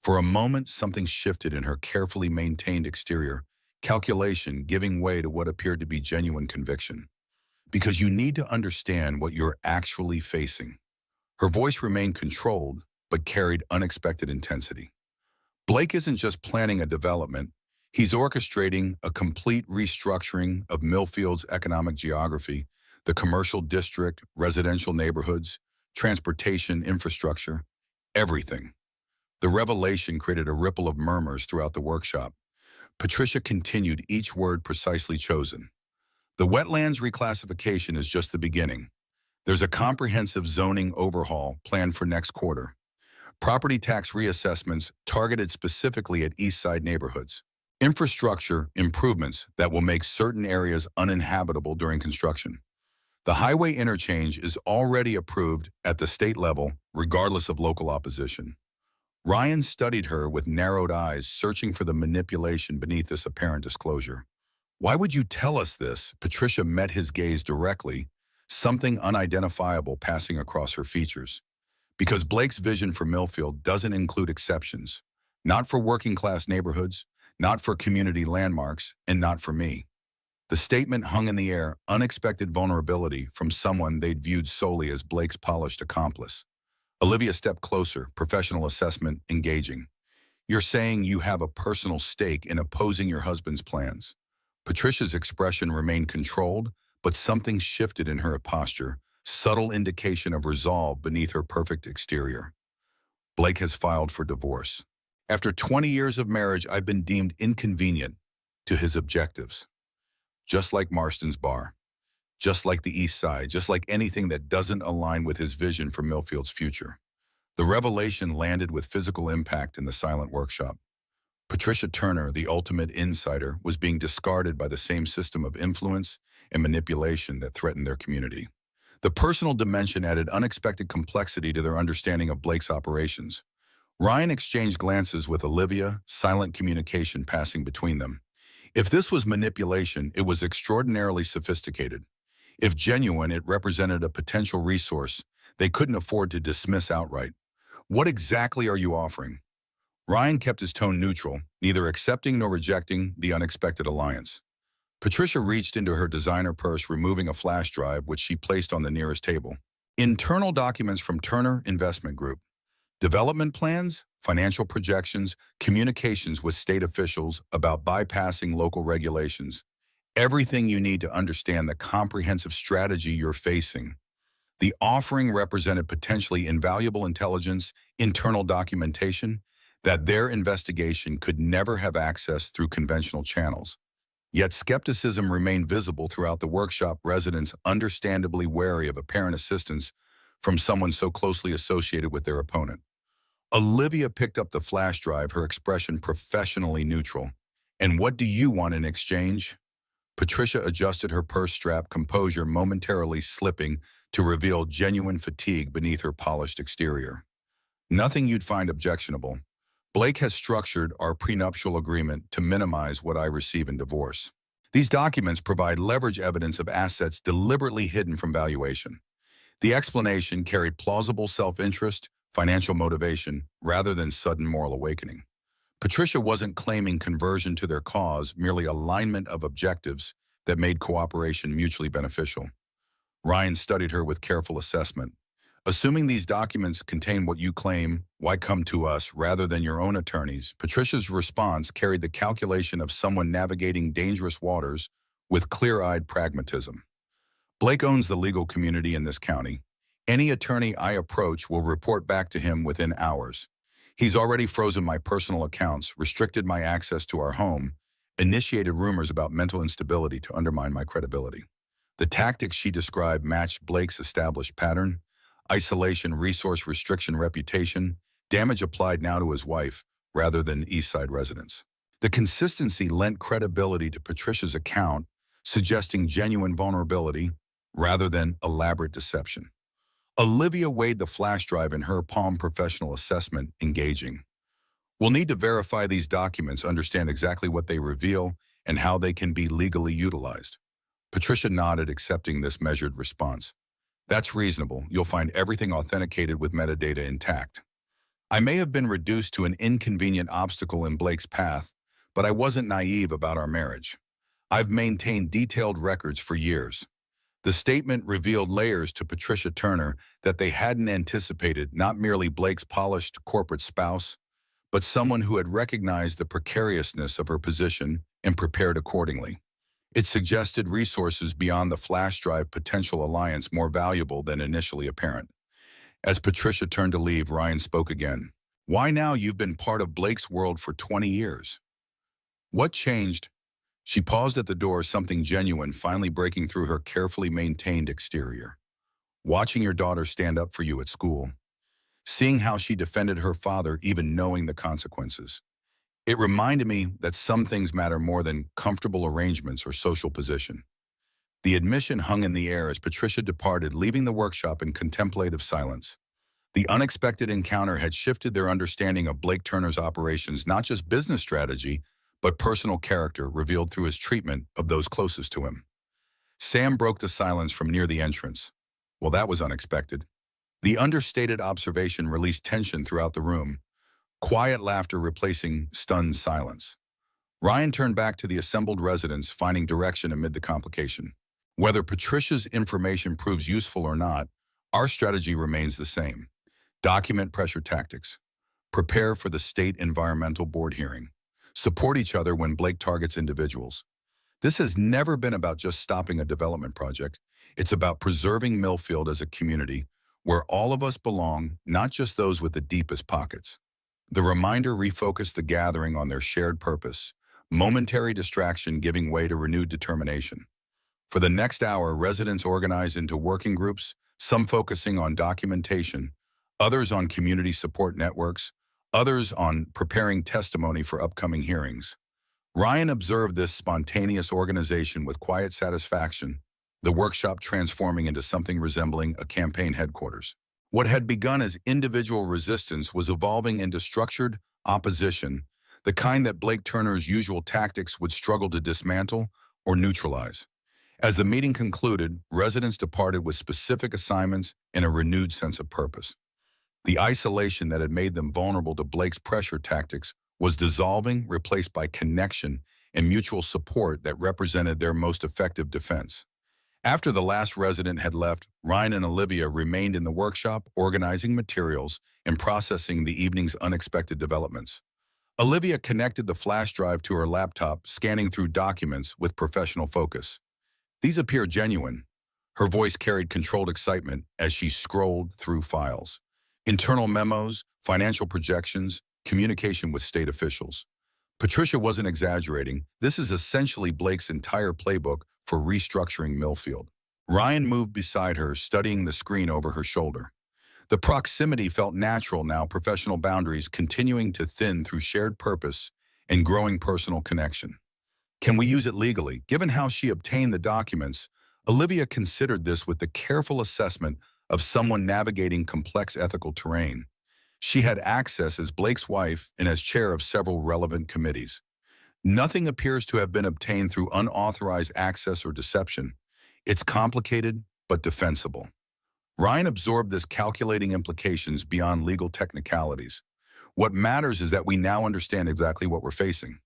For a moment, something shifted in her carefully maintained exterior, calculation giving way to what appeared to be genuine conviction. "Because you need to understand what you're actually facing." Her voice remained controlled, but carried unexpected intensity. Blake isn't just planning a development, he's orchestrating a complete restructuring of Millfield's economic geography, the commercial district, residential neighborhoods, transportation infrastructure, everything. The revelation created a ripple of murmurs throughout the workshop. Patricia continued, each word precisely chosen. The wetlands reclassification is just the beginning. There's a comprehensive zoning overhaul planned for next quarter. Property tax reassessments targeted specifically at East Side neighborhoods. Infrastructure improvements that will make certain areas uninhabitable during construction. The highway interchange is already approved at the state level, regardless of local opposition. Ryan studied her with narrowed eyes, searching for the manipulation beneath this apparent disclosure. Why would you tell us this? Patricia met his gaze directly, something unidentifiable passing across her features. Because Blake's vision for Millfield doesn't include exceptions. Not for working-class neighborhoods, not for community landmarks, and not for me. The statement hung in the air, unexpected vulnerability from someone they'd viewed solely as Blake's polished accomplice. Olivia stepped closer, professional assessment engaging. You're saying you have a personal stake in opposing your husband's plans. Patricia's expression remained controlled, but something shifted in her posture, subtle indication of resolve beneath her perfect exterior. Blake has filed for divorce. After 20 years of marriage, I've been deemed inconvenient to his objectives. Just like Marston's Bar, just like the East Side, just like anything that doesn't align with his vision for Millfield's future. The revelation landed with physical impact in the silent workshop. Patricia Turner, the ultimate insider, was being discarded by the same system of influence and manipulation that threatened their community. The personal dimension added unexpected complexity to their understanding of Blake's operations. Ryan exchanged glances with Olivia, silent communication passing between them. If this was manipulation, it was extraordinarily sophisticated. If genuine, it represented a potential resource they couldn't afford to dismiss outright. What exactly are you offering? Ryan kept his tone neutral, neither accepting nor rejecting the unexpected alliance. Patricia reached into her designer purse, removing a flash drive, which she placed on the nearest table. Internal documents from Turner Investment Group. Development plans, financial projections, communications with state officials about bypassing local regulations. Everything you need to understand the comprehensive strategy you're facing. The offering represented potentially invaluable intelligence, internal documentation, that their investigation could never have access through conventional channels. Yet skepticism remained visible throughout the workshop, residents understandably wary of apparent assistance from someone so closely associated with their opponent. Olivia picked up the flash drive, her expression professionally neutral. And what do you want in exchange? Patricia adjusted her purse strap, composure momentarily slipping to reveal genuine fatigue beneath her polished exterior. Nothing you'd find objectionable. Blake has structured our prenuptial agreement to minimize what I receive in divorce. These documents provide leverage evidence of assets deliberately hidden from valuation. The explanation carried plausible self-interest, financial motivation, rather than sudden moral awakening. Patricia wasn't claiming conversion to their cause, merely alignment of objectives that made cooperation mutually beneficial. Ryan studied her with careful assessment. Assuming these documents contain what you claim, why come to us rather than your own attorneys? Patricia's response carried the calculation of someone navigating dangerous waters with clear-eyed pragmatism. Blake owns the legal community in this county. Any attorney I approach will report back to him within hours. He's already frozen my personal accounts, restricted my access to our home, initiated rumors about mental instability to undermine my credibility. The tactics she described matched Blake's established pattern: isolation, resource restriction, reputation, damage applied now to his wife rather than East Side residents. The consistency lent credibility to Patricia's account, suggesting genuine vulnerability rather than elaborate deception. Olivia weighed the flash drive in her palm, professional assessment engaging. We'll need to verify these documents, understand exactly what they reveal, and how they can be legally utilized. Patricia nodded, accepting this measured response. That's reasonable. You'll find everything authenticated with metadata intact. I may have been reduced to an inconvenient obstacle in Blake's path, but I wasn't naive about our marriage. I've maintained detailed records for years. The statement revealed layers to Patricia Turner that they hadn't anticipated, not merely Blake's polished corporate spouse, but someone who had recognized the precariousness of her position and prepared accordingly. It suggested resources beyond the flash drive, potential alliance more valuable than initially apparent. As Patricia turned to leave, Ryan spoke again. Why now? You've been part of Blake's world for 20 years. What changed? She paused at the door, something genuine finally breaking through her carefully maintained exterior. Watching your daughter stand up for you at school, seeing how she defended her father even knowing the consequences. It reminded me that some things matter more than comfortable arrangements or social position. The admission hung in the air as Patricia departed, leaving the workshop in contemplative silence. The unexpected encounter had shifted their understanding of Blake Turner's operations, not just business strategy, but personal character revealed through his treatment of those closest to him. Sam broke the silence from near the entrance. Well, that was unexpected. The understated observation released tension throughout the room, quiet laughter replacing stunned silence. Ryan turned back to the assembled residents, finding direction amid the complication. Whether Patricia's information proves useful or not, our strategy remains the same. Document pressure tactics. Prepare for the State Environmental Board hearing. Support each other when Blake targets individuals. This has never been about just stopping a development project. It's about preserving Millfield as a community where all of us belong, not just those with the deepest pockets. The reminder refocused the gathering on their shared purpose, momentary distraction giving way to renewed determination. For the next hour, residents organized into working groups, some focusing on documentation, others on community support networks, others on preparing testimony for upcoming hearings. Ryan observed this spontaneous organization with quiet satisfaction, the workshop transforming into something resembling a campaign headquarters. What had begun as individual resistance was evolving into structured opposition, the kind that Blake Turner's usual tactics would struggle to dismantle or neutralize. As the meeting concluded, residents departed with specific assignments and a renewed sense of purpose. The isolation that had made them vulnerable to Blake's pressure tactics was dissolving, replaced by connection and mutual support that represented their most effective defense. After the last resident had left, Ryan and Olivia remained in the workshop, organizing materials and processing the evening's unexpected developments. Olivia connected the flash drive to her laptop, scanning through documents with professional focus. These appeared genuine. Her voice carried controlled excitement as she scrolled through files. Internal memos, financial projections, communication with state officials. Patricia wasn't exaggerating. This is essentially Blake's entire playbook for restructuring Millfield. Ryan moved beside her, studying the screen over her shoulder. The proximity felt natural now, professional boundaries continuing to thin through shared purpose and growing personal connection. Can we use it legally? Given how she obtained the documents, Olivia considered this with the careful assessment of someone navigating complex ethical terrain. She had access as Blake's wife and as chair of several relevant committees. Nothing appears to have been obtained through unauthorized access or deception. It's complicated, but defensible. Ryan absorbed this, calculating implications beyond legal technicalities. What matters is that we now understand exactly what we're facing.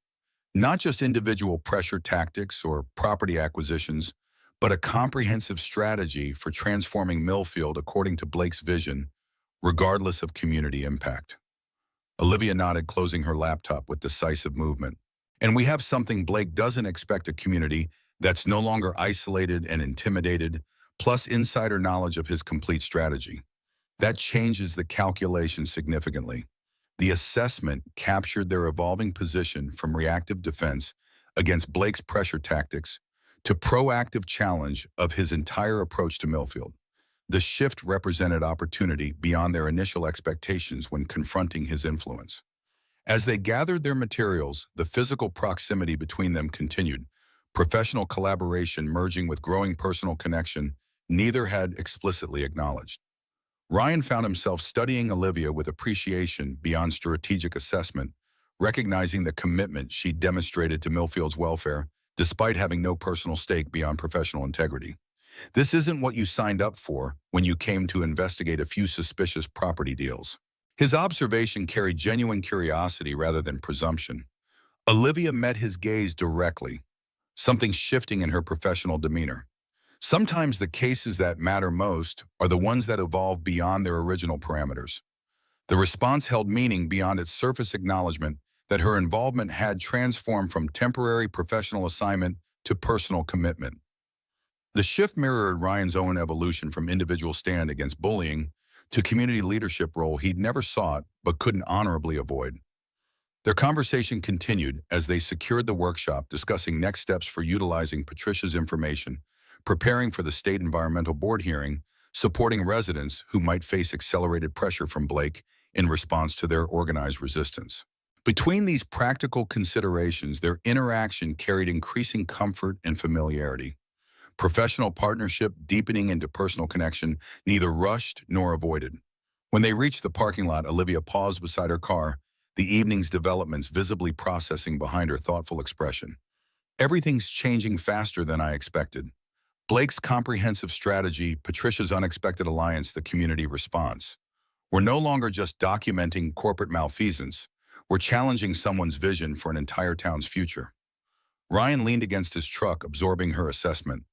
Not just individual pressure tactics or property acquisitions, but a comprehensive strategy for transforming Millfield according to Blake's vision, regardless of community impact. Olivia nodded, closing her laptop with decisive movement. And we have something Blake doesn't expect: a community that's no longer isolated and intimidated, plus insider knowledge of his complete strategy. That changes the calculation significantly. The assessment captured their evolving position from reactive defense against Blake's pressure tactics to proactive challenge of his entire approach to Millfield. The shift represented opportunity beyond their initial expectations when confronting his influence. As they gathered their materials, the physical proximity between them continued, professional collaboration merging with growing personal connection neither had explicitly acknowledged. Ryan found himself studying Olivia with appreciation beyond strategic assessment, recognizing the commitment she demonstrated to Millfield's welfare despite having no personal stake beyond professional integrity. This isn't what you signed up for when you came to investigate a few suspicious property deals. His observation carried genuine curiosity rather than presumption. Olivia met his gaze directly, something shifting in her professional demeanor. Sometimes the cases that matter most are the ones that evolve beyond their original parameters. The response held meaning beyond its surface acknowledgement that her involvement had transformed from temporary professional assignment to personal commitment. The shift mirrored Ryan's own evolution from individual stand against bullying to community leadership role he'd never sought but couldn't honorably avoid. Their conversation continued as they secured the workshop, discussing next steps for utilizing Patricia's information, preparing for the State Environmental Board hearing, supporting residents who might face accelerated pressure from Blake in response to their organized resistance. Between these practical considerations, their interaction carried increasing comfort and familiarity. Professional partnership deepening into personal connection, neither rushed nor avoided. When they reached the parking lot, Olivia paused beside her car, the evening's developments visibly processing behind her thoughtful expression. Everything's changing faster than I expected. Blake's comprehensive strategy, Patricia's unexpected alliance, the community response. We're no longer just documenting corporate malfeasance. We're challenging someone's vision for an entire town's future. Ryan leaned against his truck, absorbing her assessment.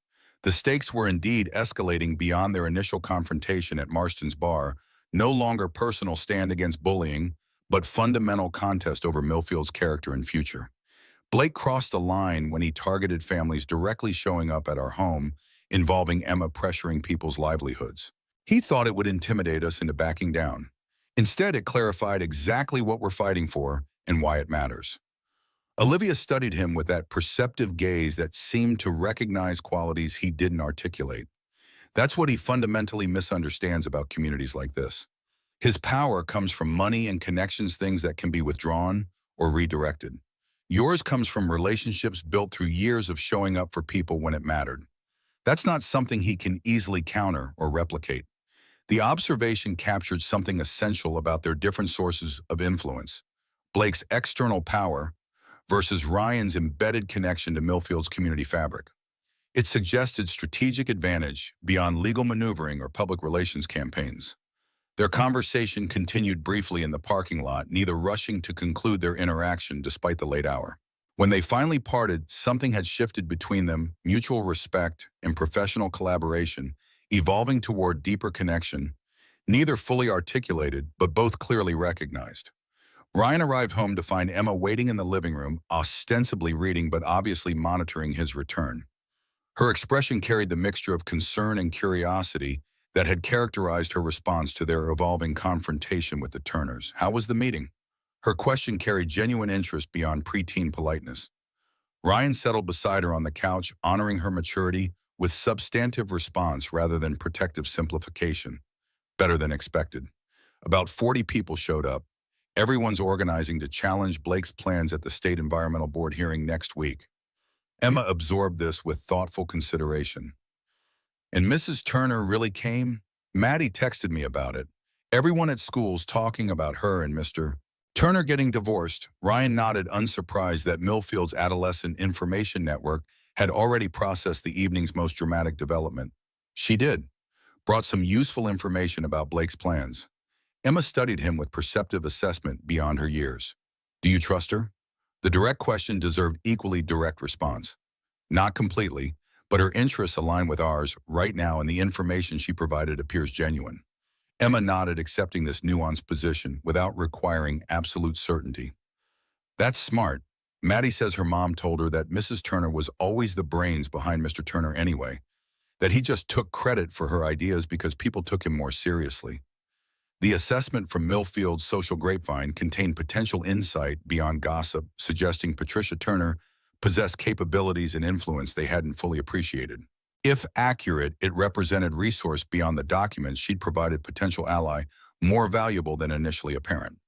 The stakes were indeed escalating beyond their initial confrontation at Marston's bar, no longer personal stand against bullying, but fundamental contest over Millfield's character and future. Blake crossed a line when he targeted families directly showing up at our home, involving Emma pressuring people's livelihoods. He thought it would intimidate us into backing down. Instead, it clarified exactly what we're fighting for and why it matters. Olivia studied him with that perceptive gaze that seemed to recognize qualities he didn't articulate. That's what he fundamentally misunderstands about communities like this. His power comes from money and connections, things that can be withdrawn or redirected. Yours comes from relationships built through years of showing up for people when it mattered. That's not something he can easily counter or replicate. The observation captured something essential about their different sources of influence. Blake's external power versus Ryan's embedded connection to Millfield's community fabric. It suggested strategic advantage beyond legal maneuvering or public relations campaigns. Their conversation continued briefly in the parking lot, neither rushing to conclude their interaction despite the late hour. When they finally parted, something had shifted between them, mutual respect and professional collaboration, evolving toward deeper connection, neither fully articulated, but both clearly recognized. Ryan arrived home to find Emma waiting in the living room, ostensibly reading but obviously monitoring his return. Her expression carried the mixture of concern and curiosity that had characterized her response to their evolving confrontation with the Turners. How was the meeting? Her question carried genuine interest beyond preteen politeness. Ryan settled beside her on the couch, honoring her maturity with substantive response rather than protective simplification. Better than expected. About 40 people showed up. Everyone's organizing to challenge Blake's plans at the State Environmental Board hearing next week. Emma absorbed this with thoughtful consideration. And Mrs. Turner really came? Maddie texted me about it. Everyone at school's talking about her and Mr. Turner getting divorced. Ryan nodded, unsurprised that Millfield's adolescent information network had already processed the evening's most dramatic development. She did. Brought some useful information about Blake's plans. Emma studied him with perceptive assessment beyond her years. Do you trust her? The direct question deserved equally direct response. Not completely, but her interests align with ours right now and the information she provided appears genuine. Emma nodded, accepting this nuanced position without requiring absolute certainty. That's smart. Maddie says her mom told her that Mrs. Turner was always the brains behind Mr. Turner anyway, that he just took credit for her ideas because people took him more seriously. The assessment from Millfield's social grapevine contained potential insight beyond gossip, suggesting Patricia Turner possessed capabilities and influence they hadn't fully appreciated. If accurate, it represented resource beyond the documents she'd provided potential ally, more valuable than initially apparent.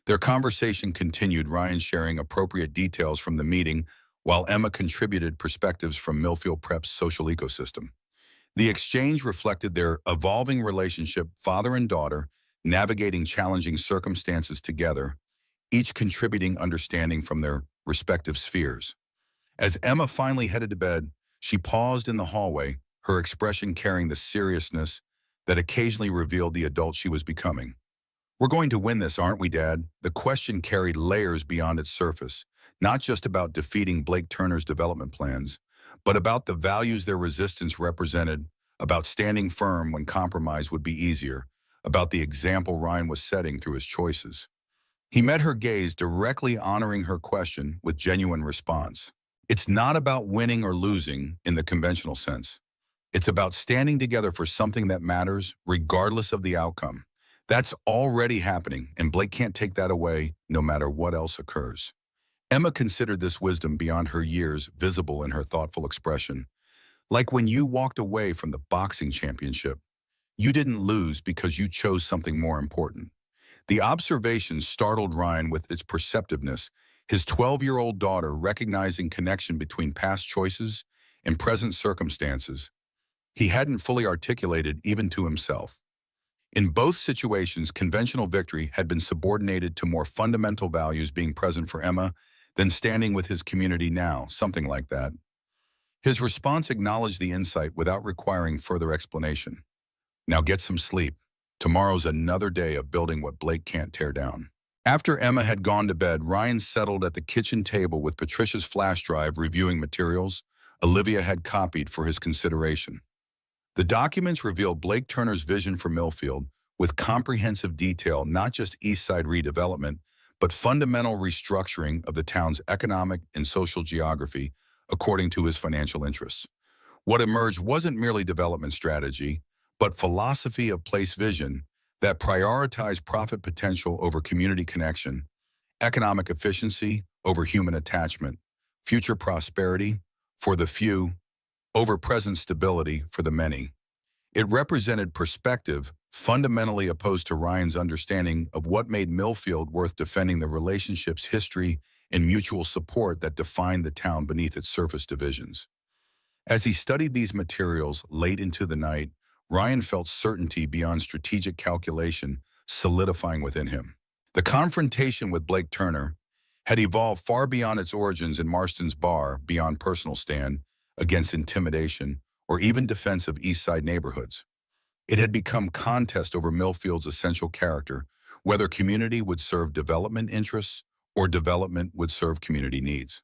Their conversation continued, Ryan sharing appropriate details from the meeting, while Emma contributed perspectives from Millfield Prep's social ecosystem. The exchange reflected their evolving relationship, father and daughter, navigating challenging circumstances together, each contributing understanding from their respective spheres. As Emma finally headed to bed, she paused in the hallway, her expression carrying the seriousness that occasionally revealed the adult she was becoming. We're going to win this, aren't we, Dad? The question carried layers beyond its surface, not just about defeating Blake Turner's development plans, but about the values their resistance represented, about standing firm when compromise would be easier, about the example Ryan was setting through his choices. He met her gaze, directly honoring her question with genuine response. It's not about winning or losing in the conventional sense. It's about standing together for something that matters, regardless of the outcome. That's already happening, and Blake can't take that away no matter what else occurs. Emma considered this wisdom beyond her years visible in her thoughtful expression. Like when you walked away from the boxing championship, you didn't lose because you chose something more important. The observation startled Ryan with its perceptiveness, his 12-year-old daughter recognizing connection between past choices and present circumstances. He hadn't fully articulated even to himself. In both situations, conventional victory had been subordinated to more fundamental values being present for Emma than standing with his community now, something like that. His response acknowledged the insight without requiring further explanation. Now get some sleep. Tomorrow's another day of building what Blake can't tear down. After Emma had gone to bed, Ryan settled at the kitchen table with Patricia's flash drive reviewing materials Olivia had copied for his consideration. The documents revealed Blake Turner's vision for Millfield with comprehensive detail, not just East Side redevelopment, but fundamental restructuring of the town's economic and social geography according to his financial interests. What emerged wasn't merely development strategy, but philosophy of place vision that prioritized profit potential over community connection, economic efficiency over human attachment, future prosperity for the few over present stability for the many. It represented perspective fundamentally opposed to Ryan's understanding of what made Millfield worth defending, the relationships, history, and mutual support that defined the town beneath its surface divisions. As he studied these materials late into the night, Ryan felt certainty beyond strategic calculation solidifying within him. The confrontation with Blake Turner had evolved far beyond its origins in Marston's bar, beyond personal stand against intimidation or even defense of East Side neighborhoods. It had become contest over Millfield's essential character, whether community would serve development interests or development would serve community needs.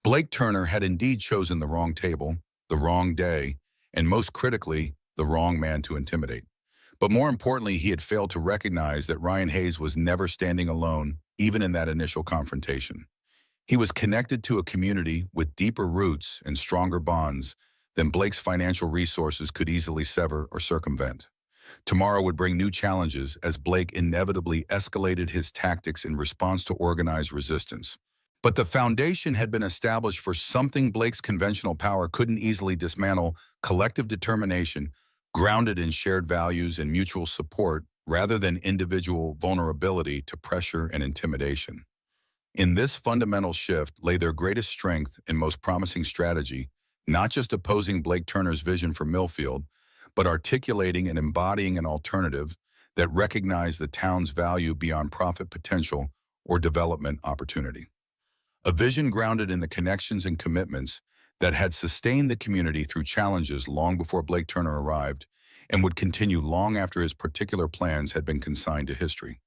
Blake Turner had indeed chosen the wrong table, the wrong day, and most critically, the wrong man to intimidate. But more importantly, he had failed to recognize that Ryan Hayes was never standing alone, even in that initial confrontation. He was connected to a community with deeper roots and stronger bonds than Blake's financial resources could easily sever or circumvent. Tomorrow would bring new challenges as Blake inevitably escalated his tactics in response to organized resistance. But the foundation had been established for something Blake's conventional power couldn't easily dismantle: collective determination, grounded in shared values and mutual support, rather than individual vulnerability to pressure and intimidation. In this fundamental shift lay their greatest strength and most promising strategy, not just opposing Blake Turner's vision for Millfield, but articulating and embodying an alternative that recognized the town's value beyond profit potential or development opportunity. A vision grounded in the connections and commitments that had sustained the community through challenges long before Blake Turner arrived and would continue long after his particular plans had been consigned to history.